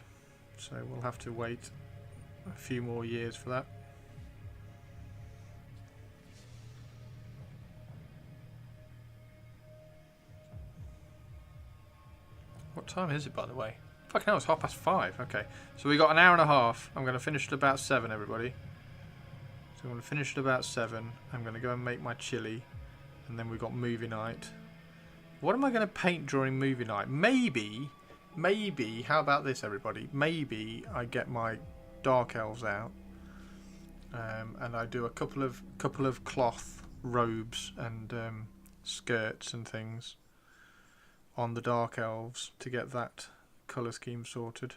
so we'll have to wait a few more years for that. What time is it, by the way? Fucking hell, it's 5:30. Okay, so we got an hour and a half. I'm going to finish at about 7, everybody. So I'm going to finish at about 7. I'm going to go and make my chili, and then we've got movie night. What am I going to paint during movie night? Maybe, how about this, everybody? Maybe I get my dark elves out, and I do a couple of cloth robes and skirts and things on the dark elves to get that colour scheme sorted.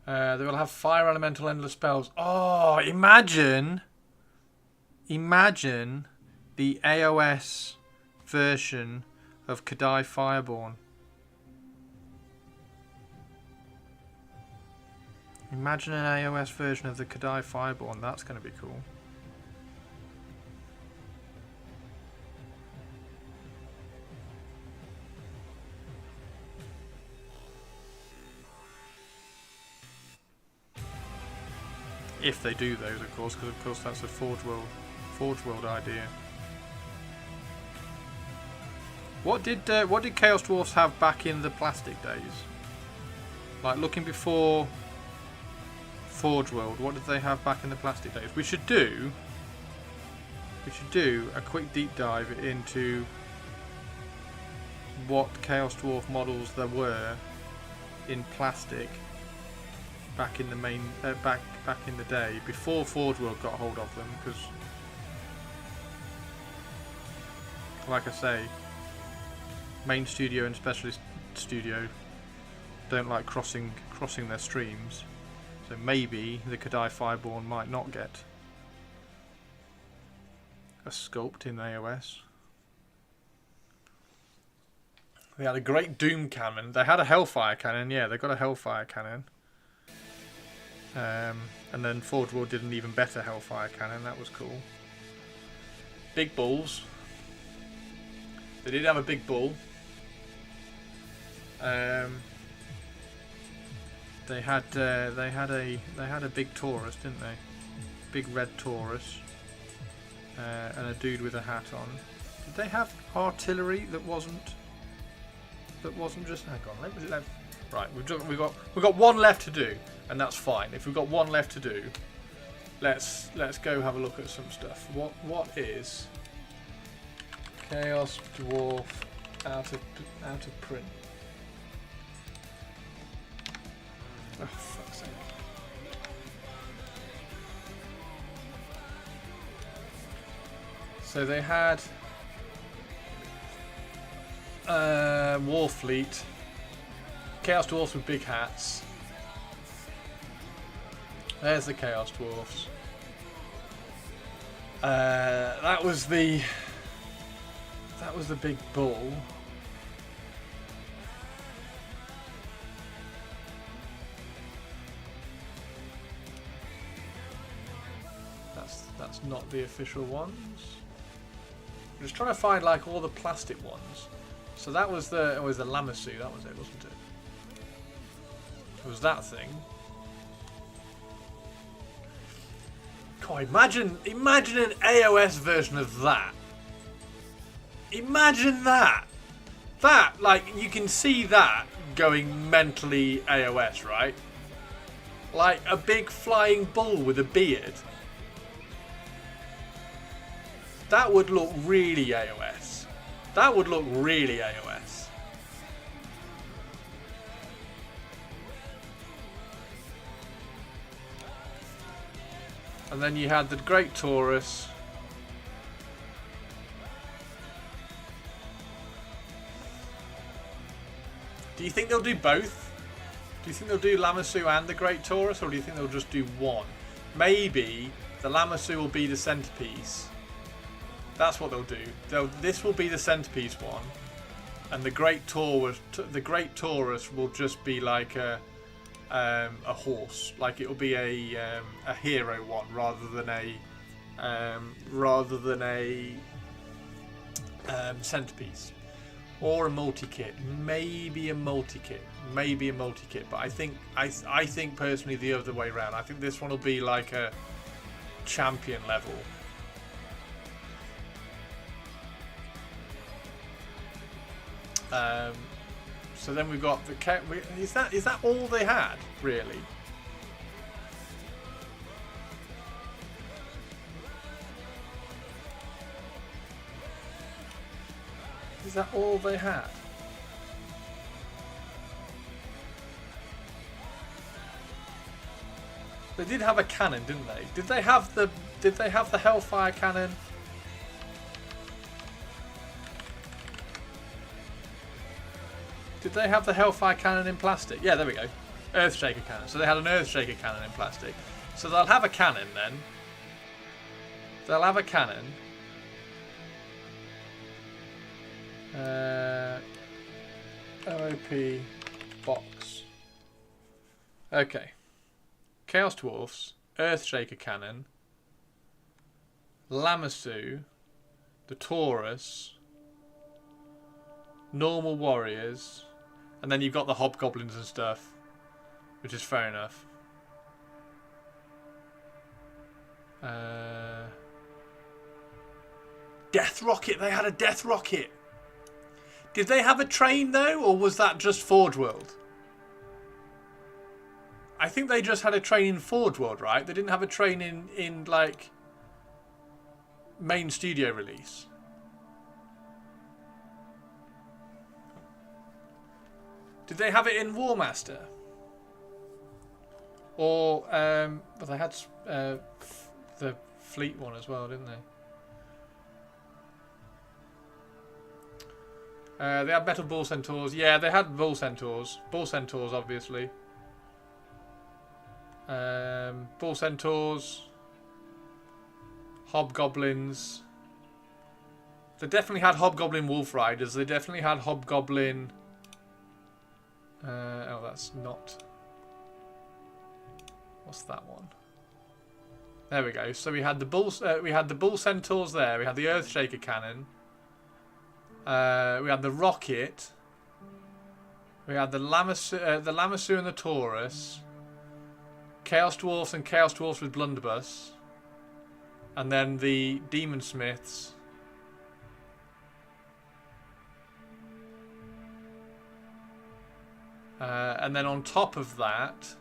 They will have fire elemental endless spells. Oh, imagine the AOS version of Kadai Fireborn. Imagine an AOS version of the Kadai Fireborn. That's going to be cool. If they do those, of course, because of course that's a Forge World idea. What did Chaos Dwarfs have back in the plastic days? Like, looking before Forge World, what did they have back in the plastic days? We should do a quick deep dive into what Chaos Dwarf models there were in plastic back in the back in the day, before Forge World got hold of them, because, like I say, main studio and specialist studio don't like crossing their streams, so maybe the Kadai Fireborn might not get a sculpt in AOS. They had a great Doom cannon. They had a Hellfire cannon. Yeah, they got a Hellfire cannon. And then Forge World did an even better Hellfire cannon. That was cool. Big bulls. They did have a big bull. They had a big Taurus, didn't they? Big red Taurus. and a dude with a hat on. Did they have artillery that wasn't just? Hang on, right. We've got one left to do, and that's fine. If we've got one left to do, let's go have a look at some stuff. What is Chaos Dwarf out of print? Oh, fuck's sake. So they had Warfleet, Chaos Dwarfs with big hats. There's the Chaos Dwarfs. That was the big bull. That's not the official ones. I'm just trying to find like all the plastic ones. So that was the Lamassu, that was it, wasn't it? It was that thing. God, imagine an AOS version of that. Imagine that. That, like, you can see that going mentally AOS, right? Like a big flying bull with a beard. That would look really AOS. That would look really AOS. And then you had the Great Taurus. Do you think they'll do both? Do you think they'll do Lamassu and the Great Taurus, or do you think they'll just do one? Maybe the Lamassu will be the centerpiece. That's what they'll do. This will be the centerpiece one, and the Great Taurus will just be like a horse. Like it'll be a hero one rather than a centerpiece, or a multi-kit. Maybe a multi-kit. But I think personally the other way around. I think this one will be like a champion level. So then we've got the is that all they had, really? Is that all they had? They did have a cannon, didn't they? Did they have the Hellfire cannon? Did they have the Hellfire cannon in plastic? Yeah, there we go. Earthshaker cannon. So they had an Earthshaker cannon in plastic. So they'll have a cannon then. They'll have a cannon. OOP box. Okay. Chaos Dwarfs, Earthshaker cannon, Lamassu, the Taurus, normal warriors, and then you've got the hobgoblins and stuff, which is fair enough. Death Rocket, they had a Death Rocket. Did they have a train though, or was that just Forge World? I think they just had a train in Forge World, right? They didn't have a train in like main studio release. Did they have it in War Master? Or but they had the Fleet one as well, didn't they? They had Metal Bull Centaurs. Yeah, they had Bull Centaurs. Bull Centaurs, obviously. Bull Centaurs. Hobgoblins. They definitely had Hobgoblin Wolf Riders. They definitely had Hobgoblin... oh, that's not... What's that one? There we go. So we had the Bull Centaurs there. We had the Earthshaker cannon. We had the rocket. We had the Lamassu and the Taurus. Chaos Dwarfs and Chaos Dwarfs with Blunderbuss. And then the Demon Smiths. And then on top of that,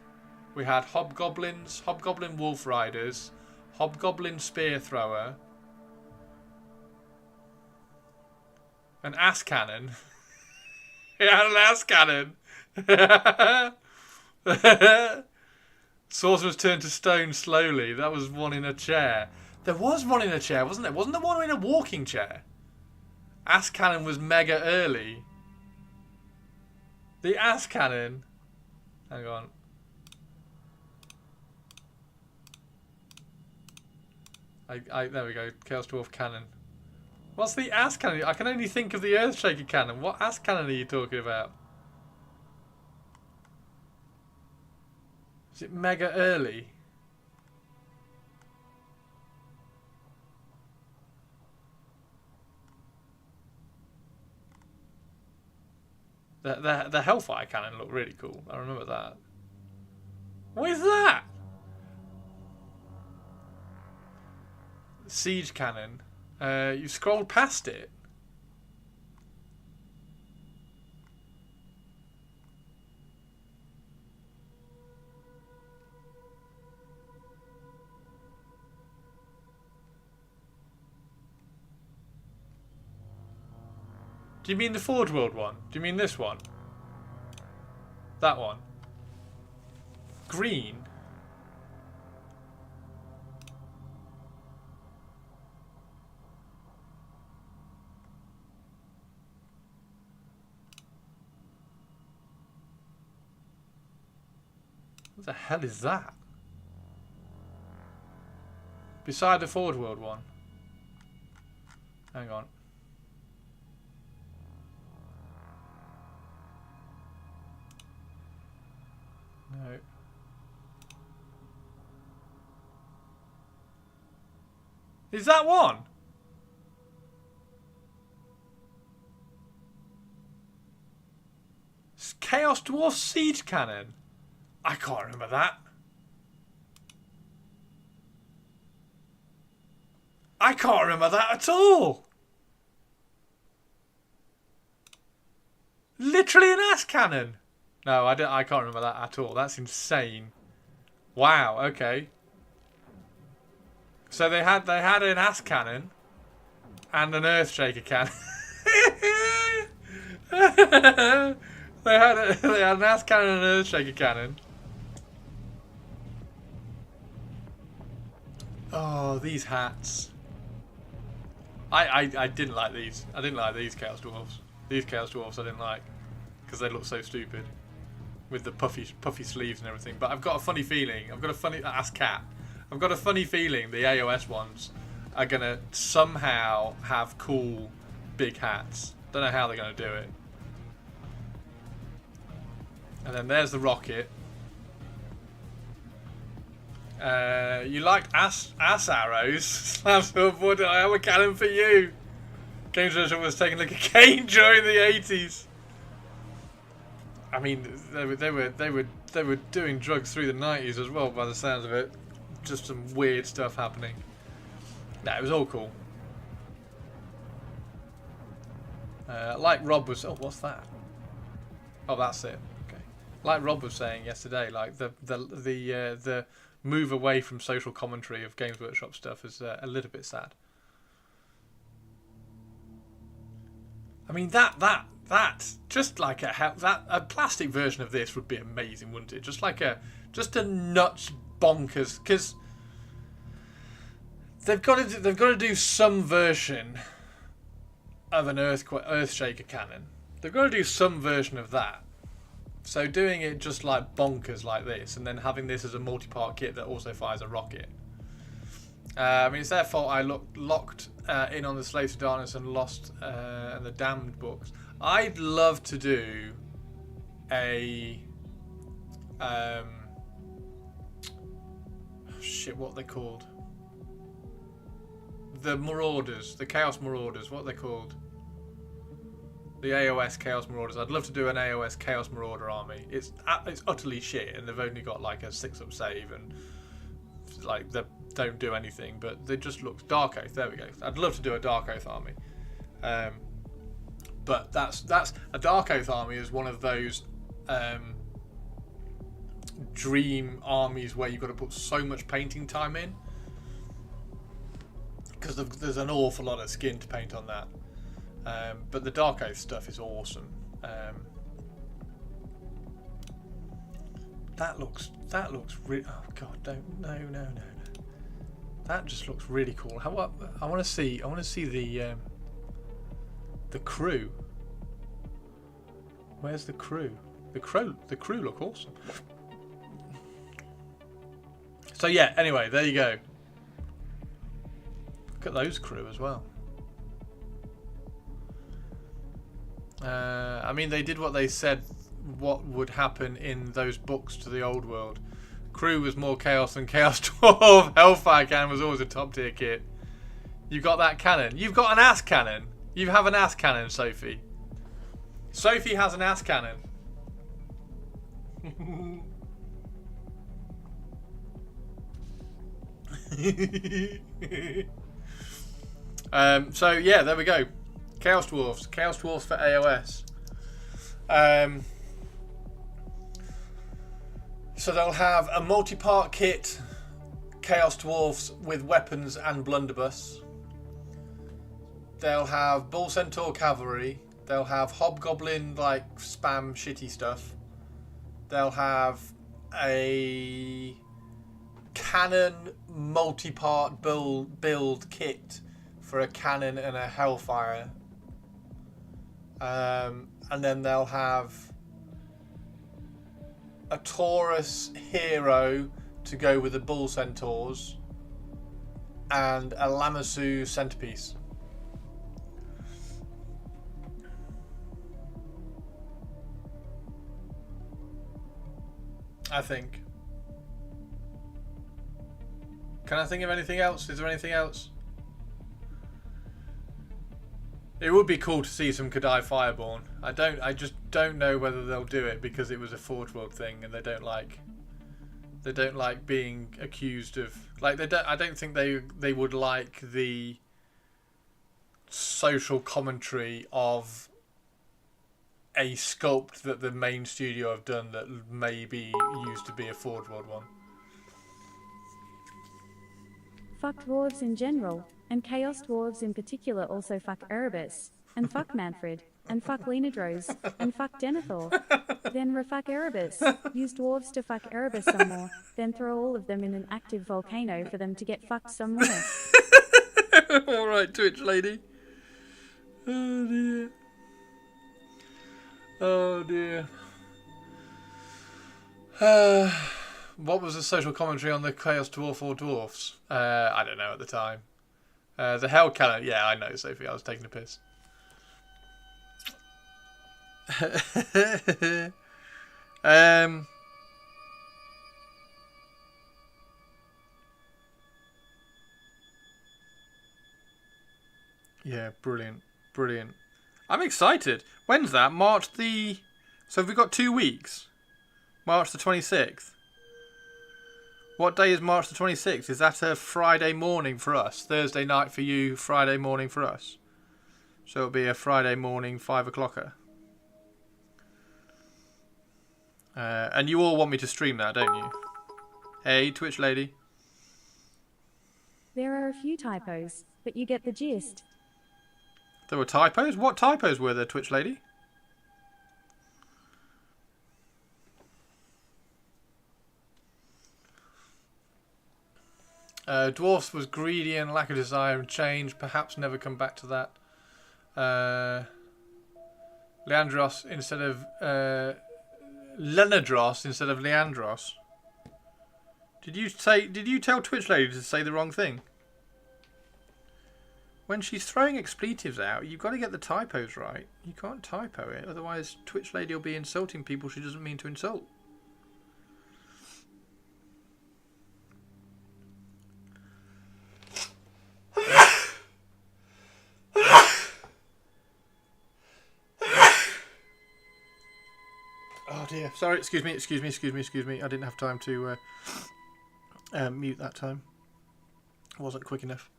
we had Hobgoblins, Hobgoblin Wolf Riders, Hobgoblin Spear Thrower, an Ass Cannon. It had an Ass Cannon. Sorcerers turned to stone slowly. That was one in a chair. There was one in a chair, wasn't there? Wasn't there one in a walking chair? Ass Cannon was mega early. The Ass Cannon. Hang on. There we go. Chaos Dwarf Cannon. What's the Ass Cannon? I can only think of the Earthshaker Cannon. What Ass Cannon are you talking about? Is it mega early? The Hellfire Cannon looked really cool. I remember that. What is that? Siege Cannon. You scrolled past it. Do you mean the Forge World one? Do you mean this one? That one? Green? What the hell is that? Beside the Forge World one. Hang on. No. Is that one? Chaos Dwarf Siege Cannon. I can't remember that. I can't remember that at all. Literally an Ass Cannon. No, I can't remember that at all. That's insane. Wow, okay. So they had an Ass Cannon and an Earthshaker Cannon. they had an Ass Cannon and an Earthshaker Cannon. Oh, these hats. I didn't like these. I didn't like these Chaos Dwarfs. These Chaos Dwarfs I didn't like because they look so stupid. With the puffy sleeves and everything, but I've got a funny feeling. I've got a funny cat. I've got a funny feeling the AOS ones are gonna somehow have cool big hats. Don't know how they're gonna do it. And then there's the rocket. You liked ass arrows? Slams forward. I have a cannon for you. Games Workshop was taking like a cane during the 80s. I mean, they were doing drugs through the 90s as well, by the sounds of it. Just some weird stuff happening. Nah, it was all cool. Like Rob was, oh, what's that? Oh, that's it. Okay. Like Rob was saying yesterday, like the move away from social commentary of Games Workshop stuff is a little bit sad. I mean that just like a plastic version of this would be amazing, wouldn't it? Just a nuts bonkers, because they've got to do some version of an Earthshaker cannon. They've got to do some version of that. So doing it just like bonkers like this, and then having this as a multi-part kit that also fires a rocket. I mean, it's their fault I locked in on the Slaves of Darkness and lost and the Damned books. I'd love to do a shit, what are they called? The Marauders, the Chaos Marauders, what are they called? The AOS Chaos Marauders. I'd love to do an AOS Chaos Marauder army. It's utterly shit, and they've only got like a 6-up save and like they don't do anything, but they just look Dark Oath. There we go. I'd love to do a Dark Oath army, but that's a Dark Oath army is one of those dream armies where you've got to put so much painting time in, because there's an awful lot of skin to paint on that. But the Dark Oath stuff is awesome. That looks really. Oh god, don't no. That just looks really cool. I want to see the crew. Where's the crew? The crew look awesome. So yeah. Anyway, there you go. Look at those crew as well. I mean, they did what they said what would happen in those books to the old world. Crew was more chaos than Chaos 12. Hellfire Cannon was always a top tier kit. You got that cannon. You've got an ass cannon. You have an ass cannon, Sophie. Sophie has an ass cannon. So yeah, there we go. Chaos Dwarfs for AOS. So they'll have a multi-part kit, Chaos Dwarfs with weapons and blunderbuss. They'll have Bull Centaur Cavalry. They'll have Hobgoblin like spam shitty stuff. They'll have a cannon multi-part build kit for a cannon and a Hellfire. And then they'll have a Taurus hero to go with the Bull Centaurs and a Lamassu centerpiece. I think. Can I think of anything else? Is there anything else? It would be cool to see some Kadai Fireborn. I just don't know whether they'll do it because it was a Forge World thing and they don't like being accused of I don't think they would like the social commentary of a sculpt that the main studio have done that maybe used to be a Forge World one. Fuck dwarves in general, and Chaos Dwarves in particular also fuck Erebus, and fuck Manfred, and fuck Lenadrose, and fuck Denethor. Then refuck Erebus, use dwarves to fuck Erebus some more, then throw all of them in an active volcano for them to get fucked some more. Alright, Twitch lady. Oh dear. Oh dear. What was the social commentary on the Chaos Dwarf or Dwarfs? I don't know at the time. The Hell Cannon. Yeah, I know, Sophie. I was taking a piss. Yeah, brilliant. Brilliant. I'm excited. When's that? March the... So have we got 2 weeks? March the 26th. What day is March the 26th? Is that a Friday morning for us? Thursday night for you, Friday morning for us. So it'll be a Friday morning 5 o'clocker. And you all want me to stream that, don't you? Hey, Twitch lady. There are a few typos, but you get the gist. There were typos? What typos were there, Twitch lady? Dwarfs was greedy and lack of desire and change. Perhaps never come back to that. Leandros instead of... Lenadros instead of Leandros. Did you tell Twitch lady to say the wrong thing? When she's throwing expletives out, you've got to get the typos right. You can't typo it, otherwise Twitch lady will be insulting people she doesn't mean to insult. Oh dear. Sorry, excuse me. I didn't have time to Mute that time. I wasn't quick enough.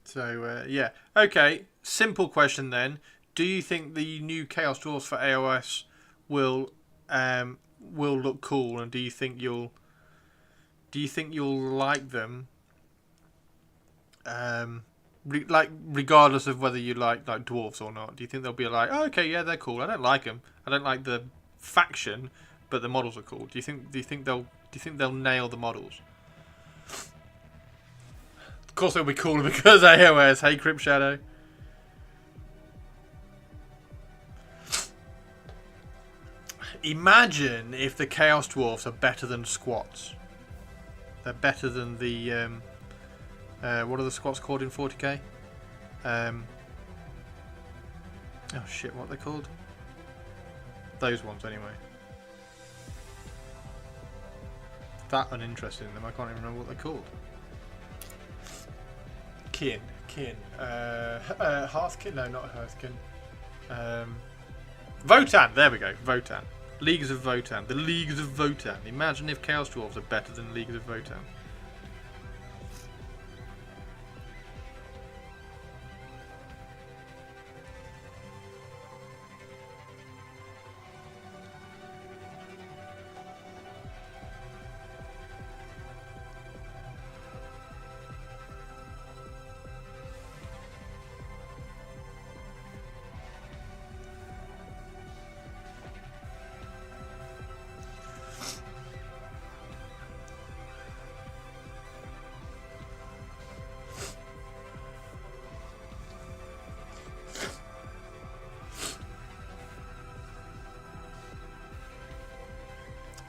So, yeah. Okay, simple question then. Do you think the new Chaos Dwarfs for AOS will look cool, and do you think you'll like them? Regardless of whether you like dwarves or not, do you think they'll be like, oh, okay, yeah, they're cool. I don't like them. I don't like the faction, but the models are cool. Do you think they'll nail the models? Of course, it'll be cool because AOS. Hey, Crypt Shadow. Imagine if the Chaos Dwarfs are better than squats. They're better than the what are the squats called in 40k? Oh shit, what are they called? Those ones anyway. That uninterested in them, I can't even remember what they're called. Kin. Hearthkin? No, not Hearthkin. Votan, there we go, Votan. Leagues of Votan. The Leagues of Votan. Imagine if Chaos Dwarves are better than Leagues of Votan.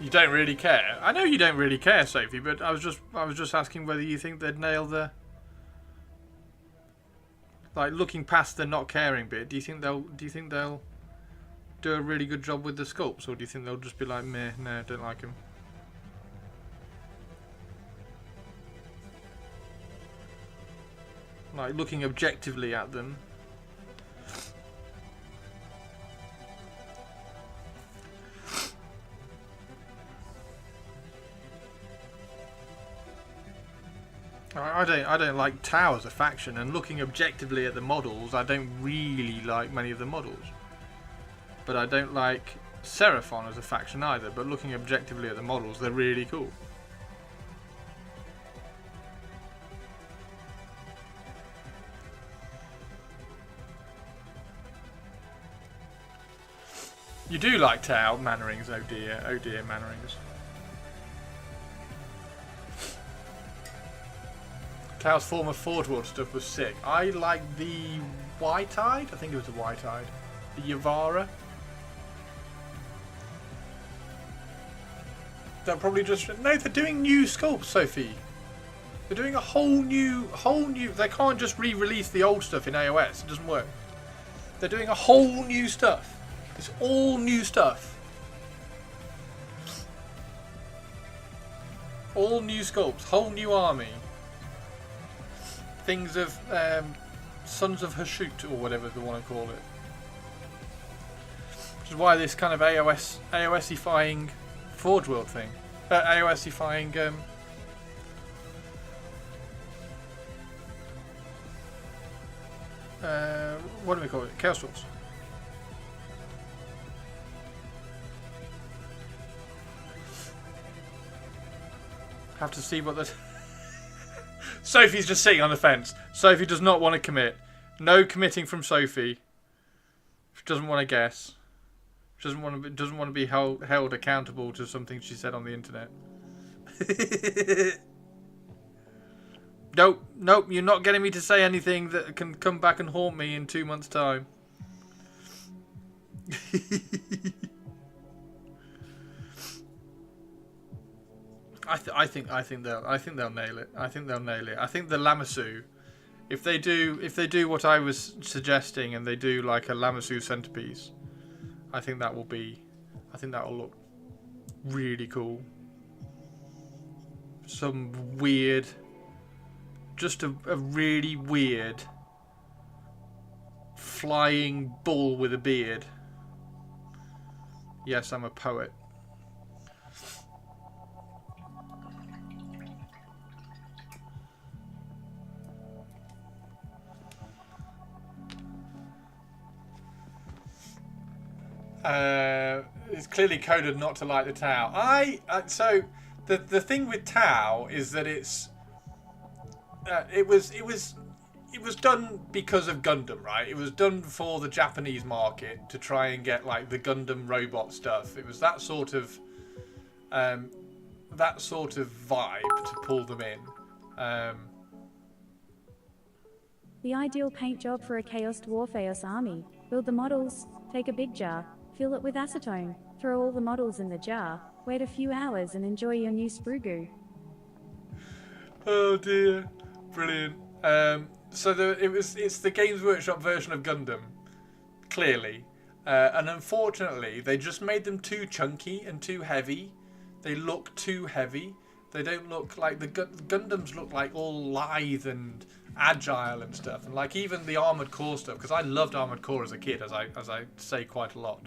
You don't really care. I know you don't really care, Sophie, but I was just asking whether you think they'd nail the, like, looking past the not caring bit. Do you think they'll do a really good job with the sculpts, or do you think they'll just be like, meh, no, don't like them? Like, looking objectively at them. I don't like Tau as a faction, and looking objectively at the models, I don't really like many of the models. But I don't like Seraphon as a faction either, but looking objectively at the models, they're really cool. You do like Tau Mannerings, oh dear Mannerings. Tau's former Forge World stuff was sick. I like the White-Eyed. I think it was the White-Eyed. The Yavara. They're probably just... No, they're doing new sculpts, Sophie. They're doing a whole new... They can't just re-release the old stuff in AOS. It doesn't work. They're doing a whole new stuff. It's all new stuff. All new sculpts. Whole new army. Things of Sons of Hashut, or whatever they want to call it. Which is why this kind of AOS-ifying Forge World thing. AOS-ifying what do we call it? Chaos Dwarfs. Have to see what the... Sophie's just sitting on the fence. Sophie does not want to commit. No committing from Sophie. She doesn't want to guess. She doesn't want to be held accountable to something she said on the internet. Nope. You're not getting me to say anything that can come back and haunt me in 2 months' time. I think they'll nail it. I think they'll nail it. I think the Lamassu, if they do what I was suggesting and they do like a Lamassu centerpiece, I think that will look really cool. Some weird, just a really weird flying bull with a beard. Yes, I'm a poet. It's clearly coded not to like the Tau. So the thing with Tau is that it was done because of Gundam, right? It was done for the Japanese market to try and get like the Gundam robot stuff. It was that sort of vibe to pull them in. The ideal paint job for a Chaos Dwarf army. Build the models, take a big jar, fill it with acetone, throw all the models in the jar, wait a few hours and enjoy your new sprue. Oh dear. Brilliant. So it's the Games Workshop version of Gundam, clearly. And unfortunately, they just made them too chunky and too heavy. They look too heavy. They don't look like the Gundams look like all lithe and agile and stuff. And like even the Armored Core stuff, because I loved Armored Core as a kid, as I say quite a lot.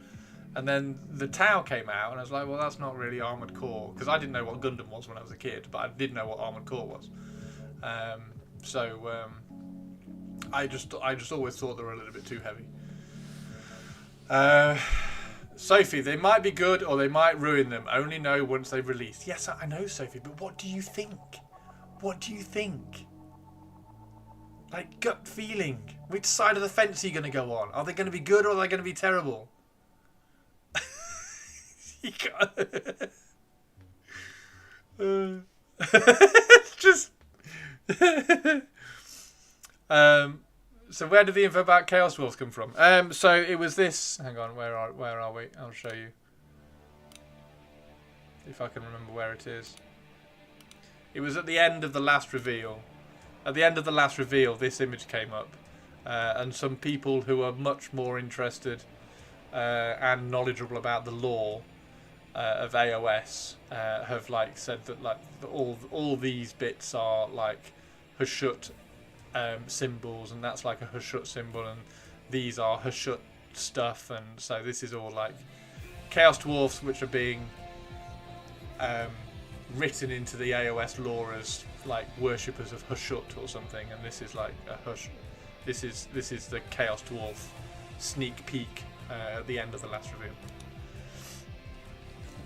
And then the Tau came out, and I was like, well, that's not really Armored Core, because I didn't know what Gundam was when I was a kid, but I did know what Armored Core was. I just always thought they were a little bit too heavy. Sophie, they might be good or they might ruin them. Only know once they've released. Yes, I know, Sophie, but what do you think? What do you think? Like, gut feeling. Which side of the fence are you going to go on? Are they going to be good or are they going to be terrible? You can't... just... So where did the info about Chaos Dwarfs come from? So it was this. Hang on, where are we? I'll show you. If I can remember where it is. It was at the end of the last reveal. At the end of the last reveal, this image came up, and some people who are much more interested and knowledgeable about the lore of AOS have like said that like all these bits are like Hashut symbols, and that's like a Hashut symbol, and these are Hashut stuff, and so this is all like Chaos Dwarfs, which are being written into the AOS lore as like worshippers of Hashut or something, and this is like a Hush. This is the Chaos Dwarf sneak peek at the end of the last reveal.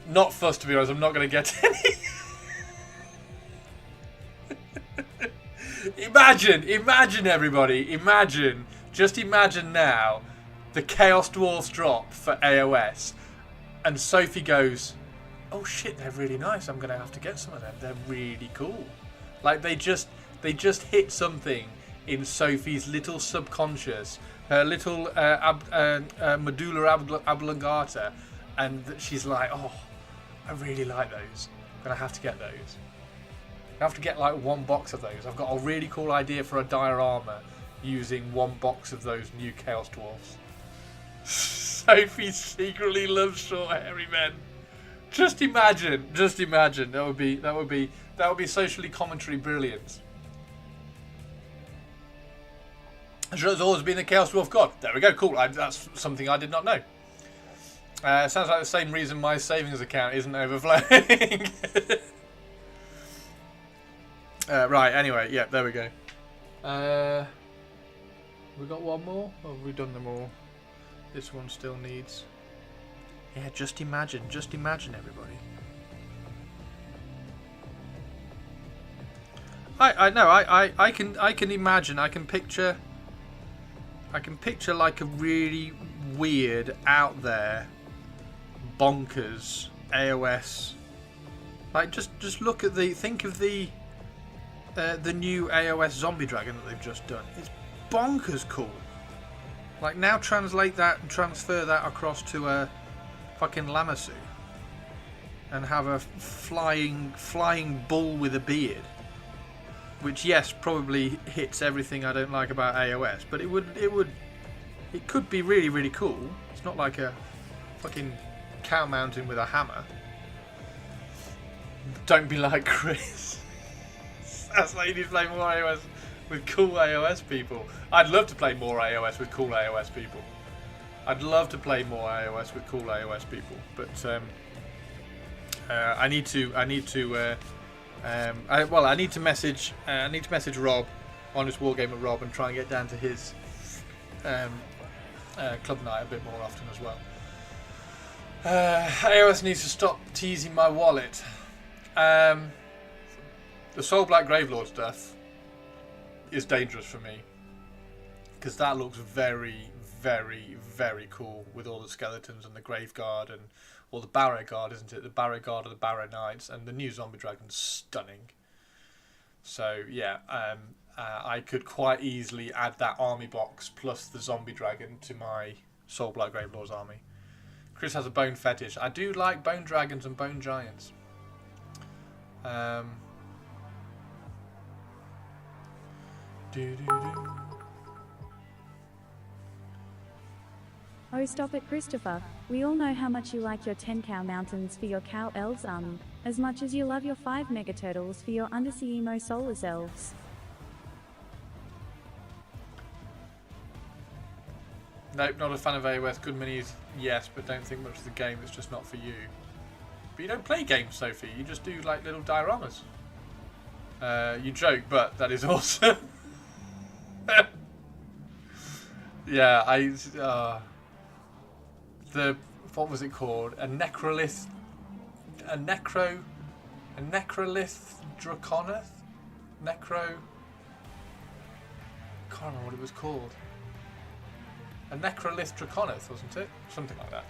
Not fussed, to be honest. I'm not going to get any. Imagine everybody, just imagine now the Chaos Dwarfs drop for AOS, and Sophie goes, oh shit, they're really nice, I'm gonna have to get some of them, they're really cool. Like they just hit something in Sophie's little subconscious, her little medulla oblongata, and she's like, oh, I really like those, I'm gonna have to get those. I have to get like one box of those. I've got a really cool idea for a diorama using one box of those new Chaos Dwarfs. Sophie secretly loves short hairy men. Just imagine. That would be socially commentary brilliance. Has always been the Chaos Dwarf god. There we go. Cool. That's something I did not know. Sounds like the same reason my savings account isn't overflowing. Right, anyway, yeah, there we go. We got one more? Or have we done them all? This one still needs... Yeah, just imagine everybody. I can imagine, I can picture like a really weird, out there, bonkers AOS. Like just look at think of the new AOS zombie dragon that they've just done. It's bonkers cool. Like now translate that and transfer that across to a fucking Lamassu and have a flying bull with a beard. Which yes, probably hits everything I don't like about AOS, but it could be really, really cool. It's not like a fucking cow mountain with a hammer. Don't be like Chris. That's like you need to play more AOS. with cool AOS people. I'd love to play more AOS with cool AOS people. I'd love to play more AOS with cool AOS people, but I need to message Rob, Honest Wargame at Rob, and try and get down to his club night a bit more often as well. AOS needs to stop teasing my wallet. The Soul Black Gravelord stuff is dangerous for me because that looks very, very, very cool with all the skeletons and the Grave Guard and all the Barrow Guard, isn't it? The Barrow Guard or the Barrow Knights, and the new Zombie Dragon's stunning. So yeah, I could quite easily add that army box plus the Zombie Dragon to my Soul Black Gravelord's army. Chris has a bone fetish. I do like bone dragons and bone giants. Oh, stop it, Christopher. We all know how much you like your 10 cow mountains for your cow elves army, as much as you love your 5 mega turtles for your undersea emo soulless elves. Nope, not a fan of AOS. Good minis, yes, but don't think much of the game. It's just not for you. But you don't play games, Sophie. You just do like little dioramas. You joke, but that is awesome. Yeah, what was it called? A necrolith draconeth? I can't remember what it was called. A necrolith draconeth, wasn't it? Something like that.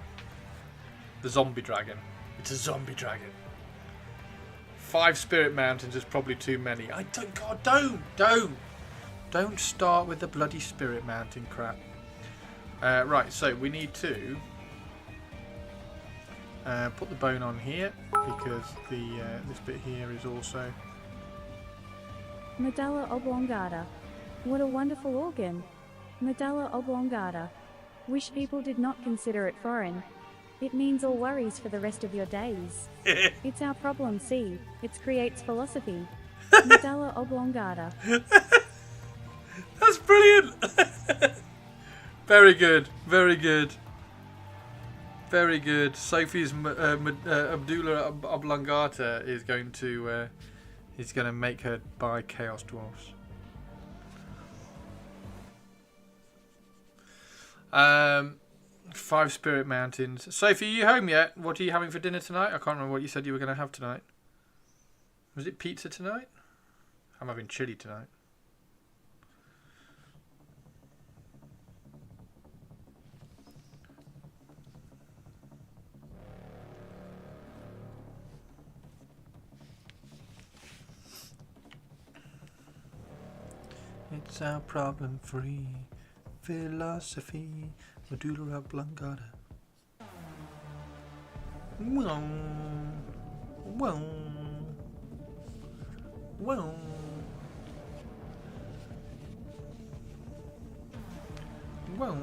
The zombie dragon. It's a zombie dragon. 5 spirit mountains is probably too many. Don't start with the bloody spirit mountain crap. Right, so we need to put the bone on here because this bit here is also Medulla oblongata. What a wonderful organ. Medulla oblongata. Wish people did not consider it foreign. It means all worries for the rest of your days. It's our problem, see. It creates philosophy. Medulla oblongata. That's brilliant. Very good. Very good. Very good. Sophie's Abdullah Oblongata is going to make her buy Chaos Dwarfs. 5 spirit mountains. Sophie, are you home yet? What are you having for dinner tonight? I can't remember what you said you were going to have tonight. Was it pizza tonight? I'm having chili tonight. It's our problem-free philosophy. Medulla oblongata. Whoa. Whoa. Whoa. Whoa.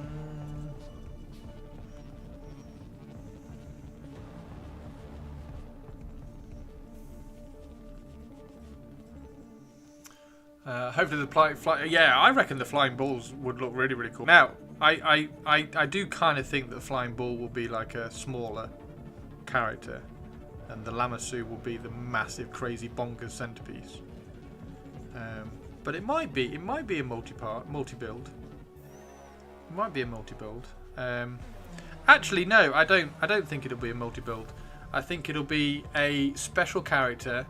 Hopefully the fly. Yeah, I reckon the flying balls would look really, really cool. Now, I do kind of think that the flying ball will be like a smaller character, and the Lamassu will be the massive, crazy, bonkers centerpiece. But it might be a multi-build. It might be a multi-build. Actually, no, I don't think it'll be a multi-build. I think it'll be a special character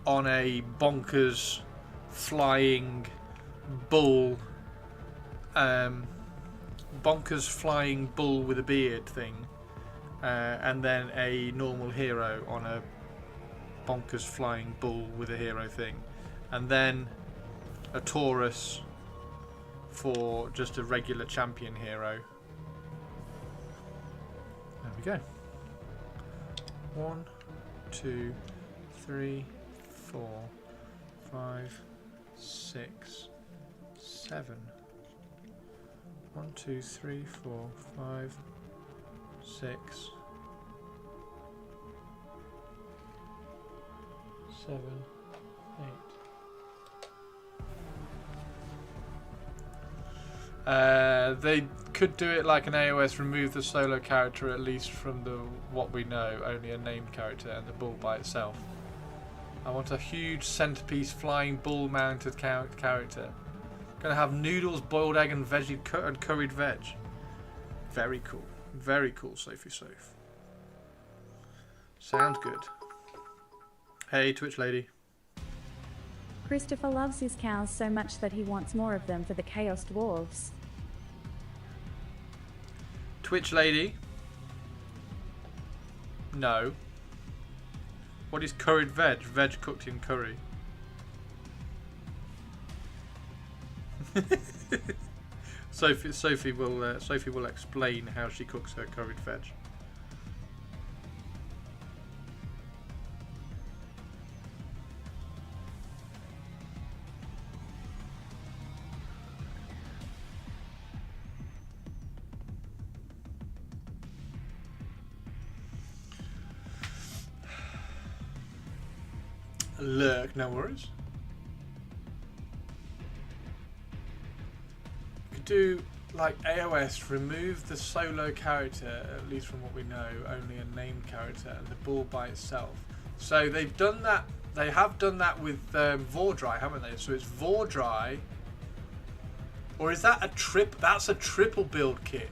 on a bonkers flying bull, bonkers flying bull with a beard thing, and then a normal hero on a bonkers flying bull with a hero thing, and then a Taurus for just a regular champion hero. There we go. 1, 2, 3, 4, 5, 6, 7. 1, 2, 3, 4, 5, 6, 7, 8. They could do it like an AOS, remove the solo character at least from the what we know, only a named character and the bull by itself. I want a huge centerpiece flying bull mounted character. Gonna have noodles, boiled egg and veggie and curried veg. Very cool. Very cool, Sophie Soph. Sounds good. Hey, Twitch lady. Christopher loves his cows so much that he wants more of them for the Chaos Dwarves. Twitch lady. No. What is curried veg? Veg cooked in curry. Sophie will explain how she cooks her curried veg. Look, no worries. Could do like AOS, remove the solo character, at least from what we know, only a named character, and the bull by itself. So they've done that. They have done that with Vordry, haven't they? So it's Vordry, or is that a trip? That's a triple build kit,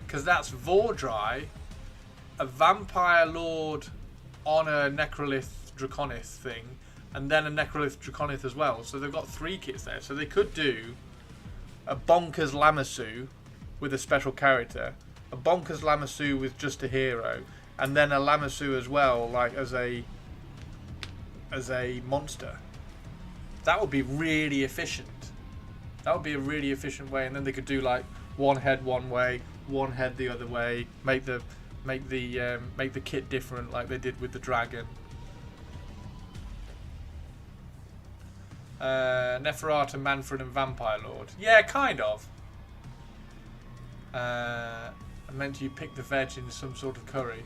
because that's Vordry, a Vampire Lord on a Necrolith Draconith thing, and then a Necrolith Draconith as well. So they've got 3 kits there. So they could do a bonkers Lamassu with a special character, a bonkers Lamassu with just a hero, and then a Lamassu as well, like as a monster. That would be really efficient. That would be a really efficient way. And then they could do like one head one way, one head the other way, make the kit different like they did with the dragon. Neferata, Manfred and Vampire Lord. Yeah, kind of. I meant you pick the veg in some sort of curry.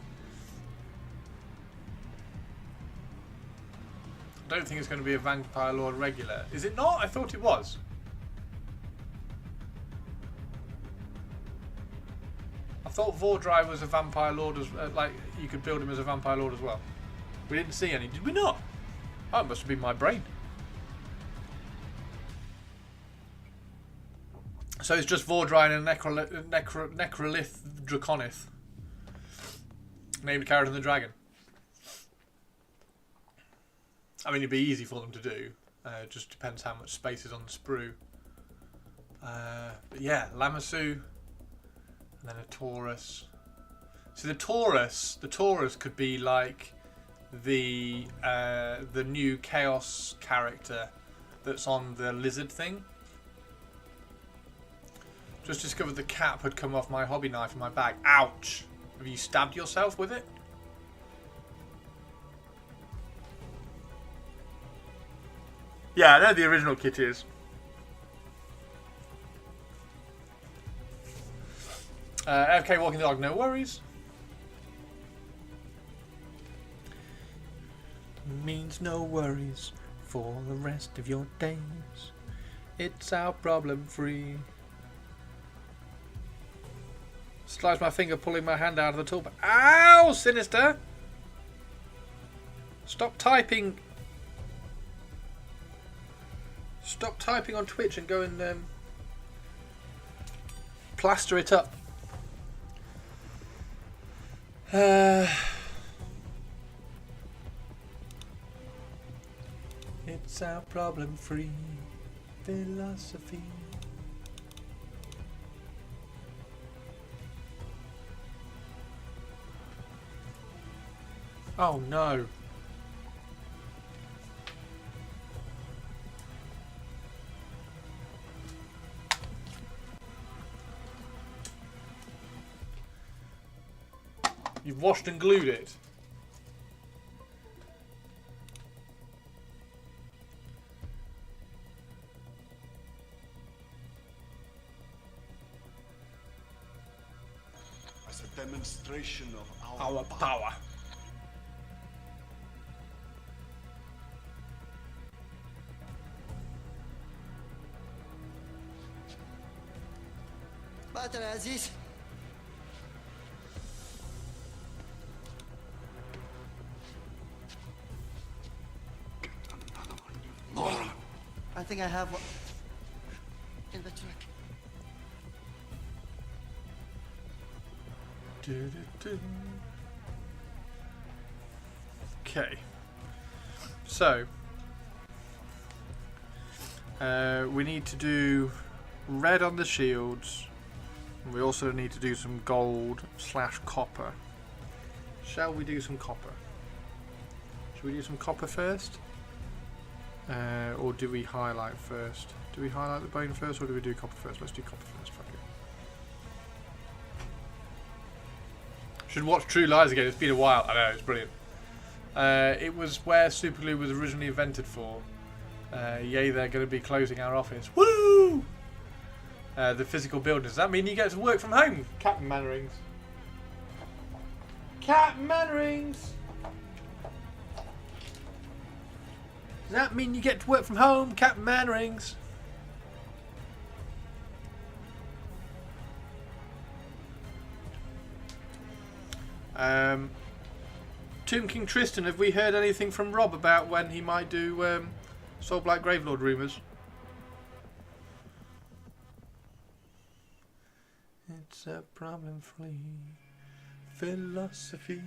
I don't think it's going to be a Vampire Lord regular. Is it not? I thought it was. I thought Vordry was a Vampire Lord, like you could build him as a Vampire Lord as well. We didn't see any, did we not? Oh, it must have been my brain. So it's just Vordry and a Necrolith Draconith. Named Carrot and the Dragon. I mean, it'd be easy for them to do. It just depends how much space is on the sprue. But yeah, Lamassu. And then a Taurus. So the Taurus could be like the new Chaos character that's on the lizard thing. Just discovered the cap had come off my hobby knife in my bag. Ouch! Have you stabbed yourself with it? Yeah, I know the original kit is. FK walking the dog, no worries. Means no worries for the rest of your days. It's our problem free. Slice my finger pulling my hand out of the toolbar. Ow! Sinister! Stop typing. Stop typing on Twitch and go and plaster it up. It's our problem-free philosophy. Oh no. You've washed and glued it. As a demonstration of Our power. Butter, Aziz. Moron. I think I have one in the truck. Okay. So, we need to do red on the shields. We also need to do some gold / copper. Shall we do some copper? Should we do some copper first? Or do we highlight first? Do we highlight the bone first, or do we do copper first? Let's do copper first, fuck it. Should watch True Lies again, it's been a while. I know, it's brilliant. It was where Super Glue was originally invented for. Yay, they're going to be closing our office. Woo! The physical building. Does that mean you get to work from home, Captain Mannerings? Captain Mannerings! Does that mean you get to work from home, Captain Mannerings? Tomb King Tristan, have we heard anything from Rob about when he might do Soul Black Gravelord rumours? It's a problem-free philosophy.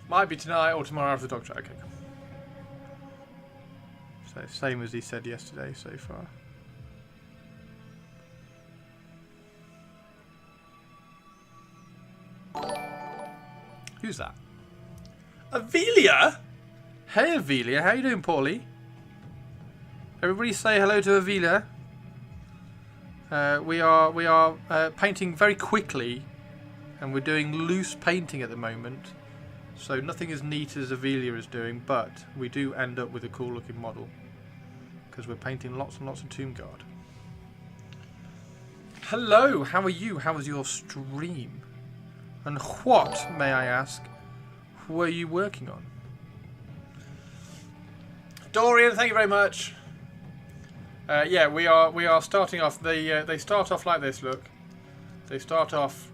Might be tonight or tomorrow after the dog show. Okay. So same as he said yesterday so far. Who's that? Avelia? Hey Avelia, how you doing, Paulie? Everybody say hello to Avelia. We are painting very quickly, and we're doing loose painting at the moment. So nothing as neat as Avelia is doing, but we do end up with a cool looking model because we're painting lots and lots of Tomb Guard. Hello, how are you? How was your stream? And what, may I ask, were you working on? Dorian, thank you very much. Yeah, we are starting off. They start off like this. Look, they start off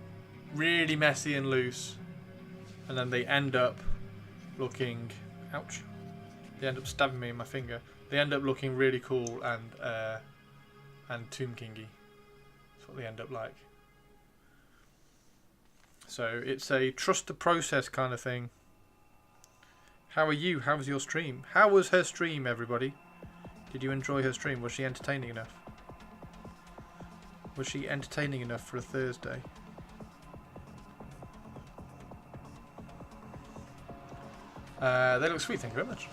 really messy and loose. And then they end up looking, ouch, they end up stabbing me in my finger. They end up looking really cool and Tomb Kingy. That's what they end up like. So it's a trust the process kind of thing. How are you? How was your stream? How was her stream, everybody? Did you enjoy her stream? Was she entertaining enough? Was she entertaining enough for a Thursday? They look sweet, thank you very much.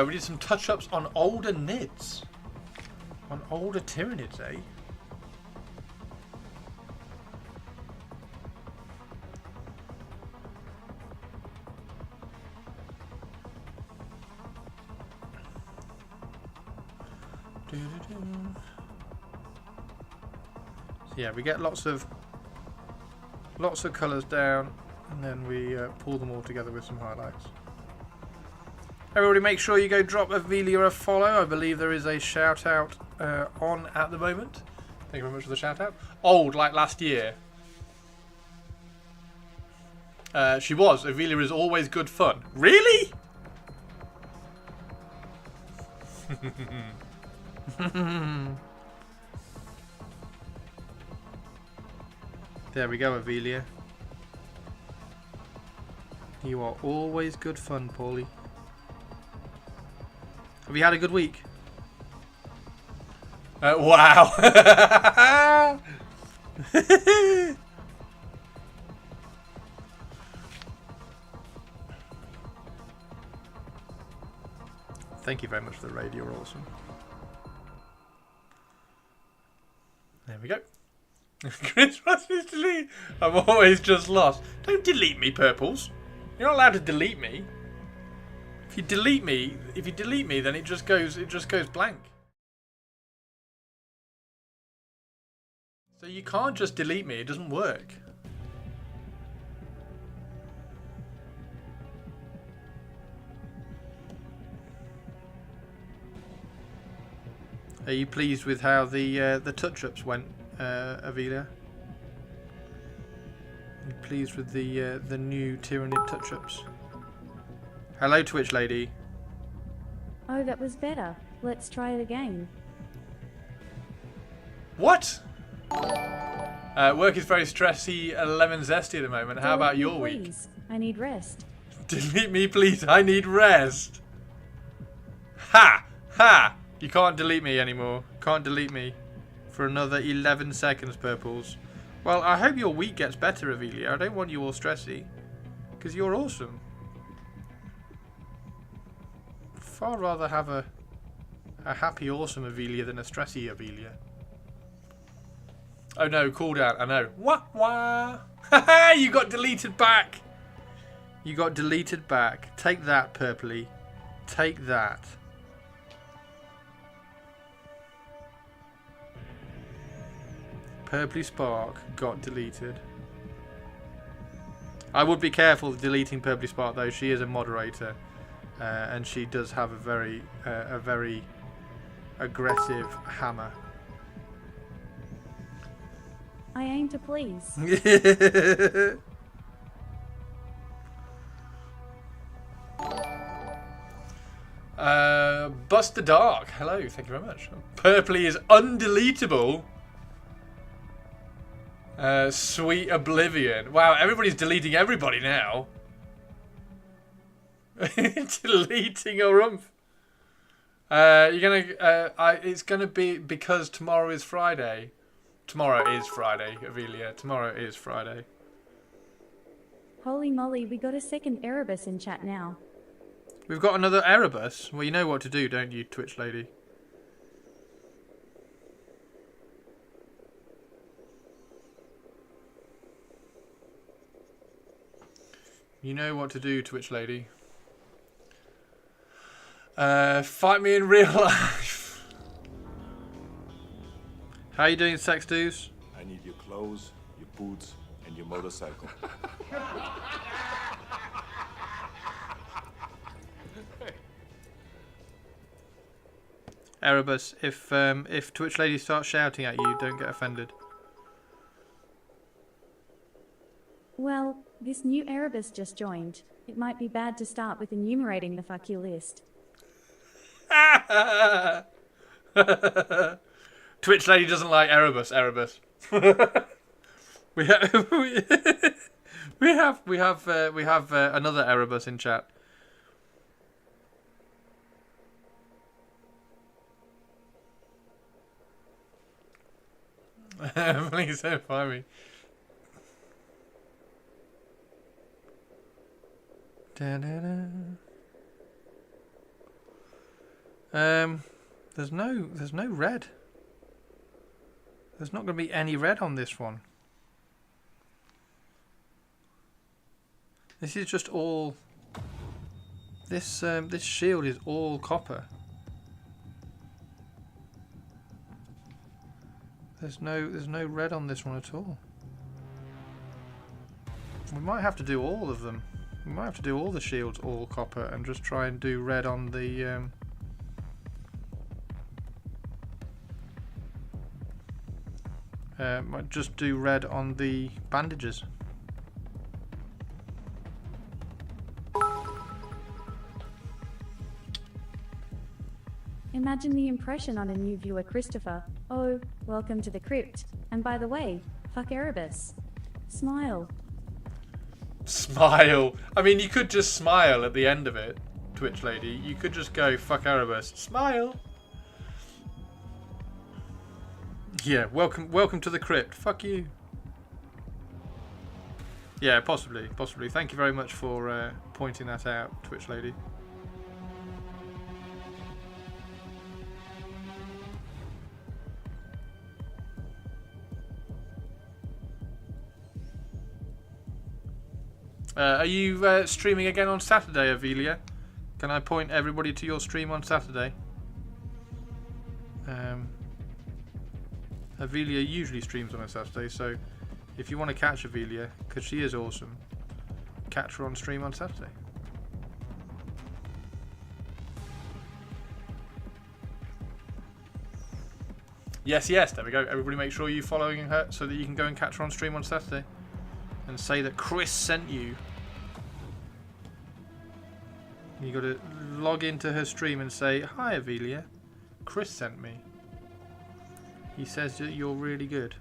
We did some touch-ups on older Nids. On older Tyranids, eh? So yeah, we get lots of colours down, and then we pull them all together with some highlights. Everybody make sure you go drop Avelia a follow. I believe there is a shout out on at the moment. Thank you very much for the shout out. Old like last year. She was. Avelia is always good fun. Really? There we go, Avelia. You are always good fun, Paulie. Have you had a good week? Wow. Thank you very much for the raid. You're awesome. There we go. Christmas is delete. I'm always just lost. Don't delete me, Purples. You're not allowed to delete me. If you delete me, then it just goes blank. So you can't just delete me. It doesn't work. Are you pleased with how the touch-ups went, Avilia? Are you pleased with the new Tyrannid touch-ups? Hello, Twitch lady. Oh, that was better. Let's try it again. What? Work is very stressy, lemon zesty at the moment. How about your week? Please, I need rest. Delete me, please. I need rest. Ha! Ha! You can't delete me anymore. Can't delete me for another 11 seconds, Purples. Well, I hope your week gets better, Avilia. I don't want you all stressy. Because you're awesome. Far rather have a happy, awesome Avilia than a stressy Avilia. Oh no, cooldown. I know. Wah wah! Haha! You got deleted back! You got deleted back. Take that, Purpley. Take that. Purpley Spark got deleted. I would be careful deleting Purpley Spark though. She is a moderator, and she does have a very aggressive hammer. I aim to please. Bust the Dark. Hello, thank you very much. Purpley is undeletable. Sweet Oblivion. Wow, everybody's deleting everybody now. Deleting a rumph. It's gonna be because tomorrow is Friday. Tomorrow is Friday, Avilia. Tomorrow is Friday. Holy moly, we got a second Erebus in chat now. We've got another Erebus. Well, you know what to do, don't you, Twitch lady? You know what to do, Twitch lady. Fight me in real life. How you doing, Sex Dudes? I need your clothes, your boots, and your motorcycle. Erebus, if Twitch lady starts shouting at you, don't get offended. Well, this new Erebus just joined. It might be bad to start with enumerating the fuck you list. Twitch lady doesn't like Erebus. Erebus. we have another Erebus in chat. Please don't find me. There's no red. There's not going to be any red on this one. This is just all. This shield is all copper. There's no red on this one at all. We might have to do all of them. We might have to do all the shields all copper and just try and do red on the. Might just do red on the bandages. Imagine the impression on a new viewer, Christopher. Oh, welcome to the crypt. And by the way, fuck Erebus. Smile. Smile. I mean, you could just smile at the end of it, Twitch lady. You could just go, fuck Erebus. Smile. Yeah, welcome to the crypt. Fuck you. Yeah, possibly. Thank you very much for pointing that out, Twitch lady. Are you streaming again on Saturday, Avelia? Can I point everybody to your stream on Saturday? Avelia usually streams on a Saturday, so if you want to catch Avelia, because she is awesome, catch her on stream on Saturday. Yes, yes, there we go. Everybody make sure you're following her so that you can go and catch her on stream on Saturday. And say that Chris sent you. You got to log into her stream and say, "Hi, Avelia. Chris sent me. He says that you're really good."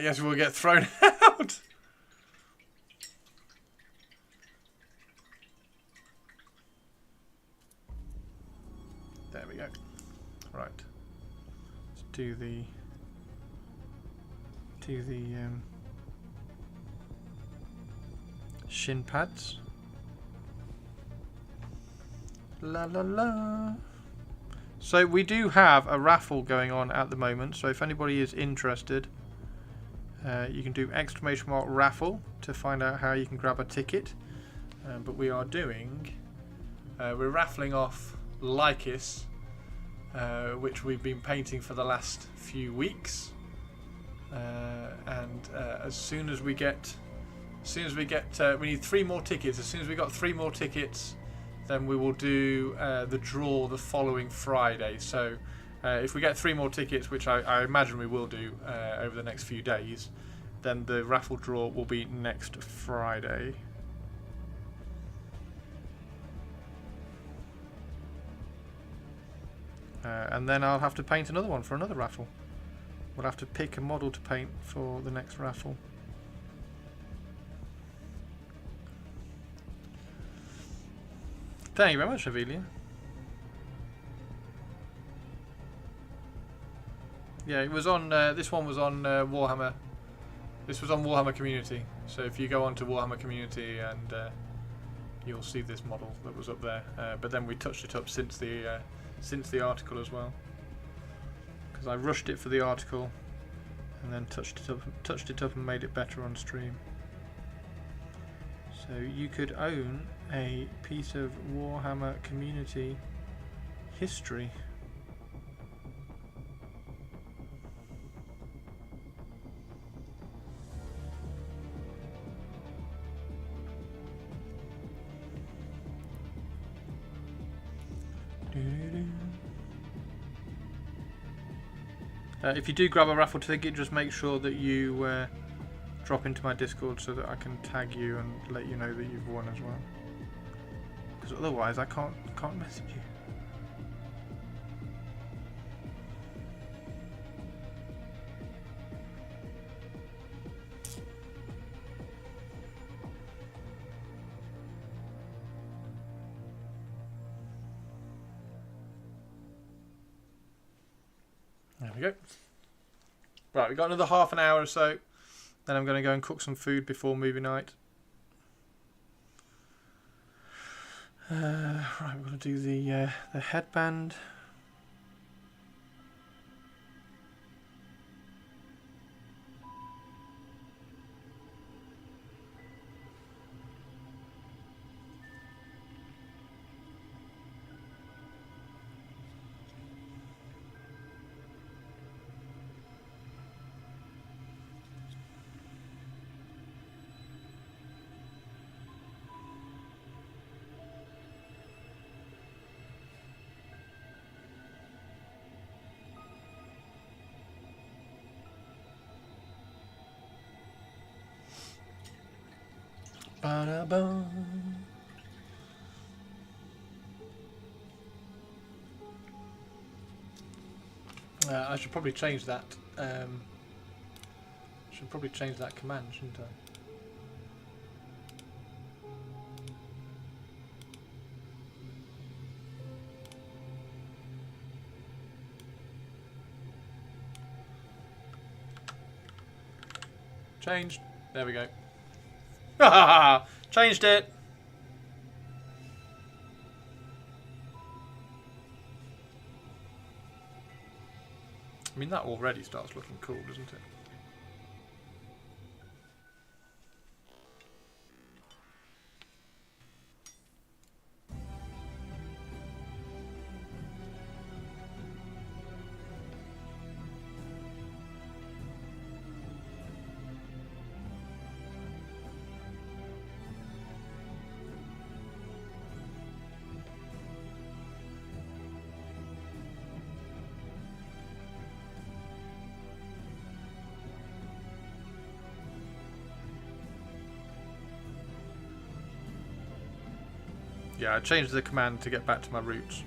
Yes, we'll get thrown out. There we go. Right. Let's do the shin pads. La la la. So we do have a raffle going on at the moment. So if anybody is interested, you can do !raffle to find out how you can grab a ticket. But we are doing, we're raffling off Lhykhis, which we've been painting for the last few weeks. And as soon as we get, we need 3 more tickets. As soon as we got 3 more tickets, then we will do the draw the following Friday. So if we get 3 more tickets, which I imagine we will do over the next few days, then the raffle draw will be next Friday. And then I'll have to paint another one for another raffle. We'll have to pick a model to paint for the next raffle. Thank you very much, Avelia. Yeah, it was on. This one was on Warhammer. This was on Warhammer Community. So if you go onto Warhammer Community, and you'll see this model that was up there. But then we touched it up since the article as well, because I rushed it for the article, and then touched it up and made it better on stream. So you could own a piece of Warhammer Community history. If you do grab a raffle ticket, just make sure that you drop into my Discord so that I can tag you and let you know that you've won as well. Because otherwise, I can't message you. There we go. Right, we've got another half an hour or so. Then I'm going to go and cook some food before movie night. Right, we're going to do the headband. Ba-da-bum. I should probably change that. Should probably change that command, shouldn't I? Changed. There we go. Ha ha ha! Changed it! I mean, that already starts looking cool, doesn't it? Yeah, I changed the command to get back to my roots.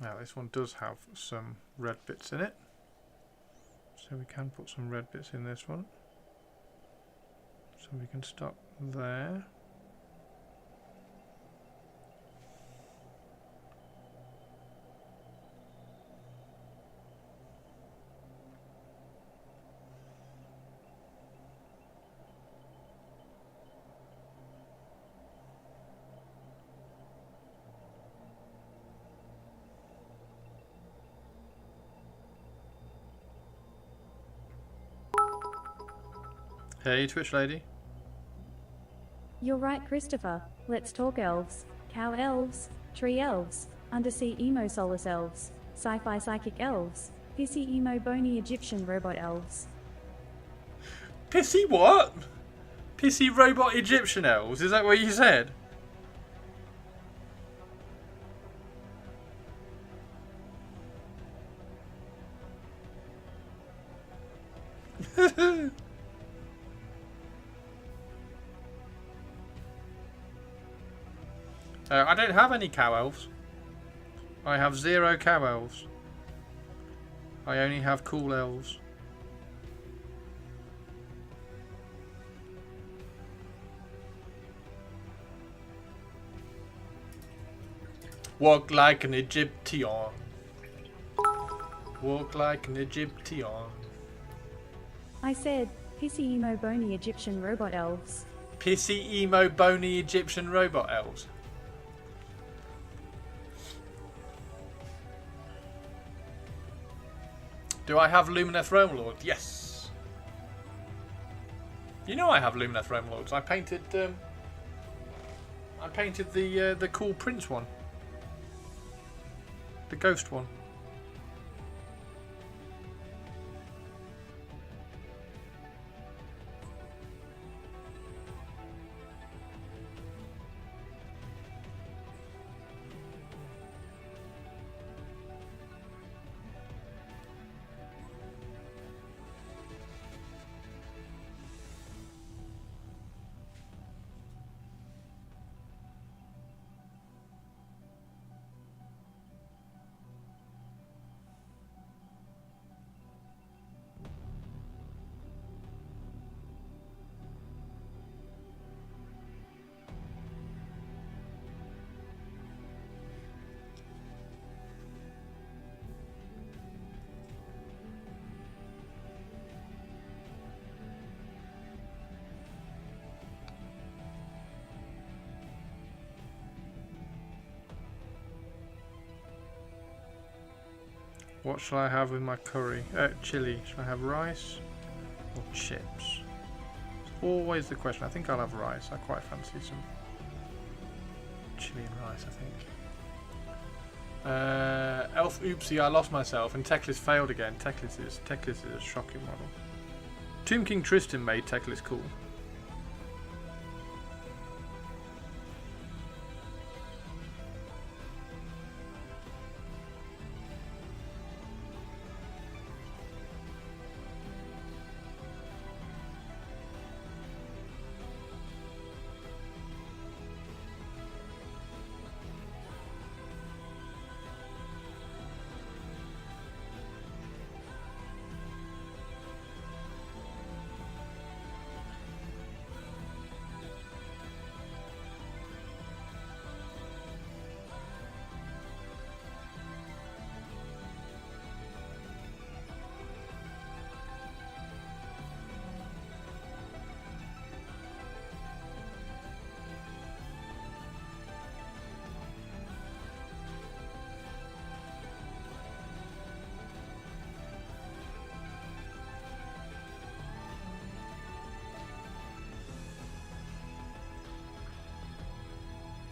Now this one does have some red bits in it, so we can put some red bits in this one. So we can stop there. Hey, Twitch lady. You're right, Christopher. Let's talk elves. Cow elves, tree elves, undersea emo soulless elves, sci-fi psychic elves, pissy emo bony Egyptian robot elves. Pissy what? Pissy robot Egyptian elves? Is that what you said? I don't have any cow elves. I have 0 cow elves. I only have cool elves. Walk like an Egyptian. Walk like an Egyptian. I said, pissy emo bony Egyptian robot elves. Pissy emo bony Egyptian robot elves. Do I have Lumineth Realm Lords? Yes. You know I have Lumineth Realm Lords. I painted the cool Prince one. The ghost one. What shall I have with my curry? Chili. Shall I have rice or chips? It's always the question. I think I'll have rice. I quite fancy some chili and rice, I think. Elf, oopsie, I lost myself, and Teclis failed again. Teclis is a shocking model. Tomb King Tristan made Teclis cool.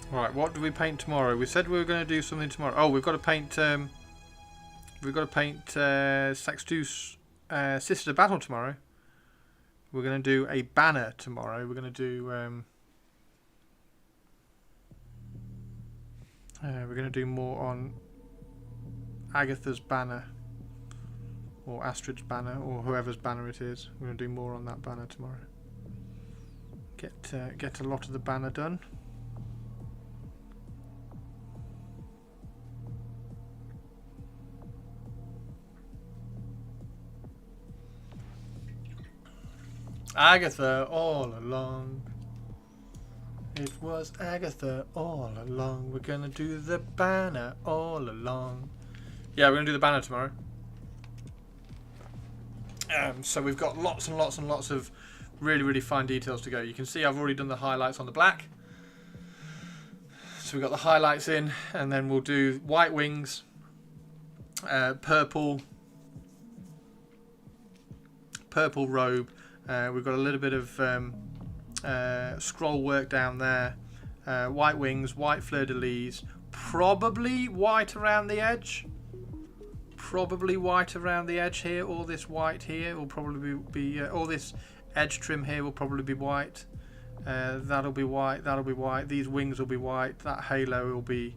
Right, what do we paint tomorrow? We said we were going to do something tomorrow. Oh, we've got to paint. Saxtus Sisters of Battle tomorrow. We're going to do a banner tomorrow. We're going to do. We're going to do more on Agatha's banner, or Astrid's banner, or whoever's banner it is. We're going to do more on that banner tomorrow. Get a lot of the banner done. Agatha all along. It was Agatha all along. We're gonna do the banner all along. Yeah, we're gonna do the banner tomorrow. So we've got lots and lots and lots of really, really fine details to go. You can see I've already done the highlights on the black. So we've got the highlights in, and then we'll do white wings, purple robe. We've got a little bit of scroll work down there. White wings, white fleur-de-lis, probably white around the edge. Probably white around the edge here. All this white here will probably be all this edge trim here will probably be white. That'll be white. That'll be white. These wings will be white. That halo will be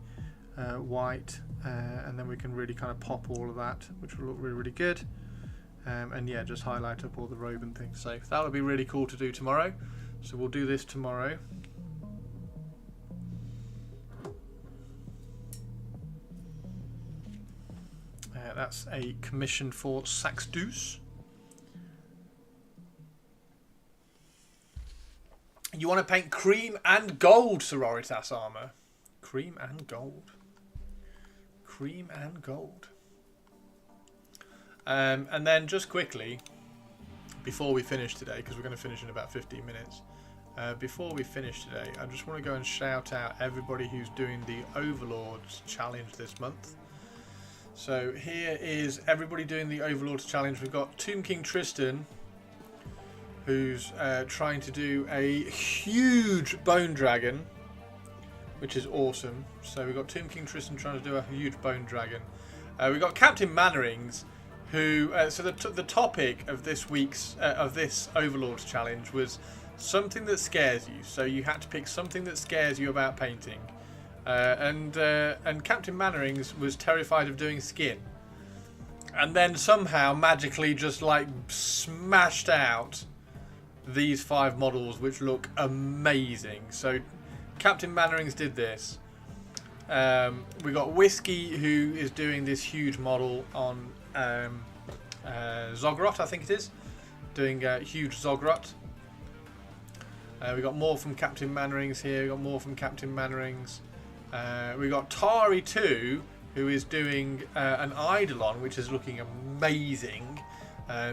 white, and then we can really kind of pop all of that, which will look really, really good. And yeah, just highlight up all the robe and things. So that would be really cool to do tomorrow. So we'll do this tomorrow. That's a commission for Saxtus. You want to paint cream and gold Sororitas armor. Cream and gold. Cream and gold. And then just quickly, before we finish today, because we're going to finish in about 15 minutes, before we finish today, I just want to go and shout out everybody who's doing the Overlords Challenge this month. So here is everybody doing the Overlords Challenge. We've got Tomb King Tristan, who's trying to do a huge bone dragon, which is awesome. So we've got Tomb King Tristan trying to do a huge bone dragon. We've got Captain Mannerings, who so the topic of this week's of this Overlords Challenge was something that scares you. So you had to pick something that scares you about painting, and Captain Mannerings was terrified of doing skin, and then somehow magically just like smashed out these 5 models, which look amazing. So Captain Mannerings did this. We got Whiskey, who is doing this huge model on Zogrot, I think it is, doing a huge Zogrot. We got more from Captain Mannerings here. We got more from Captain Mannerings. We got Tari 2, who is doing an Eidolon, which is looking amazing. I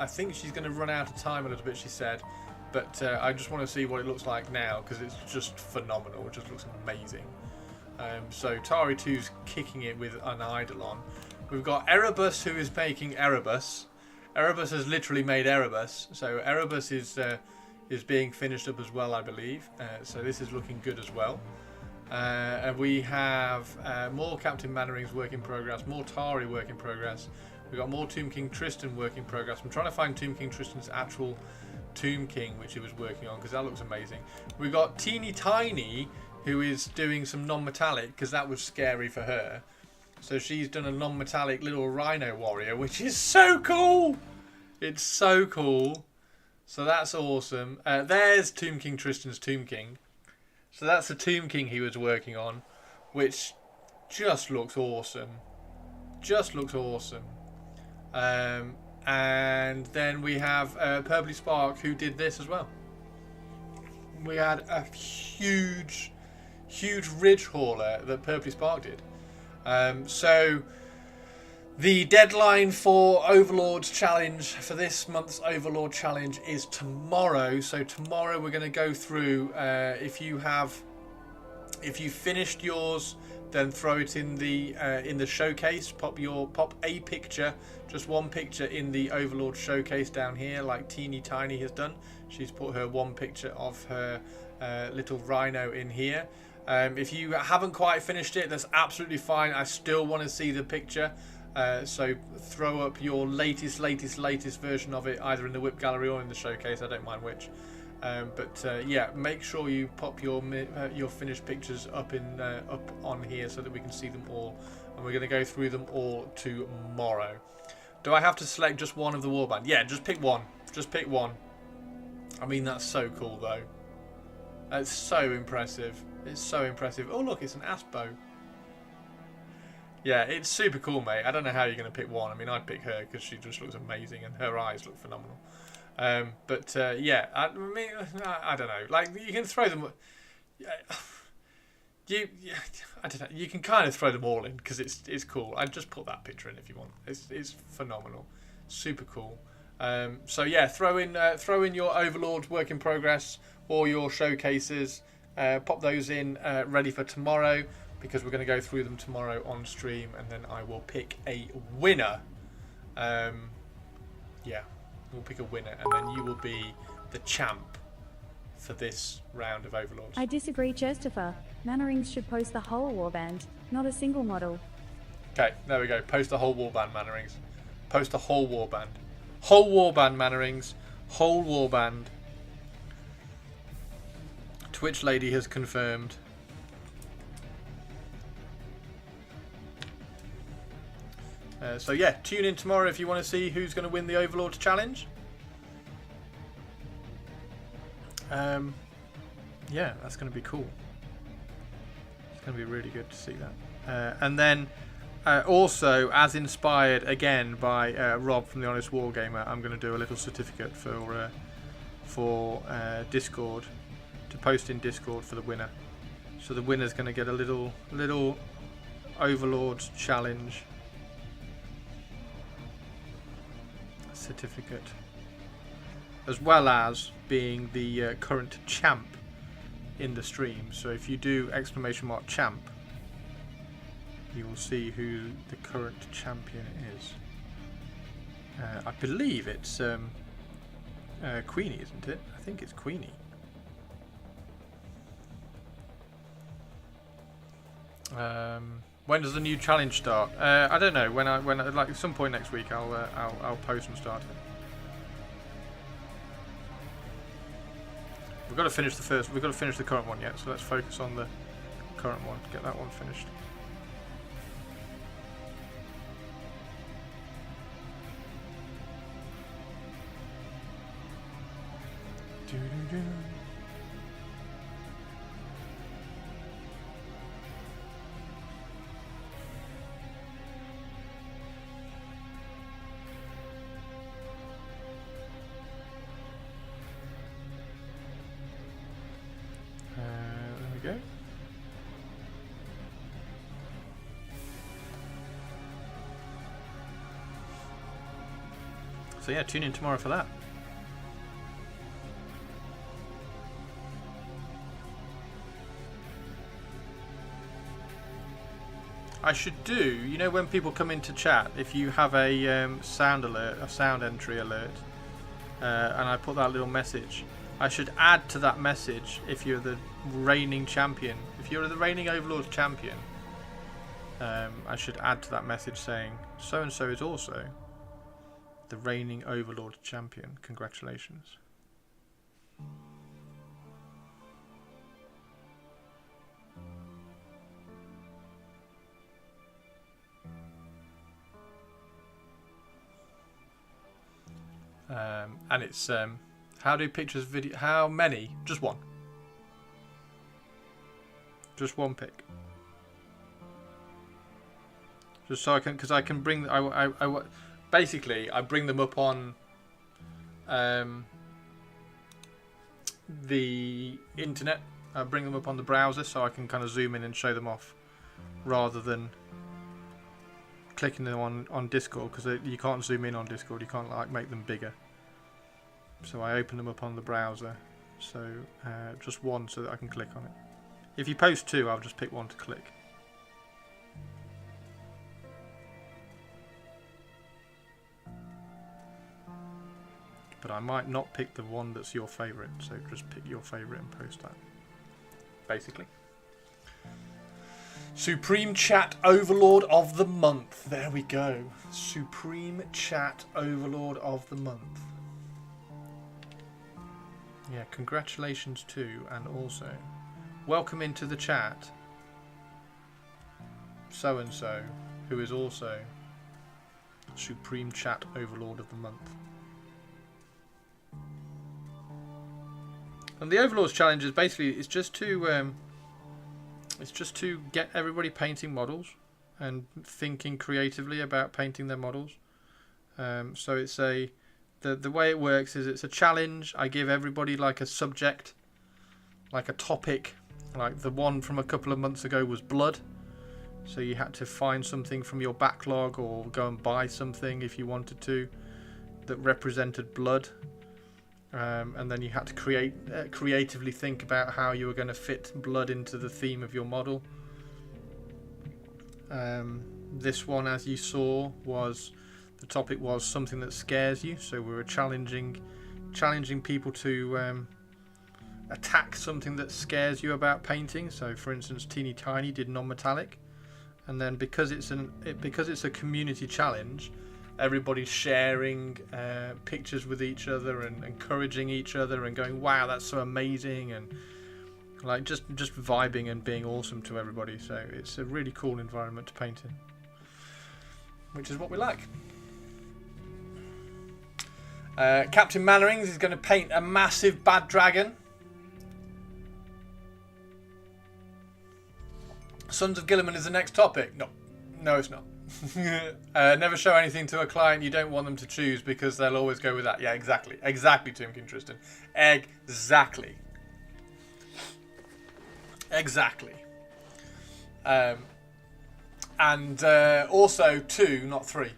think she's going to run out of time a little bit, she said, but I just want to see what it looks like now, because it's just phenomenal. It just looks amazing. So Tari 2's kicking it with an Eidolon. We've got Erebus, who is making Erebus. Erebus has literally made Erebus. So Erebus is being finished up as well, I believe. So this is looking good as well. And we have more Captain Mannering's work in progress, more Tari work in progress. We've got more Tomb King Tristan work in progress. I'm trying to find Tomb King Tristan's actual Tomb King, which he was working on, because that looks amazing. We've got Teeny Tiny, who is doing some non-metallic, because that was scary for her. So she's done a non-metallic little Rhino Warrior, which is so cool! It's so cool. So that's awesome. There's Tomb King Tristan's Tomb King. So that's the Tomb King he was working on, which just looks awesome. Just looks awesome. And then we have Purpley Spark, who did this as well. We had a huge ridge hauler that Purpley Spark did. So the deadline for Overlord's challenge, for this month's Overlord challenge, is tomorrow. So tomorrow we're going to go through, if you finished yours, then throw it in the showcase. Pop a picture, just one picture, in the Overlord showcase down here, like Teeny Tiny has done. She's put her one picture of her little rhino in here. If you haven't quite finished it, that's absolutely fine. I still want to see the picture. So throw up your latest version of it, either in the whip gallery or in the showcase. I don't mind which. Yeah, make sure you pop your finished pictures up on here so that we can see them all, and we're going to go through them all tomorrow. Do I have to select just one of the warband? Yeah, just pick one. Just pick one. I mean, that's so cool though. That's so impressive. It's so impressive. Oh look, it's an asp bow. Yeah, it's super cool, mate. I don't know how you're going to pick one. I mean, I'd pick her because she just looks amazing and her eyes look phenomenal. Yeah, I mean, I don't know. Like, you can throw them. I don't know. You can kind of throw them all in because it's cool. I'd just put that picture in if you want. It's phenomenal, super cool. So yeah, throw in your Overlord work in progress or your showcases. Pop those in ready for tomorrow, because we're going to go through them tomorrow on stream, and then I will pick a winner. Yeah. We'll pick a winner, and then you will be the champ for this round of Overlords. I disagree, Christopher. Mannerings should post the whole warband, not a single model. Okay, there we go. Post the whole warband, Mannerings. Post the whole warband. Whole warband, Mannerings. Whole warband. Twitch lady has confirmed. So yeah, tune in tomorrow if you want to see who's going to win the Overlord Challenge. Yeah, that's going to be cool. It's going to be really good to see that. And then also, as inspired again by Rob from the Honest Wargamer, I'm going to do a little certificate for Discord, to post in Discord for the winner. So the winner's going to get a little Overlord Challenge certificate, as well as being the current champ in the stream. So if you do !champ, you will see who the current champion is. I believe it's Queenie, isn't it? I think it's Queenie. When does the new challenge start? I don't know. When I like, at some point next week, I'll post and start it. We've got to finish the first. We've got to finish the current one yet. So let's focus on the current one. Get that one finished. Doo-doo-doo. There we go. So yeah, tune in tomorrow for that. I should do, you know, when people come into chat, if you have a sound alert, a sound entry alert, and I put that little message, I should add to that message if you're the reigning champion. If you're the reigning Overlord champion, I should add to that message saying, so and so is also the reigning Overlord champion. Congratulations. And it's how do pictures video? How many? Just one. Just one pic. Just so I can, because I can bring. Basically I bring them up on the internet. I bring them up on the browser so I can kind of zoom in and show them off, rather than clicking them on Discord, because you can't zoom in on Discord. You can't like make them bigger. So I open them up on the browser. So just one so that I can click on it. If you post two, I'll just pick one to click. But I might not pick the one that's your favourite. So just pick your favourite and post that. Basically. Supreme Chat Overlord of the Month. There we go. Supreme Chat Overlord of the Month. Yeah, congratulations too, and also welcome into the chat so and so, who is also Supreme Chat Overlord of the Month. And the Overlord's challenge is basically it's just to get everybody painting models and thinking creatively about painting their models. So it's the way it works is it's a challenge. I give everybody like a subject, like a topic. Like the one from a couple of months ago was blood. So you had to find something from your backlog or go and buy something if you wanted to that represented blood. And then you had to creatively think about how you were going to fit blood into the theme of your model. This one, as you saw, the topic was something that scares you. So we were challenging people to attack something that scares you about painting. So, for instance, Teeny Tiny did non-metallic, and then because it's a community challenge, everybody's sharing pictures with each other and encouraging each other and going, wow, that's so amazing, and like just vibing and being awesome to everybody. So it's a really cool environment to paint in, which is what we like. Captain Mannerings is going to paint a massive bad dragon. Sons of Gilliman is the next topic. No, it's not. Never show anything to a client you don't want them to choose, because they'll always go with that. Yeah, exactly, Tim King Tristan. Exactly. And also 2, not 3.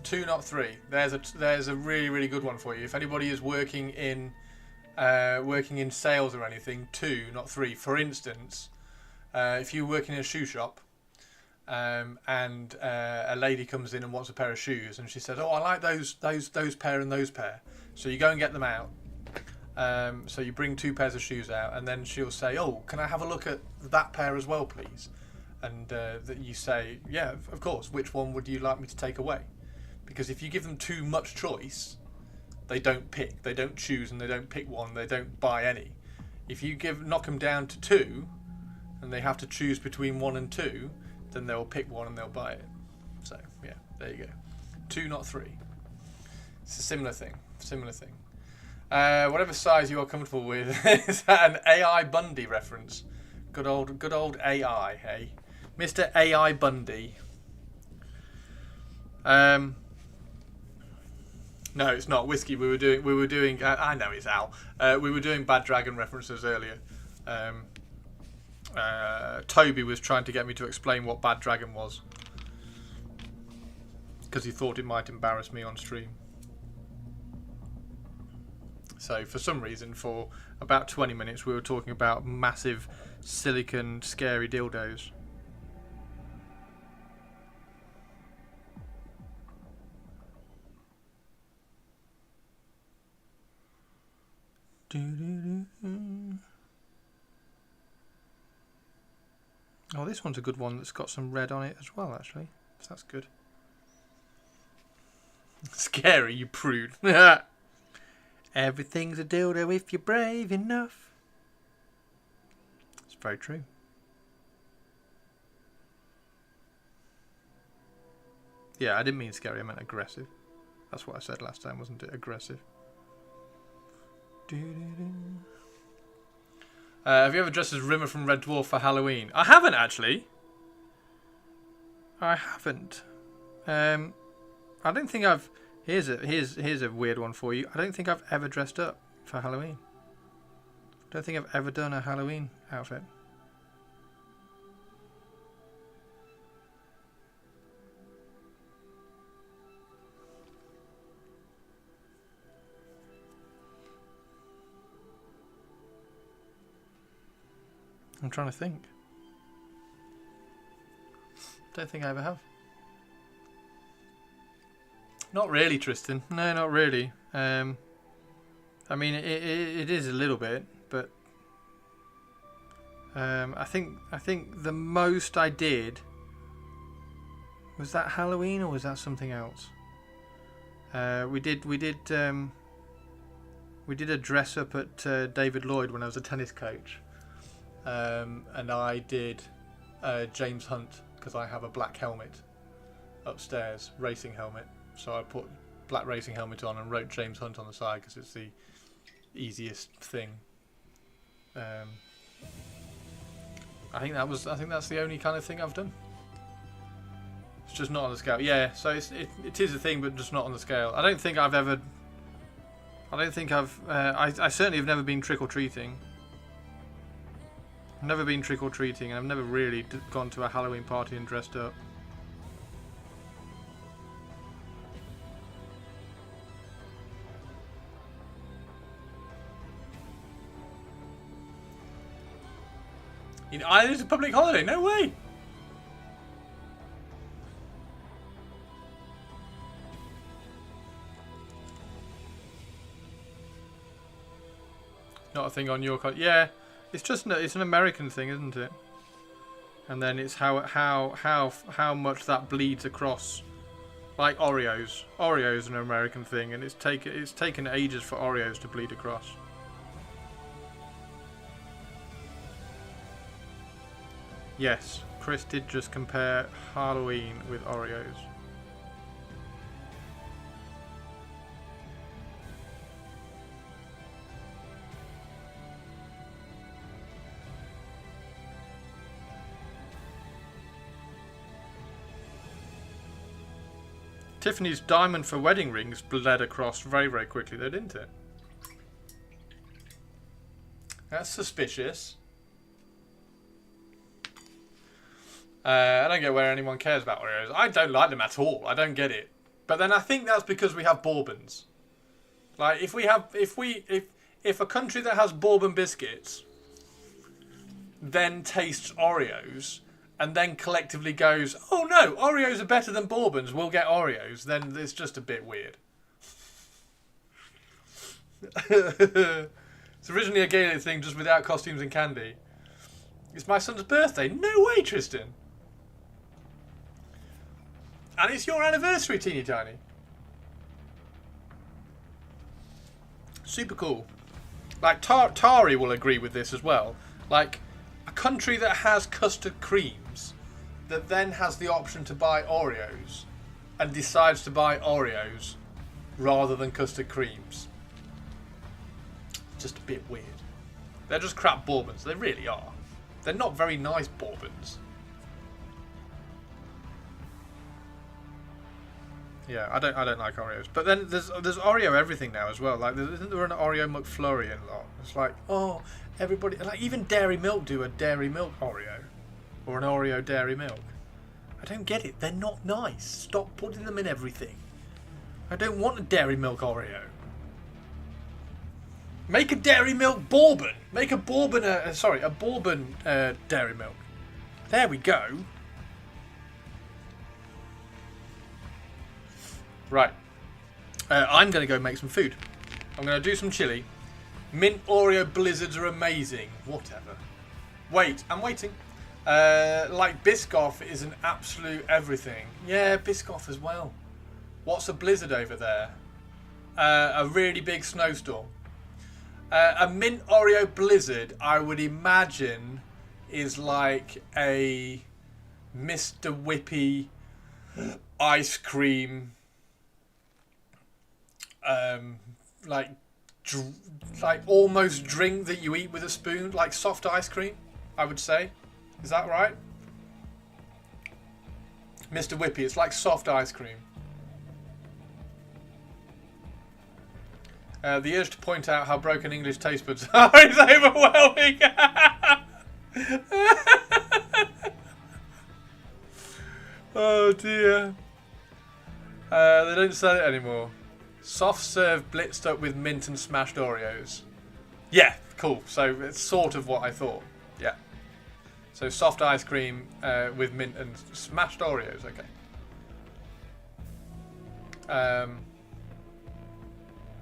2, not 3. There's a really, really good one for you. If anybody is working in sales or anything, 2, not 3. For instance, if you're working in a shoe shop, and a lady comes in and wants a pair of shoes, and she says, "Oh, I like those pair and those pair." So you go and get them out. So you bring 2 pairs of shoes out, and then she'll say, "Oh, can I have a look at that pair as well, please?" And that you say, "Yeah, of course. Which one would you like me to take away?" Because if you give them too much choice, they don't pick, they don't choose, and they don't pick one, they don't buy any. If you knock them down to 2, and they have to choose between 1 and 2, then they'll pick one and they'll buy it. So yeah, there you go. 2, not 3. It's a similar thing. Whatever size you are comfortable with. Is that an AI Bundy reference? Good old AI, hey, Mr. AI Bundy. No, it's not whiskey. We were doing. I know it's Al. We were doing Bad Dragon references earlier. Toby was trying to get me to explain what Bad Dragon was, because he thought it might embarrass me on stream. So for some reason, for about 20 minutes, we were talking about massive silicon scary dildos. Oh, this one's a good one that's got some red on it as well, actually. So that's good. Scary, you prude. Everything's a dildo if you're brave enough. It's very true. Yeah, I didn't mean scary, I meant aggressive. That's what I said last time, wasn't it? Aggressive. Have you ever dressed as Rimmer from Red Dwarf for Halloween? I haven't, actually. I haven't. I don't think I've... Here's a weird one for you. I don't think I've ever dressed up for Halloween. I don't think I've ever done a Halloween outfit. I'm trying to think. Don't think I ever have. Not really, Tristan. No, not really. I mean, it is a little bit, but I think the most I did was that Halloween, or was that something else? We did a dress up at David Lloyd when I was a tennis coach. And I did James Hunt, because I have a black helmet upstairs, racing helmet. So I put black racing helmet on and wrote James Hunt on the side because it's the easiest thing. I think that's the only kind of thing I've done. It's just not on the scale. Yeah, so it is a thing, but just not on the scale. I certainly have never been trick or treating. I've never been trick-or-treating, and I've never really gone to a Halloween party and dressed up. In Ireland, it's a public holiday? No way! Not a thing on your card. Yeah. It's an American thing, isn't it? And then it's how much that bleeds across, like Oreos. Oreos are an American thing, and it's taken ages for Oreos to bleed across. Yes, Chris did just compare Halloween with Oreos. Tiffany's diamond for wedding rings bled across very, very quickly though, didn't it? That's suspicious. I don't get where anyone cares about Oreos. I don't like them at all. I don't get it. But then I think that's because we have bourbons. Like if a country that has bourbon biscuits then tastes Oreos and then collectively goes, oh no, Oreos are better than bourbons, we'll get Oreos, then it's just a bit weird. It's originally a Gaelic thing, just without costumes and candy. It's my son's birthday. No way, Tristan. And it's your anniversary, Teeny Tiny. Super cool. Like, Tari will agree with this as well. Like, a country that has custard creams that then has the option to buy Oreos and decides to buy Oreos rather than custard creams. Just a bit weird. They're just crap bourbons. They really are. They're not very nice bourbons. Yeah, I don't like Oreos. But then there's Oreo everything now as well. Like, isn't there an Oreo McFlurry in a lot? It's like, oh, everybody, like even Dairy Milk do a Dairy Milk Oreo or an Oreo Dairy Milk. I don't get it. They're not nice. Stop putting them in everything. I don't want a Dairy Milk Oreo. Make a Dairy Milk Bourbon. Make a Bourbon, a Bourbon Dairy Milk. There we go. Right. I'm going to go make some food. I'm going to do some chili. Mint Oreo blizzards are amazing. Whatever. Wait, I'm waiting. Like Biscoff is an absolute everything. Yeah, Biscoff as well. What's a blizzard over there? A really big snowstorm. A Mint Oreo blizzard, I would imagine, is like a Mr. Whippy ice cream, like almost drink that you eat with a spoon, like soft ice cream, I would say. Is that right? Mr. Whippy, it's like soft ice cream. The urge to point out how broken English taste buds are is overwhelming. Oh dear. They don't sell it anymore. Soft serve blitzed up with mint and smashed Oreos. Yeah, cool. So it's sort of what I thought. Yeah. So soft ice cream with mint and smashed Oreos. Okay.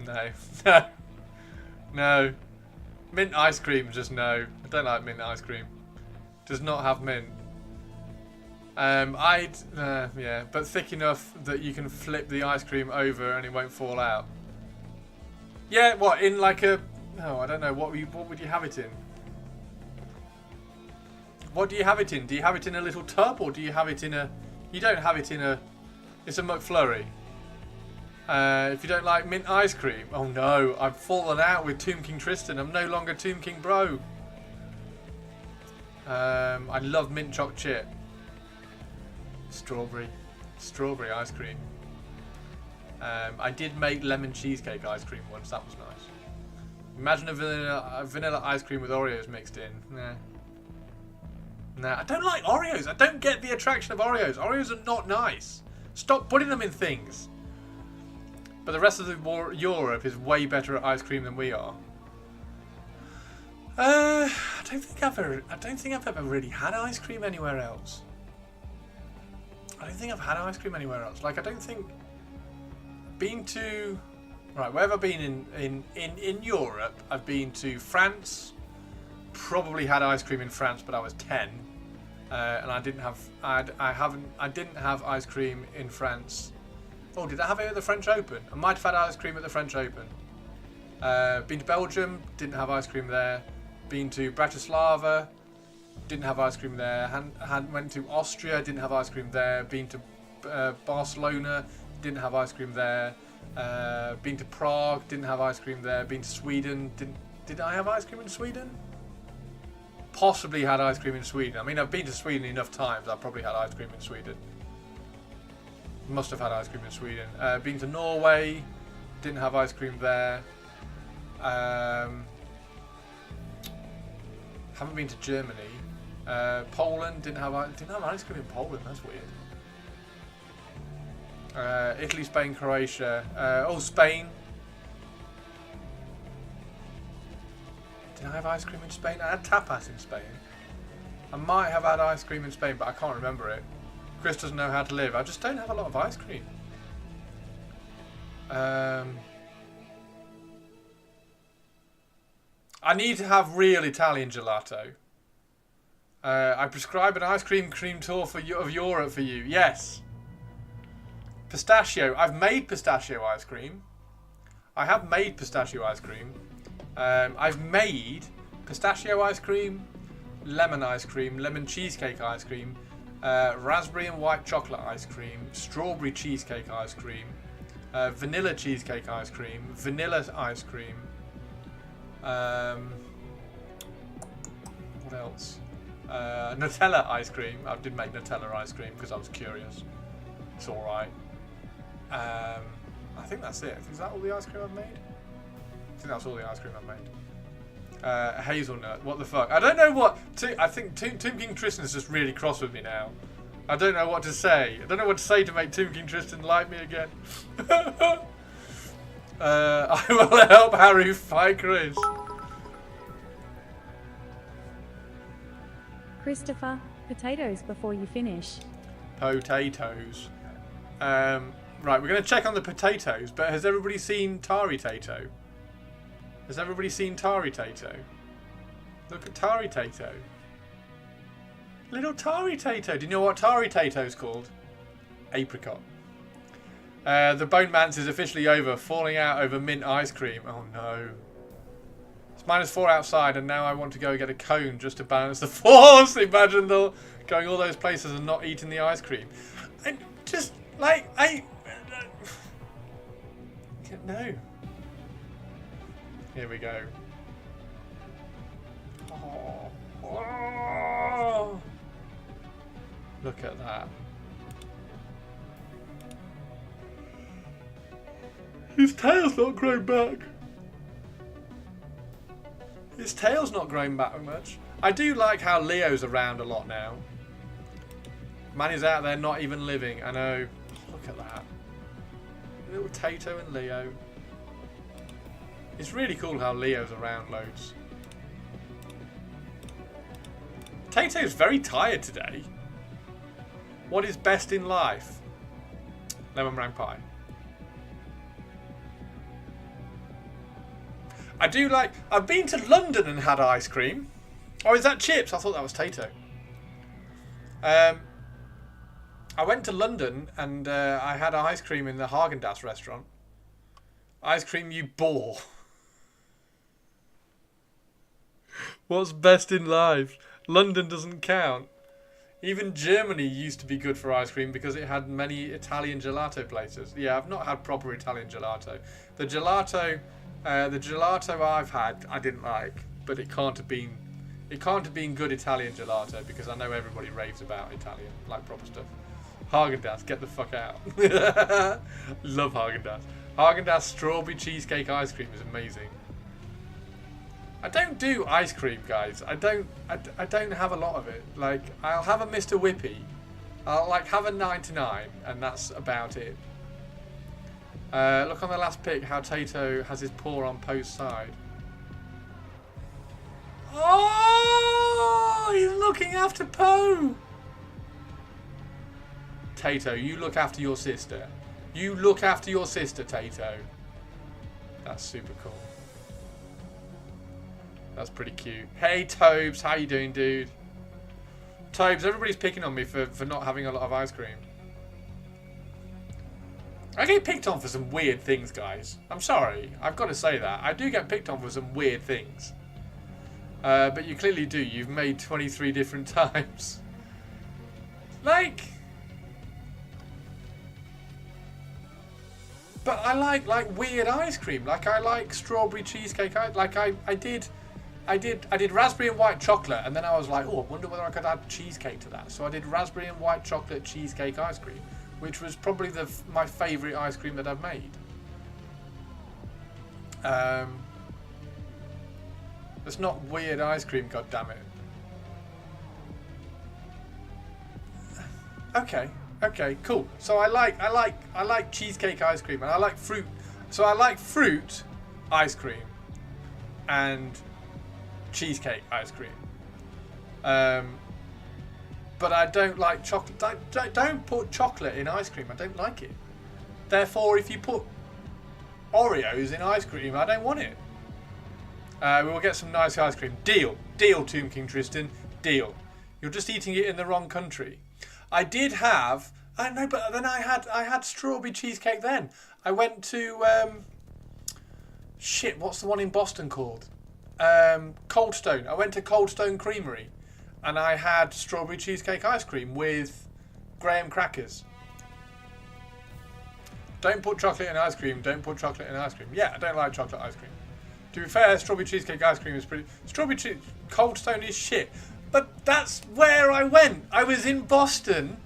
No. No. Mint ice cream, just no. I don't like mint ice cream. Does not have mint. Yeah, but thick enough that you can flip the ice cream over and it won't fall out. Yeah, what, in like a... No, I don't know. What would you have it in? What do you have it in? Do you have it in a little tub or do you have it in a... You don't have it in a... It's a McFlurry. If you don't like mint ice cream... Oh no, I've fallen out with Tomb King Tristan. I'm no longer Tomb King Bro. I love mint choc chip. Strawberry ice cream. I did make lemon cheesecake ice cream once. That was nice. Imagine a vanilla ice cream with Oreos mixed in. Nah, I don't like Oreos. I don't get the attraction of Oreos. Oreos are not nice. Stop putting them in things. But the rest of Europe is way better at ice cream than we are. I don't think I've ever really had ice cream anywhere else. I don't think I've had ice cream anywhere else. Like, I don't think... Been to... Right, where have I been in Europe? I've been to France. Probably had ice cream in France, but I was 10. And I didn't have... I didn't have ice cream in France. Oh, did I have it at the French Open? I might have had ice cream at the French Open. Been to Belgium. Didn't have ice cream there. Been to Bratislava. Didn't have ice cream there. Went to Austria. Didn't have ice cream there. Been to Barcelona. Didn't have ice cream there. Been to Prague. Didn't have ice cream there. Been to Sweden. Did I have ice cream in Sweden? Possibly had ice cream in Sweden. I mean, I've been to Sweden enough times. I probably had ice cream in Sweden. Must have had ice cream in Sweden. Been to Norway. Didn't have ice cream there. Haven't been to Germany. Poland didn't have ice cream in Poland. That's weird. Italy, Spain, Croatia. Spain. Did I have ice cream in Spain? I had tapas in Spain. I might have had ice cream in Spain, but I can't remember it. Chris doesn't know how to live. I just don't have a lot of ice cream. I need to have real Italian gelato. I prescribe an ice cream tour of Europe for you. Yes. Pistachio. I've made pistachio ice cream. I have made pistachio ice cream. I've made pistachio ice cream, lemon cheesecake ice cream, raspberry and white chocolate ice cream, strawberry cheesecake ice cream, vanilla cheesecake ice cream, vanilla ice cream. What else? Nutella ice cream. I did make Nutella ice cream because I was curious. It's alright. I think that's it. Is that all the ice cream I've made? I think that's all the ice cream I've made. Hazelnut. What the fuck? I don't know what... I think Tomb King Tristan is just really cross with me now. I don't know what to say. I don't know what to say to make Tomb King Tristan like me again. I will help Harry fight Chris. Christopher, potatoes before you finish. Potatoes. Right, we're going to check on the potatoes, but has everybody seen Tari Tato? Has everybody seen Tari Tato? Look at Tari Tato. Little Tari Tato. Do you know what Tari Tato's called? Apricot. The Bone Mance is officially over. Falling out over mint ice cream. Oh no. It's -4 outside and now I want to go get a cone just to balance the force. Imagine going all those places and not eating the ice cream. And just like no. Here we go. Oh. Look at that. His tail's not grown back. His tail's not grown back much. I do like how Leo's around a lot now. Man is out there not even living. I know. Look at that. Little Tato and Leo. It's really cool how Leo's around loads. Tato's very tired today. What is best in life? Lemon meringue pie. I do like... I've been to London and had ice cream. Oh, is that chips? I thought that was Tato. I went to London and I had ice cream in the Haagen-Dazs restaurant. Ice cream, you bore. What's best in life? London doesn't count. Even Germany used to be good for ice cream because it had many Italian gelato places. Yeah, I've not had proper Italian gelato. The gelato I've had, I didn't like, but it can't have been good Italian gelato because I know everybody raves about Italian, like proper stuff. Haagen-Dazs, get the fuck out. Love Haagen-Dazs. Haagen-Dazs strawberry cheesecake ice cream is amazing. I don't do ice cream, guys. I don't have a lot of it. Like, I'll have a Mr. Whippy. I'll like have a 99 and that's about it. Look on the last pic how Tato has his paw on Poe's side. Oh, he's looking after Poe. Tato, you look after your sister. You look after your sister, Tato. That's super cool. That's pretty cute. Hey, Tobes, how you doing, dude? Tobes, everybody's picking on me for not having a lot of ice cream. I get picked on for some weird things, guys. I'm sorry. I've got to say that. I do get picked on for some weird things. But you clearly do. You've made 23 different times. Like... But I like weird ice cream. Like, I like strawberry cheesecake. Like, I did raspberry and white chocolate, and then I was like, oh, I wonder whether I could add cheesecake to that. So I did raspberry and white chocolate cheesecake ice cream, which was probably my favourite ice cream that I've made. It's not weird ice cream, goddammit. Okay, cool. So I like cheesecake ice cream, and I like fruit. So I like fruit ice cream and cheesecake ice cream. But I don't like chocolate. Don't put chocolate in ice cream. I don't like it. Therefore, if you put Oreos in ice cream, I don't want it. We will get some nice ice cream. Deal, Tomb King Tristan. Deal. You're just eating it in the wrong country. I did have. I know, but then I had strawberry cheesecake. Then I went to shit. What's the one in Boston called? Cold Stone. I went to Cold Stone Creamery, and I had strawberry cheesecake ice cream with graham crackers. Don't put chocolate in ice cream. Don't put chocolate in ice cream. Yeah, I don't like chocolate ice cream. To be fair, strawberry cheesecake ice cream is pretty. Cold Stone is shit. But that's where I went. I was in Boston,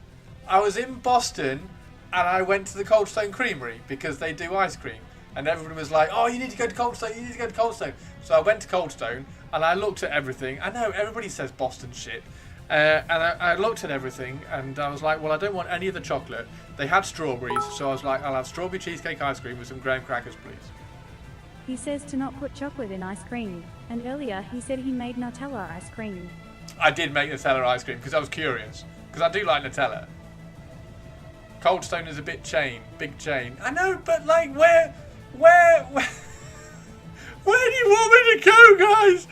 and I went to the Cold Stone Creamery because they do ice cream. And everyone was like, oh, you need to go to Cold Stone, you need to go to Cold Stone. So I went to Cold Stone, and I looked at everything. I know, everybody says Boston shit. And I looked at everything, and I was like, well, I don't want any of the chocolate. They had strawberries, so I was like, I'll have strawberry cheesecake ice cream with some graham crackers, please. He says to not put chocolate in ice cream. And earlier, he said he made Nutella ice cream. I did make Nutella ice cream because I was curious. Because I do like Nutella. Cold Stone is a big chain. I know, but like where Where do you want me to go, guys?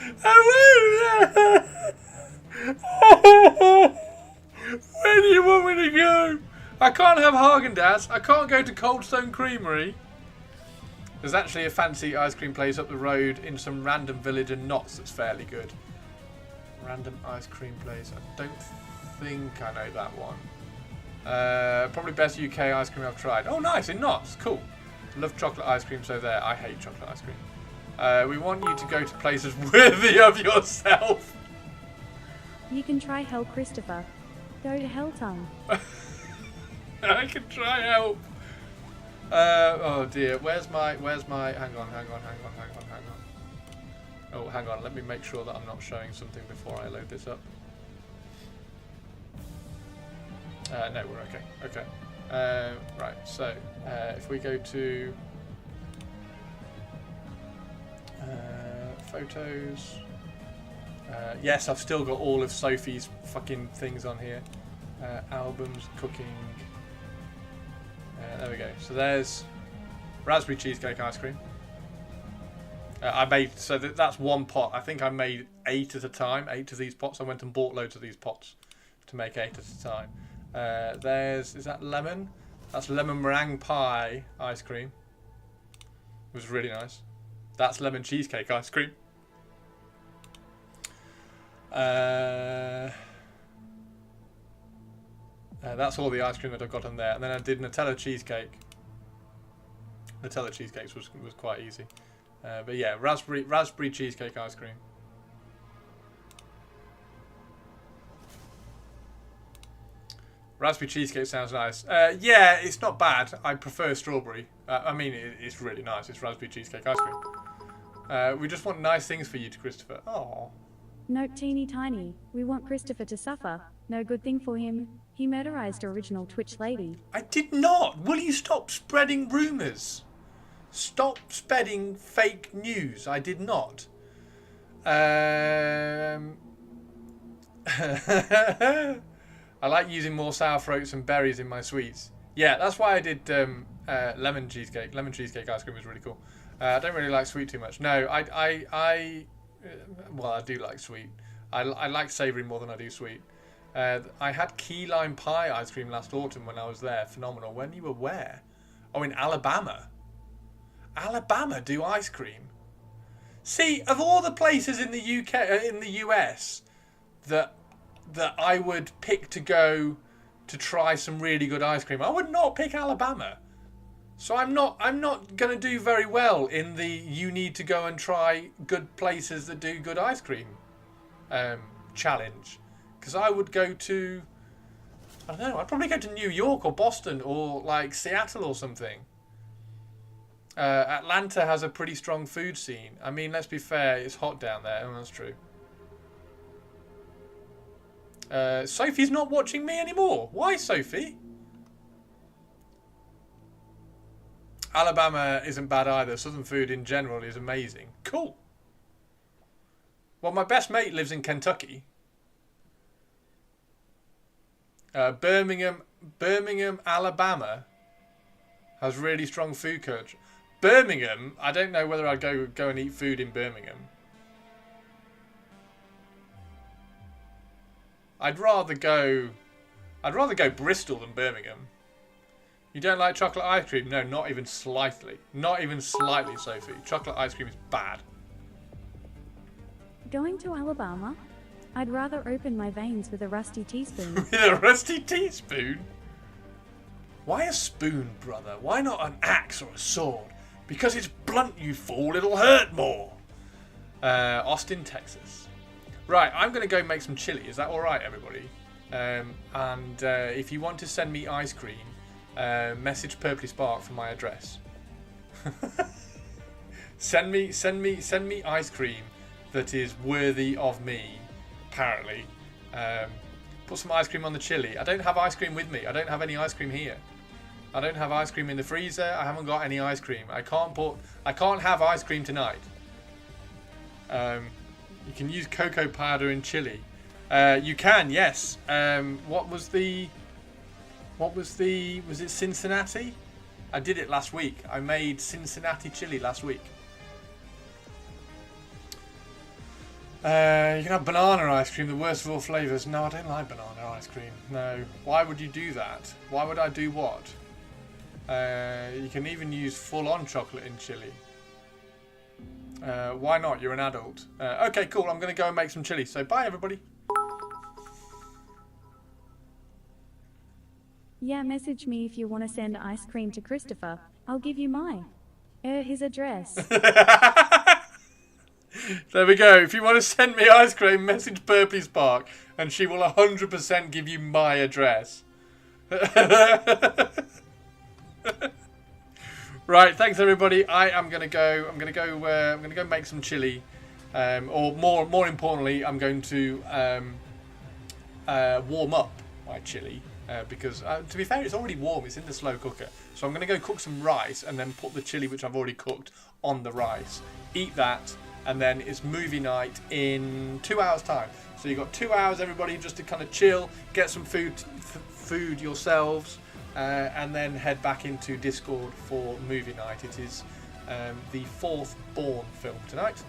Where do you want me to go? I can't have Haagen-Dazs. I can't go to Cold Stone Creamery. There's actually a fancy ice cream place up the road in some random village in Notts that's fairly good. Random ice cream place. I don't think I know that one. Probably best UK ice cream I've tried. Oh, nice, in Notts. Cool. Love chocolate ice cream, so there. I hate chocolate ice cream. We want you to go to places worthy of yourself. You can try Hell Christopher. Go to Hell Tongue. I can try help. Oh dear. Where's my? Hang on. Oh, hang on. Let me make sure that I'm not showing something before I load this up. No, we're okay. Okay. Right. So if we go to photos. Yes, I've still got all of Sophie's fucking things on here. Albums, cooking. There we go. So there's raspberry cheesecake ice cream. I made, so that's one pot. I think I made 8 at a time, 8 of these pots. I went and bought loads of these pots to make 8 at a time. Is that lemon? That's lemon meringue pie ice cream. It was really nice. That's lemon cheesecake ice cream. That's all the ice cream that I've got on there. And then I did Nutella cheesecake. Nutella cheesecakes was quite easy. But yeah, raspberry cheesecake ice cream. Raspberry cheesecake sounds nice. Yeah, it's not bad. I prefer strawberry. I mean, it's really nice. It's raspberry cheesecake ice cream. We just want nice things for you, Christopher. Oh. Note teeny tiny. We want Christopher to suffer. No good thing for him. He murderized original Twitch lady. I did not. Will you stop spreading rumours? Stop spreading fake news. I did not. I like using more sour fruits and berries in my sweets. Yeah, that's why I did lemon cheesecake. Lemon cheesecake ice cream was really cool. I don't really like sweet too much. No, well, I do like sweet. I like savoury more than I do sweet. I had key lime pie ice cream last autumn when I was there. Phenomenal. When you were where? Oh, in Alabama. Alabama do ice cream. See, of all the places in the UK, in the US, that I would pick to go to try some really good ice cream, I would not pick Alabama. So I'm not going to do very well in the you need to go and try good places that do good ice cream challenge. Because I would go to, I don't know, I'd probably go to New York or Boston or like Seattle or something. Atlanta has a pretty strong food scene. I mean, let's be fair, it's hot down there. Oh, that's true. Sophie's not watching me anymore. Why, Sophie? Alabama isn't bad either. Southern food in general is amazing. Cool. Well, my best mate lives in Kentucky. Birmingham, Alabama has really strong food culture. Birmingham, I don't know whether I'd go and eat food in Birmingham. I'd rather go Bristol than Birmingham. You don't like chocolate ice cream? No, not even slightly. Not even slightly, Sophie. Chocolate ice cream is bad. Going to Alabama? I'd rather open my veins with a rusty teaspoon. With a rusty teaspoon? Why a spoon, brother? Why not an axe or a sword? Because it's blunt, you fool. It'll hurt more. Austin, Texas. Right, I'm going to go make some chili. Is that all right, everybody? If you want to send me ice cream, message Purpley Spark for my address. send me ice cream that is worthy of me. Apparently, put some ice cream on the chili. I don't have ice cream with me. I don't have any ice cream here. I don't have ice cream in the freezer. I haven't got any ice cream. I can't have ice cream tonight. You can use cocoa powder in chili. You can, yes. Was it Cincinnati? I did it last week. I made Cincinnati chili last week. You can have banana ice cream, the worst of all flavours. No, I don't like banana ice cream. No. Why would you do that? Why would I do what? You can even use full-on chocolate in chili. Why not? You're an adult. Okay, cool. I'm going to go and make some chili. So bye, everybody. Yeah, message me if you want to send ice cream to Christopher. I'll give you mine. His address. There we go. If you want to send me ice cream, message Burpee Spark, and she will 100% give you my address. Right, thanks everybody. I am gonna go. I'm gonna go make some chili, or more importantly, I'm going to warm up my chili because to be fair, it's already warm. It's in the slow cooker, so I'm gonna go cook some rice and then put the chili which I've already cooked on the rice. Eat that, and then it's movie night in 2 hours' time. So you've got 2 hours, everybody, just to kind of chill, get some food yourselves. And then head back into Discord for movie night. It is the 4th Bourne film tonight.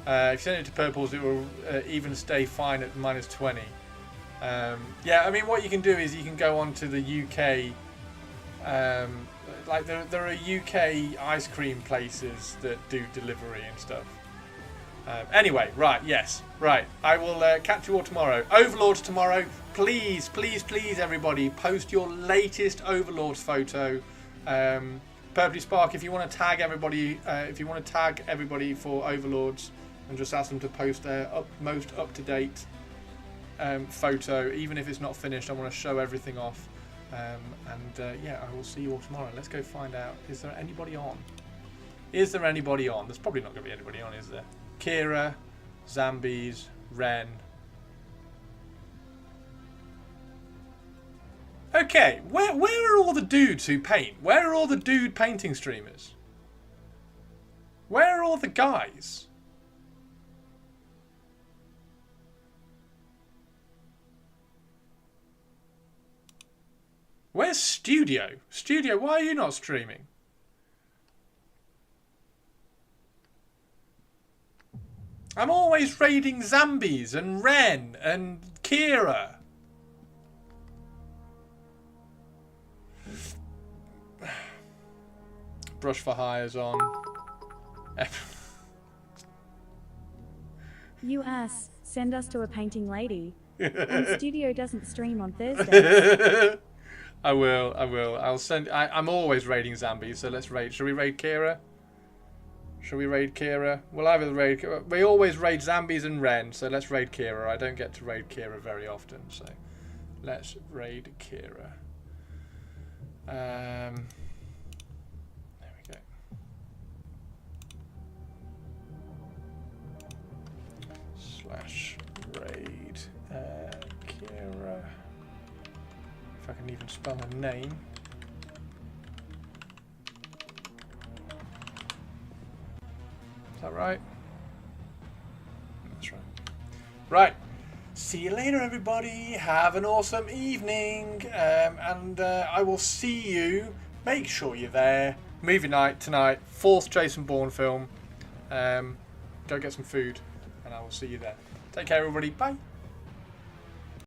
If you send it to Purples, it will even stay fine at -20. Yeah, I mean, what you can do is you can go on to the UK. Like there are UK ice cream places that do delivery and stuff. Anyway, right, yes, right. I will catch you all tomorrow. Overlords tomorrow. Please, please, please, everybody, post your latest Overlords photo. Purpley Spark, if you want to tag everybody, for Overlords, and just ask them to post their most up-to-date photo, even if it's not finished. I want to show everything off. Yeah, I will see you all tomorrow. Let's go find out. Is there anybody on? Is there anybody on? There's probably not going to be anybody on, is there? Kira, Zambies, Ren. Okay, where are all the dudes who paint? Where are all the dude painting streamers? Where are all the guys? Where's Studio? Studio, why are you not streaming? I'm always raiding Zambies and Ren and Kira. Brush for Hire's on. You ass, send us to a painting lady. And Studio doesn't stream on Thursdays. I will. I'll send. I'm always raiding Zambies, so let's raid. Shall we raid Kira? Shall we raid Kira? We'll either raid. We always raid Zambies and Ren, so let's raid Kira. I don't get to raid Kira very often, so let's raid Kira. There we go. /raid Kira. If I can even spell her name. Is that right? That's right. Right. See you later, everybody. Have an awesome evening. And I will see you. Make sure you're there. Movie night tonight. 4th Jason Bourne film. Go get some food. And I will see you there. Take care, everybody. Bye.